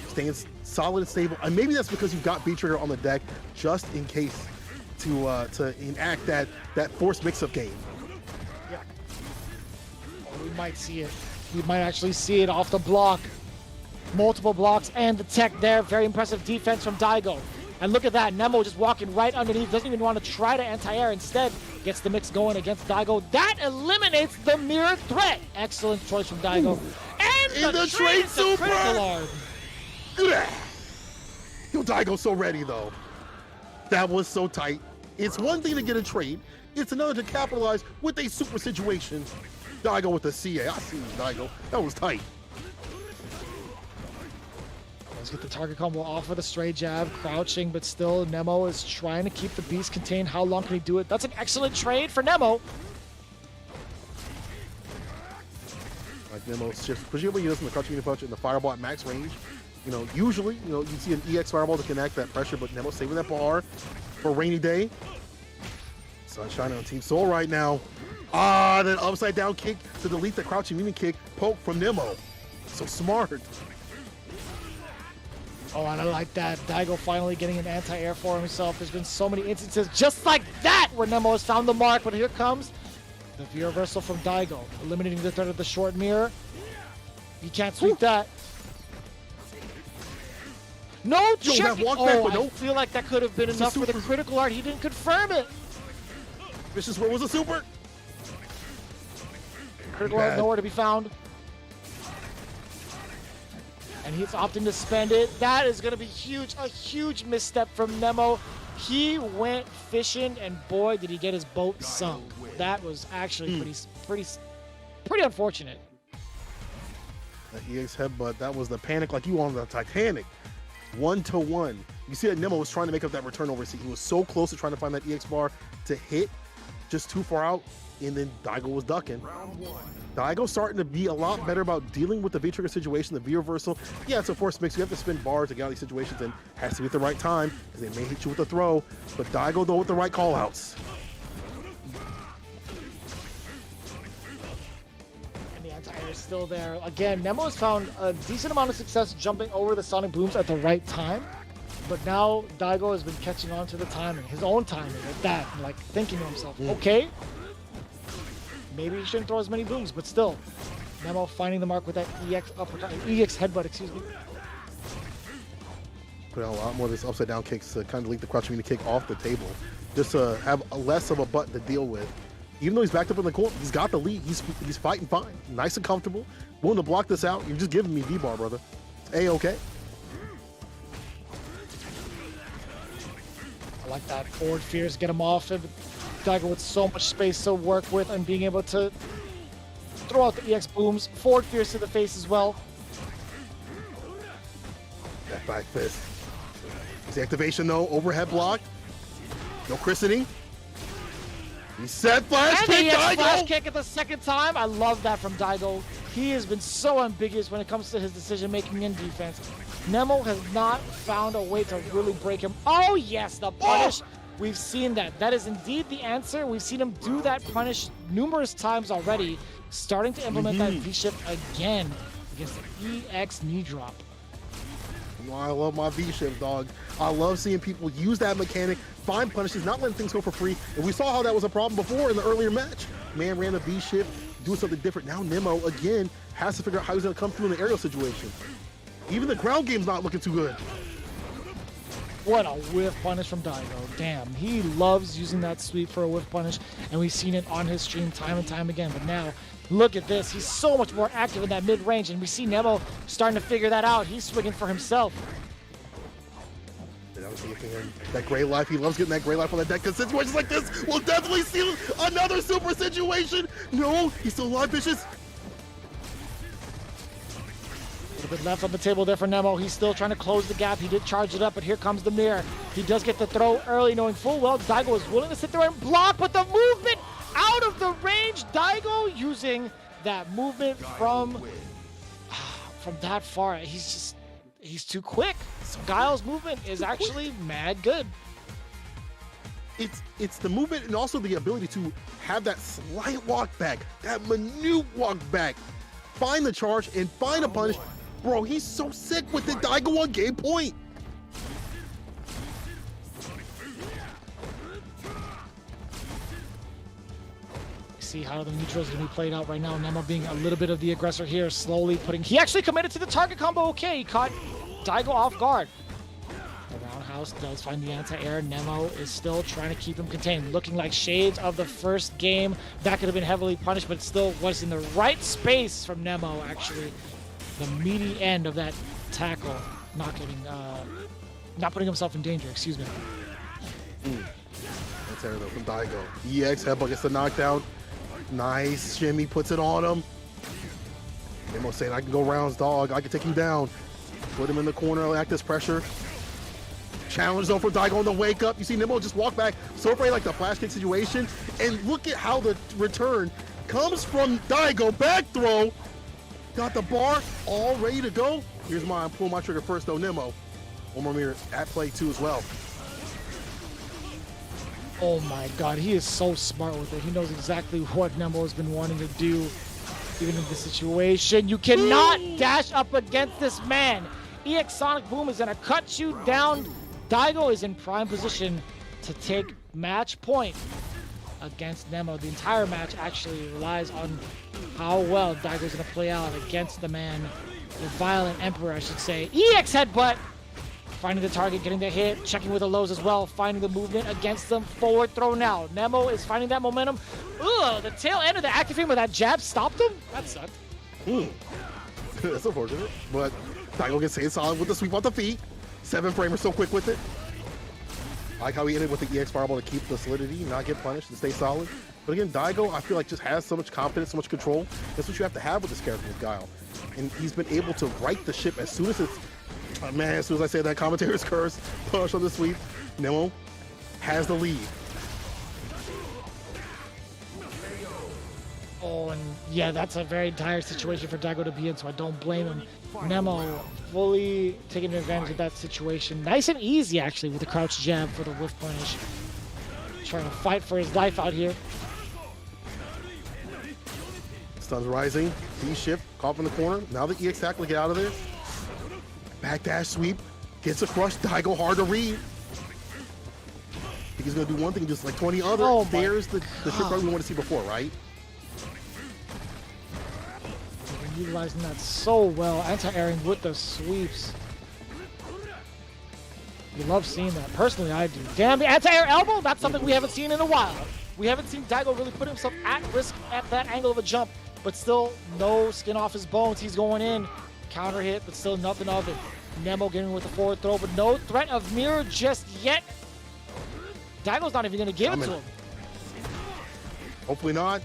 staying solid and stable. And maybe that's because you've got V-Trigger on the deck just in case to enact that forced mix-up game. Yeah. Oh, we might see it. We might actually see it off the block. Multiple blocks and the tech there. Very impressive defense from Daigo. And look at that. Nemo just walking right underneath. Doesn't even want to try to anti-air. Instead, gets the mix going against Daigo. That eliminates the mirror threat. Excellent choice from Daigo. And the trade super! Yo, Daigo's so ready, though. That was so tight. It's one thing to get a trade. It's another to capitalize with a super situation. Daigo with the CA. I see you, Daigo. That was tight. Let's get the target combo off with a stray jab, crouching, but still Nemo is trying to keep the beast contained. How long can he do it? That's an excellent trade for Nemo. Like Nemo's just, presumably he does the crouching unit punch and the fireball at max range. You know, usually, you see an EX fireball to connect that pressure, but Nemo's saving that bar for a rainy day. Sunshine on Team Soul right now. Ah, that upside down kick to delete the crouching unit kick poke from Nemo. So smart. Oh, and I like that. Daigo finally getting an anti-air for himself. There's been so many instances just like that where Nemo has found the mark, but here comes the V-reversal from Daigo, eliminating the threat of the short mirror. You can't sweep that. No check. I feel like that could have been enough for the critical art. He didn't confirm it. Vicious, what was a super? Critical art nowhere to be found. And he's opting to spend it. That is going to be huge, a huge misstep from Nemo. He went fishing, and boy, did he get his boat sunk. That was actually pretty unfortunate. The EX headbutt, that was the panic like you on the Titanic. 1-to-1. You see that Nemo was trying to make up that return over seat. He was so close to trying to find that EX bar to hit, just too far out, and then Daigo was ducking. Daigo's starting to be a lot better about dealing with the V-trigger situation, the V-reversal. Yeah, it's a force mix. You have to spin bars to get out of these situations, and has to be at the right time, because they may hit you with a throw. But Daigo, though, with the right call-outs. And the anti-air is still there. Again, Nemo has found a decent amount of success jumping over the sonic booms at the right time. But now Daigo has been catching on to the timing, his own timing at that, and like thinking to himself, okay, maybe he shouldn't throw as many booms, but still, Nemo finding the mark with that EX headbutt, excuse me. Put out a lot more of this upside down kicks to kind of delete the crouching unit kick off the table, just to have less of a button to deal with. Even though he's backed up in the corner, he's got the lead. He's fighting fine, nice and comfortable, willing to block this out. You're just giving me V-bar, brother. It's A-okay. I like that. Forward fears get him off. And Daigo with so much space to work with and being able to throw out the EX booms. Forward fears to the face as well. That back fist. His activation though, overhead block. No christening. He said flash kick, Daigo! Flash kick at the second time. I love that from Daigo. He has been so ambiguous when it comes to his decision making in defense. Nemo has not found a way to really break him. Oh yes, the punish. We've seen that. That is indeed the answer. We've seen him do that punish numerous times already. Starting to implement that V-shift again against the EX knee drop. Oh, I love my V-shift, dog. I love seeing people use that mechanic, find punishes, not letting things go for free. And we saw how that was a problem before in the earlier match. Man ran a V-shift, doing something different. Now Nemo, again, has to figure out how he's going to come through in the aerial situation. Even the ground game's not looking too good. What a whiff punish from Daigo. Damn, he loves using that sweep for a whiff punish, and we've seen it on his stream time and time again. But now, look at this. He's so much more active in that mid-range, and we see Nemo starting to figure that out. He's swinging for himself. That gray life, he loves getting that gray life on the deck, because situations like this will definitely see another super situation. No, he's still alive, Vicious. A little bit left on the table there for Nemo. He's still trying to close the gap. He did charge it up, but here comes the mirror. He does get the throw early, knowing full well Daigo is willing to sit there and block, but the movement out out of the range. Daigo using that movement from that far. He's too quick. Guile's movement is actually mad good. It's the movement and also the ability to have that slight walk back, that minute walk back, find the charge and find a punish. Bro, he's so sick with it. Daigo on game point. See how the neutral is going to be played out right now. Nemo being a little bit of the aggressor here, slowly putting... He actually committed to the target combo. Okay, he caught Daigo off guard. The roundhouse does find the anti-air. Nemo is still trying to keep him contained. Looking like shades of the first game. That could have been heavily punished, but it still was in the right space from Nemo, actually. The meaty end of that tackle. Not putting himself in danger, excuse me. That's air though from Daigo. EX headbutt gets the knockdown. Nice shimmy, puts it on him. Nemo saying, I can go rounds, dog. I can take him down. Put him in the corner, like this pressure. Challenge zone for Daigo on the wake up. You see Nemo just walk back, so afraid like the flash kick situation. And look at how the return comes from Daigo. Back throw. Got the bar all ready to go. Here's mine. Pull my trigger first though, Nemo. One more mirror at play too as well. Oh my god, he is so smart with it. He knows exactly what Nemo has been wanting to do, even in this situation. You cannot dash up against this man. EX Sonic Boom is gonna cut you down. Daigo is in prime position to take match point against Nemo. The entire match actually relies on how well Daigo's gonna play out against the man, the Violent Emperor, I should say. EX headbutt. Finding the target, getting the hit, checking with the lows as well, finding the movement against them. Forward throw now. Nemo is finding that momentum. Ugh, the tail end of the active frame with that jab stopped him? That sucked. That's unfortunate. But Daigo gets hit solid with the sweep off the feet. 7-framer so quick with it. I like how he ended with the EX fireball to keep the solidity, not get punished, and stay solid. But again, Daigo, I feel like just has so much confidence, so much control. That's what you have to have with this character with Guile. And he's been able to right the ship as soon as it's... man, as soon as I say that commentator's curse, push on the sweep, Nemo has the lead. Oh, and yeah, that's a very dire situation for Daigo to be in, so I don't blame him. Nemo fully taking advantage of that situation. Nice and easy, actually, with the crouch jab for the whiff punish. Trying to fight for his life out here. Stuns rising, D-shift, caught in the corner. Now the EX tackle, get out of there. Backdash sweep, gets a crush. Daigo hard to read. I think he's gonna do one thing, just like 20 other. Oh, there's the trick we want to see before, right? Utilizing that so well, anti-airing with the sweeps. You love seeing that. Personally, I do. Damn, the anti-air elbow, that's something we haven't seen in a while. We haven't seen Daigo really put himself at risk at that angle of a jump, but still no skin off his bones. He's going in. Counter hit, but still nothing of it. Nemo getting with the forward throw, but no threat of mirror just yet. Daigo's not even going to give it to him. Hopefully not.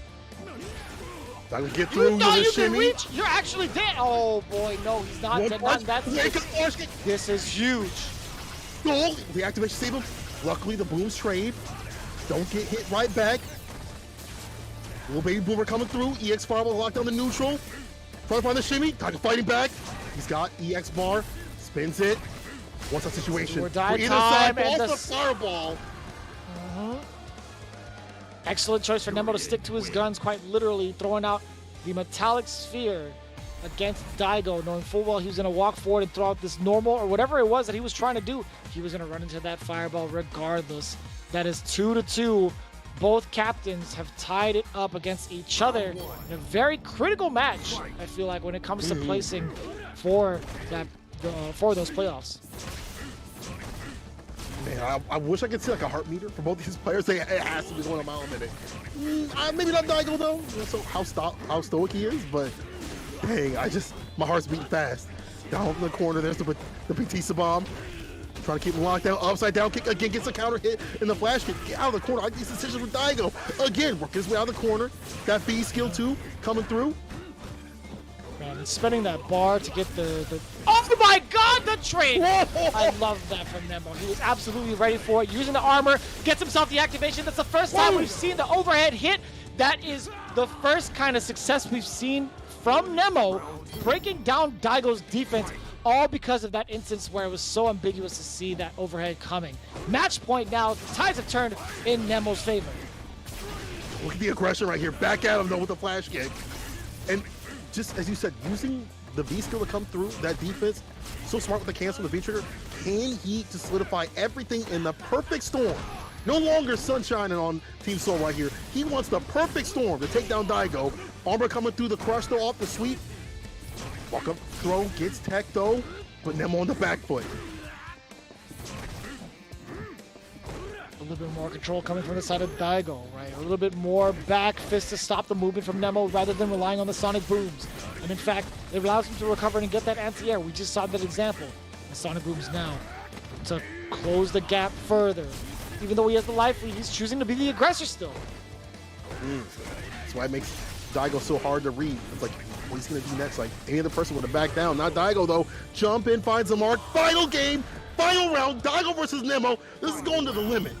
Daigo get through. You thought you could reach? You're actually dead. Oh boy, no, he's not dead. This is huge. Oh, the activation save him. Luckily, the booms trade. Don't get hit right back. Little baby boomer coming through. EX fireball locked down the neutral. Trying to find the shimmy. Daigo fighting back. He's got EX bar. Spins it. What's that situation? We're dying either time side, and the fireball. Excellent choice for Nemo to stick to his guns, quite literally throwing out the metallic sphere against Daigo, knowing full well he was going to walk forward and throw out this normal or whatever it was that he was trying to do. He was going to run into that fireball regardless. That is 2-2. Both captains have tied it up against each other in a very critical match, I feel like, when it comes to placing for that for those playoffs. Man, I wish I could see like a heart meter for both these players. It has to be going a mile a minute. Maybe not Daigo though. So how stoic he is, but dang, my heart's beating fast. Down in the corner, there's the Batista bomb. Trying to keep him locked down, upside down kick again, gets a counter hit in the flash kick. Get out of the corner. I like these decisions with Daigo. Again, working his way out of the corner. That B skill too, coming through. Man, and spinning that bar to get the oh my god, the trade! I love that from Nemo. He was absolutely ready for it. Using the armor, gets himself the activation. That's the first time we've seen the overhead hit. That is the first kind of success we've seen from Nemo, breaking down Daigo's defense, all because of that instance where it was so ambiguous to see that overhead coming. Match point now, the tides have turned in Nemo's favor. Look at the aggression right here. Back at him though with the flash kick. And just as you said, using the V skill to come through that defense, so smart with the cancel, the V trigger. Can he to solidify everything in the perfect storm? No longer sunshining on Team Soul right here. He wants the perfect storm to take down Daigo. Armor coming through the crush though off the sweep. Walk up throw, gets tech though, but Nemo on the back foot. A little bit more control coming from the side of Daigo, right? A little bit more back fist to stop the movement from Nemo rather than relying on the sonic booms. And in fact, it allows him to recover and get that anti-air. We just saw that example. The sonic booms now to close the gap further. Even though he has the life lead, he's choosing to be the aggressor still. That's why it makes Daigo so hard to read. It's like, what he's gonna do next? Like, any other person would have backed down. Not Daigo though. Jump in, finds the mark. Final game, final round. Daigo versus Nemo. This is going to the limit.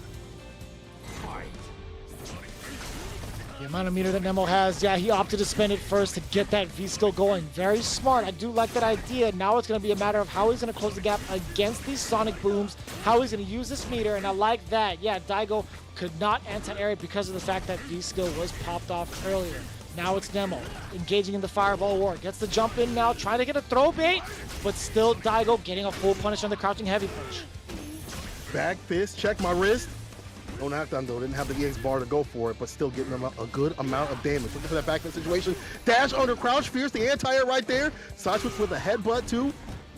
The amount of meter that Nemo has, yeah, he opted to spend it first to get that V skill going. Very smart. I do like that idea. Now it's going to be a matter of how he's going to close the gap against these sonic booms, how he's going to use this meter, and I like that. Yeah, Daigo could not anti-air it because of the fact that V skill was popped off earlier. Now it's Nemo engaging in the fireball war. Gets the jump in now, trying to get a throw bait, but still Daigo getting a full punish on the crouching heavy punch. Back fist, check my wrist. Don't act on though, didn't have the EX bar to go for it, but still getting them a good amount of damage. Looking for that back fist situation. Dash under crouch, fierce the anti-air right there. Side switch with a headbutt too.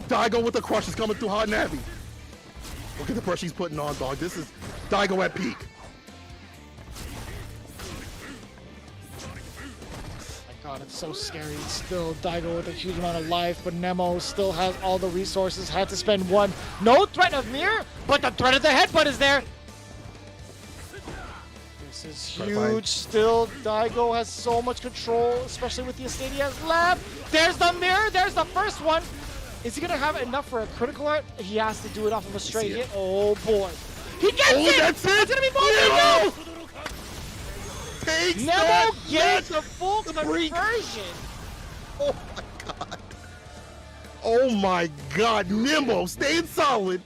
Daigo with the crush is coming through hot and heavy. Look at the pressure he's putting on, dog. This is Daigo at peak. God, it's so scary. Still Daigo with a huge amount of life, but Nemo still has all the resources. Had to spend one. No threat of mirror, but the threat of the headbutt is there. This is huge. Still, Daigo has so much control, especially with the estate he has left. There's the mirror. There's the first one. Is he going to have enough for a critical art? He has to do it off of a straight hit. Oh, boy. He gets it! That's it! It's going to be more than Takes Nemo gets a full conversion. Oh my god. Oh my god. Nemo staying solid.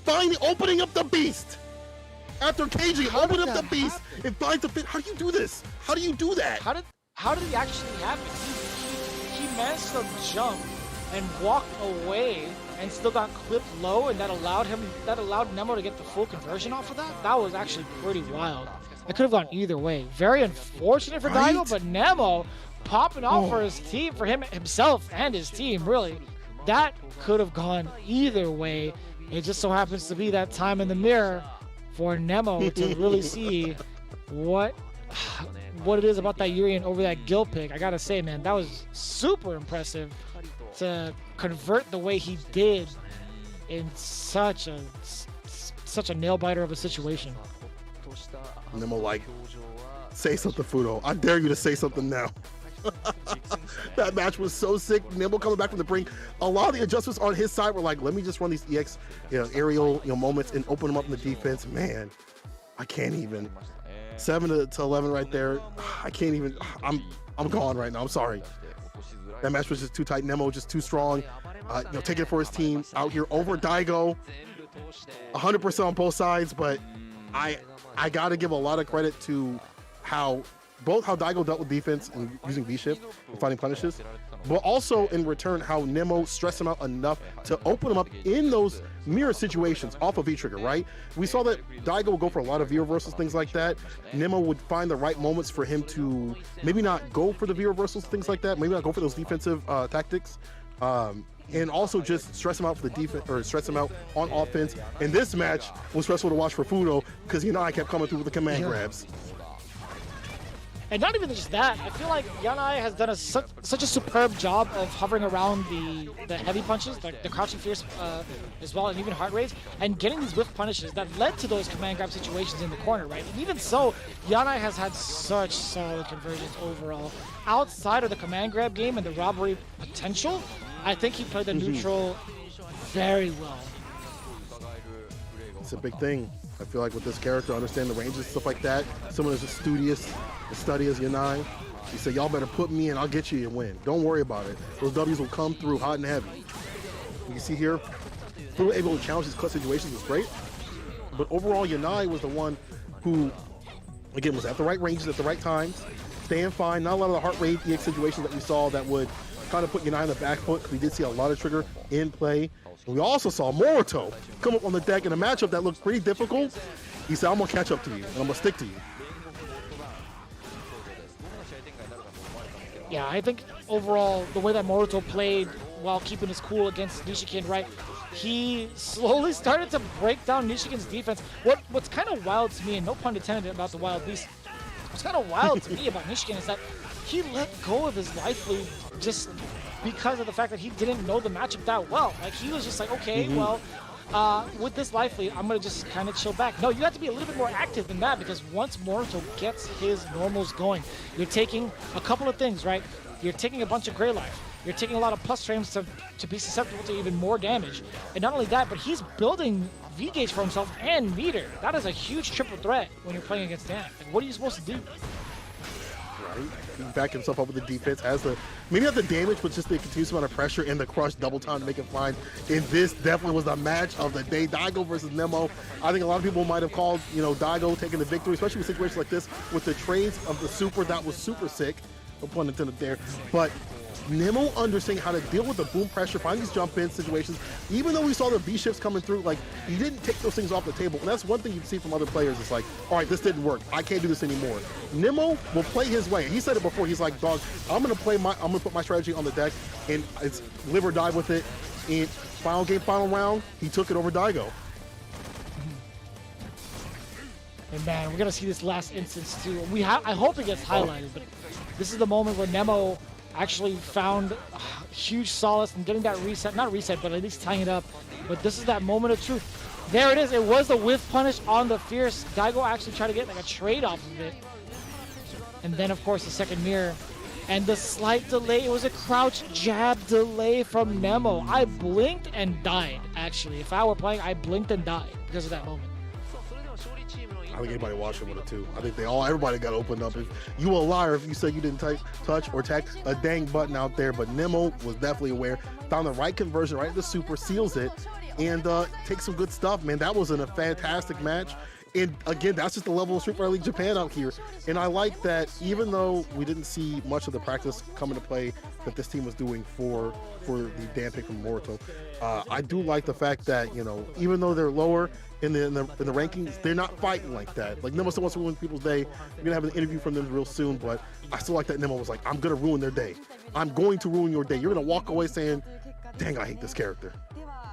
Finally opening up the beast. After caging, opening up the beast and finds the fit. How do you do this? How do you do that? How did it actually happen? He managed to jump and walk away and still got clipped low, and that allowed Nemo to get the full conversion off of that. That was actually pretty wild. It could have gone either way. Very unfortunate for Daigo, but Nemo popping off for his team, for himself and his team, really. That could have gone either way. It just so happens to be that time in the mirror for Nemo to really see what it is about that Urian over that Gil pick. I gotta say, man, that was super impressive to convert the way he did in such a nail biter of a situation. Nemo like, say something, Fudo. I dare you to say something now. That match was so sick. Nemo coming back from the brink. A lot of the adjustments on his side were like, let me just run these EX, aerial, moments and open them up in the defense. Man, I can't even. 7 to 11 right there. I can't even. I'm gone right now. I'm sorry. That match was just too tight. Nemo just too strong. Taking it for his team out here over Daigo. 100% on both sides, but I got to give a lot of credit to how Daigo dealt with defense and using V-shift and finding punishes, but also in return how Nemo stressed him out enough to open him up in those mirror situations off of V-trigger, right? We saw that Daigo would go for a lot of V-reversals, things like that. Nemo would find the right moments for him to maybe not go for the V-reversals, things like that, maybe not go for those defensive tactics. And also just stress him out for the defense, or stress him out on offense. And this match was stressful to watch for Fudo because I kept coming through with the command grabs. And not even just that, I feel like Yanai has done such a superb job of hovering around the heavy punches, the crouching fierce as well, and even heart rates, and getting these whiff punishes that led to those command grab situations in the corner, right? And even so, Yanai has had such solid conversions overall. Outside of the command grab game and the robbery potential, I think he played the neutral very well. It's a big thing. I feel like with this character, understand the ranges and stuff like that. Someone as studious, as steady as Yanai. He said, y'all better put me in, I'll get you and win. Don't worry about it. Those W's will come through hot and heavy. You can see here, still able to challenge these clutch situations was great. But overall, Yanai was the one who, again, was at the right ranges at the right times, staying fine. Not a lot of the heart rate EX situations that we saw that would kind of put Yanai on the back foot, because we did see a lot of trigger in play. And we also saw Morito come up on the deck in a matchup that looked pretty difficult. He said, I'm going to catch up to you, and I'm going to stick to you. Yeah, I think overall, the way that Morito played while keeping his cool against Nishikin, right, he slowly started to break down Nishikin's defense. What's kind of wild to me, and no pun intended about the Wild Beast, what's kind of wild to me about Nishikin is that he let go of his life lead just because of the fact that he didn't know the matchup that well. Like, he was just like, okay, well, with this life lead, I'm going to just kind of chill back. No, you have to be a little bit more active than that, because once Morito gets his normals going, you're taking a couple of things, right? You're taking a bunch of gray life. You're taking a lot of plus frames to be susceptible to even more damage. And not only that, but he's building V-gauge for himself and meter. That is a huge triple threat when you're playing against Dan. Like, what are you supposed to do? Right? He back himself up with the defense, has the, maybe not the damage, but just the continuous amount of pressure and the crush double time to make him fine. And this definitely was the match of the day. Daigo versus Nemo. I think a lot of people might have called, you know, Daigo taking the victory, especially with situations like this, with the trades of the super. That was super sick. No pun intended there. But Nemo understanding how to deal with the boom pressure, find these jump in situations. Even though we saw the V shifts coming through, like, he didn't take those things off the table. And that's one thing you see from other players. It's like, all right, this didn't work. I can't do this anymore. Nemo will play his way. He said it before. He's like, dog, I'm gonna put my strategy on the deck, and it's live or die with it. And final game, final round, he took it over Daigo. And man, we're gonna see this last instance too. I hope it gets highlighted, but this is the moment where Nemo actually found huge solace in getting that reset, not reset, but at least tying it up. But this is that moment of truth. There it is. It was the whiff punish on the Fierce. Daigo actually tried to get like a trade off of it. And then, of course, the second mirror. And the slight delay, it was a crouch jab delay from Nemo. I blinked and died, actually. If I were playing, I blinked and died because of that moment. I think anybody watching would have too. I think everybody got opened up. If you were a liar if you said you didn't touch or text a dang button out there, but Nemo was definitely aware, found the right conversion right at the super, seals it, and takes some good stuff, man. That was a fantastic match. And again, that's just the level of Street Fighter League Japan out here. And I like that even though we didn't see much of the practice come into play that this team was doing for the Dan pick from Morito, I do like the fact that, you know, even though they're lower in the rankings, they're not fighting like that. Like, Nemo still wants to ruin people's day. We're gonna have an interview from them real soon, but I still like that Nemo was like, I'm gonna ruin their day. I'm going to ruin your day. You're gonna walk away saying, dang, I hate this character.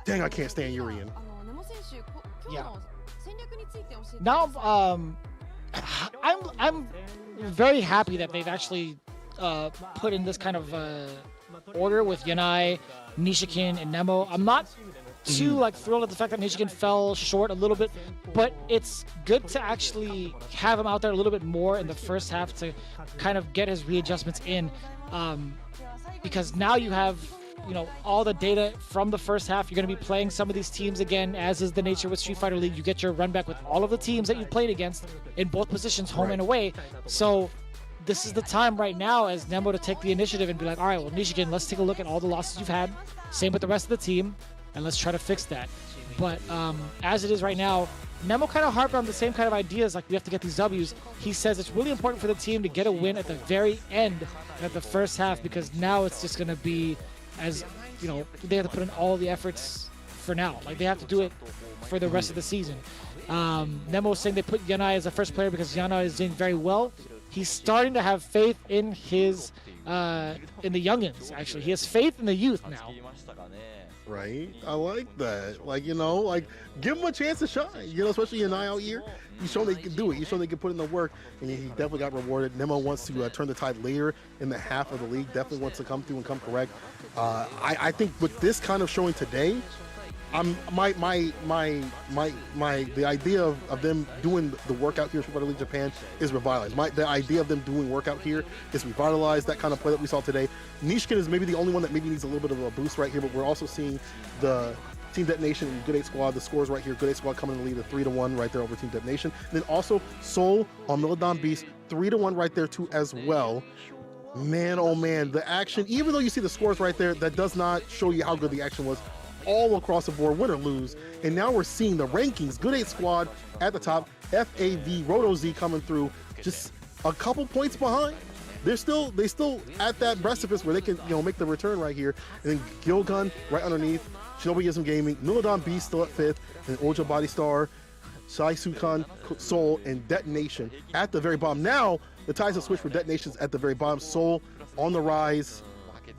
Dang, I can't stand Urian. Yeah. Now, I'm very happy that they've actually put in this kind of order with Yanai, Nishikin, and Nemo. I'm not too like thrilled at the fact that Nishikin fell short a little bit, but it's good to actually have him out there a little bit more in the first half to kind of get his readjustments in, because now you have, you know, all the data from the first half. You're going to be playing some of these teams again, as is the nature with Street Fighter League. You get your run back with all of the teams that you played against in both positions, home and away. So this is the time right now as Nemo to take the initiative and be like, all right, well, Nishikin, let's take a look at all the losses you've had. Same with the rest of the team, and let's try to fix that. But as it is right now, Nemo kind of harped on the same kind of ideas, like we have to get these W's. He says it's really important for the team to get a win at the very end of the first half, because now it's just going to be, as you know, they have to put in all the efforts for now. Like, they have to do it for the rest of the season. Nemo was saying they put Yanai as a first player because Yanai is doing very well. He's starting to have faith in his in the youngins. Actually, he has faith in the youth now. Right? I like that. Like, you know, like, give him a chance to shine. You know, especially Yanai out here. You show they can do it. You show they can put in the work, and he definitely got rewarded. Nemo wants to turn the tide later in the half of the league. Definitely wants to come through and come correct. I think with this kind of showing today, the idea of them doing the workout here in Street Fighter League Japan is revitalized. The idea of them doing workout here is revitalized. That kind of play that we saw today. Nishikin is maybe the only one that maybe needs a little bit of a boost right here, but we're also seeing the Team Detonation and Good 8 Squad. The scores right here. Good 8 Squad coming in the lead of 3-1 right there over Team Detonation. And then also Soul on Milodon Beast, 3-1 right there too as well. Man, oh man, the action, even though you see the scores right there, that does not show you how good the action was all across the board, win or lose. And now we're seeing the rankings. Good 8 Squad at the top, FAV Roto Z coming through, just a couple points behind. They still at that precipice where they can, make the return right here. And then Gilgun right underneath, Shinobi Gaming, Milodon Beast still at 5th, and Ojo Body Star, Saisukan, Soul, and Detonation at the very bottom. Now the ties have switched for Detonations at the very bottom. Soul on the rise,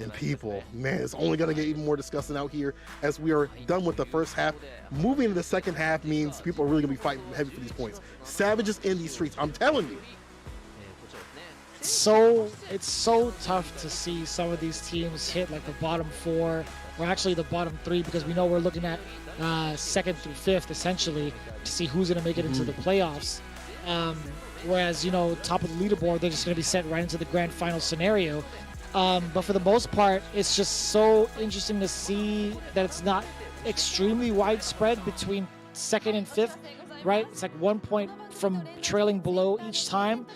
and people, man, it's only gonna get even more disgusting out here as we are done with the first half. Moving into the second half means people are really gonna be fighting heavy for these points. Savages in these streets, I'm telling you. It's so tough to see some of these teams hit like the bottom 4, or actually the bottom 3, because we know we're looking at 2nd through 5th essentially to see who's going to make it into the playoffs. Whereas, top of the leaderboard, they're just going to be sent right into the grand final scenario. But for the most part, it's just so interesting to see that it's not extremely widespread between 2nd and 5th, right? It's like 1 point from trailing below each time.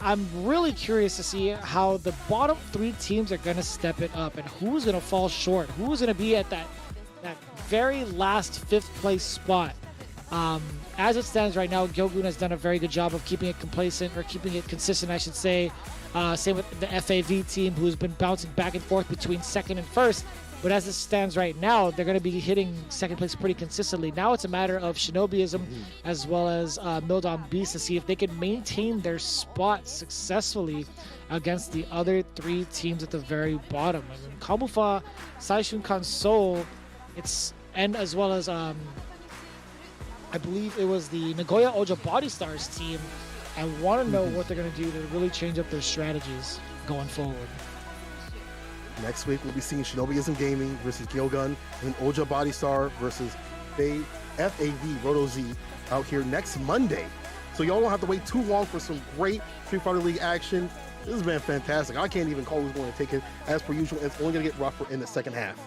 I'm really curious to see how the bottom 3 teams are going to step it up and who's going to fall short, who's going to be at that very last 5th place spot. As it stands right now, Gilgun has done a very good job of keeping it complacent, or keeping it consistent, I should say. Same with the FAV team, who's been bouncing back and forth between 2nd and 1st. But as it stands right now, they're going to be hitting 2nd place pretty consistently. Now it's a matter of Shinobiism as well as Milodon Beast to see if they can maintain their spot successfully against the other 3 teams at the very bottom. I mean, Kabufa, Saishunkan Soul, and as well as I believe it was the Nagoya Oja Body Stars team. I want to know what they're going to do to really change up their strategies going forward. Next week, we'll be seeing Shinobiism Gaming versus Gilgun, and Oja Body Star versus FAV Roto Z out here next Monday. So y'all don't have to wait too long for some great Street Fighter League action. This has been fantastic. I can't even call who's going to take it. As per usual, it's only going to get rougher in the second half.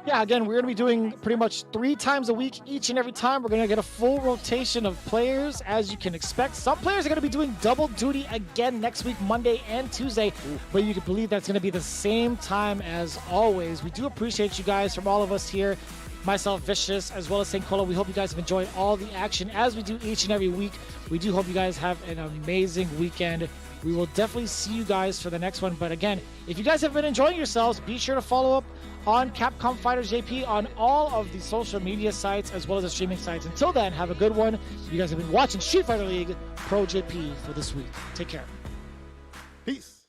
Yeah, again, we're going to be doing pretty much 3 times a week each and every time. We're going to get a full rotation of players, as you can expect. Some players are going to be doing double duty again next week, Monday and Tuesday, but you can believe that's going to be the same time as always. We do appreciate you guys, from all of us here, myself, Vicious, as well as St. Colo. We hope you guys have enjoyed all the action as we do each and every week. We do hope you guys have an amazing weekend. We will definitely see you guys for the next one. But again, if you guys have been enjoying yourselves, be sure to follow up on Capcom Fighters JP on all of the social media sites as well as the streaming sites. Until then, have a good one. You guys have been watching Street Fighter League Pro-JP for this week. Take care. Peace.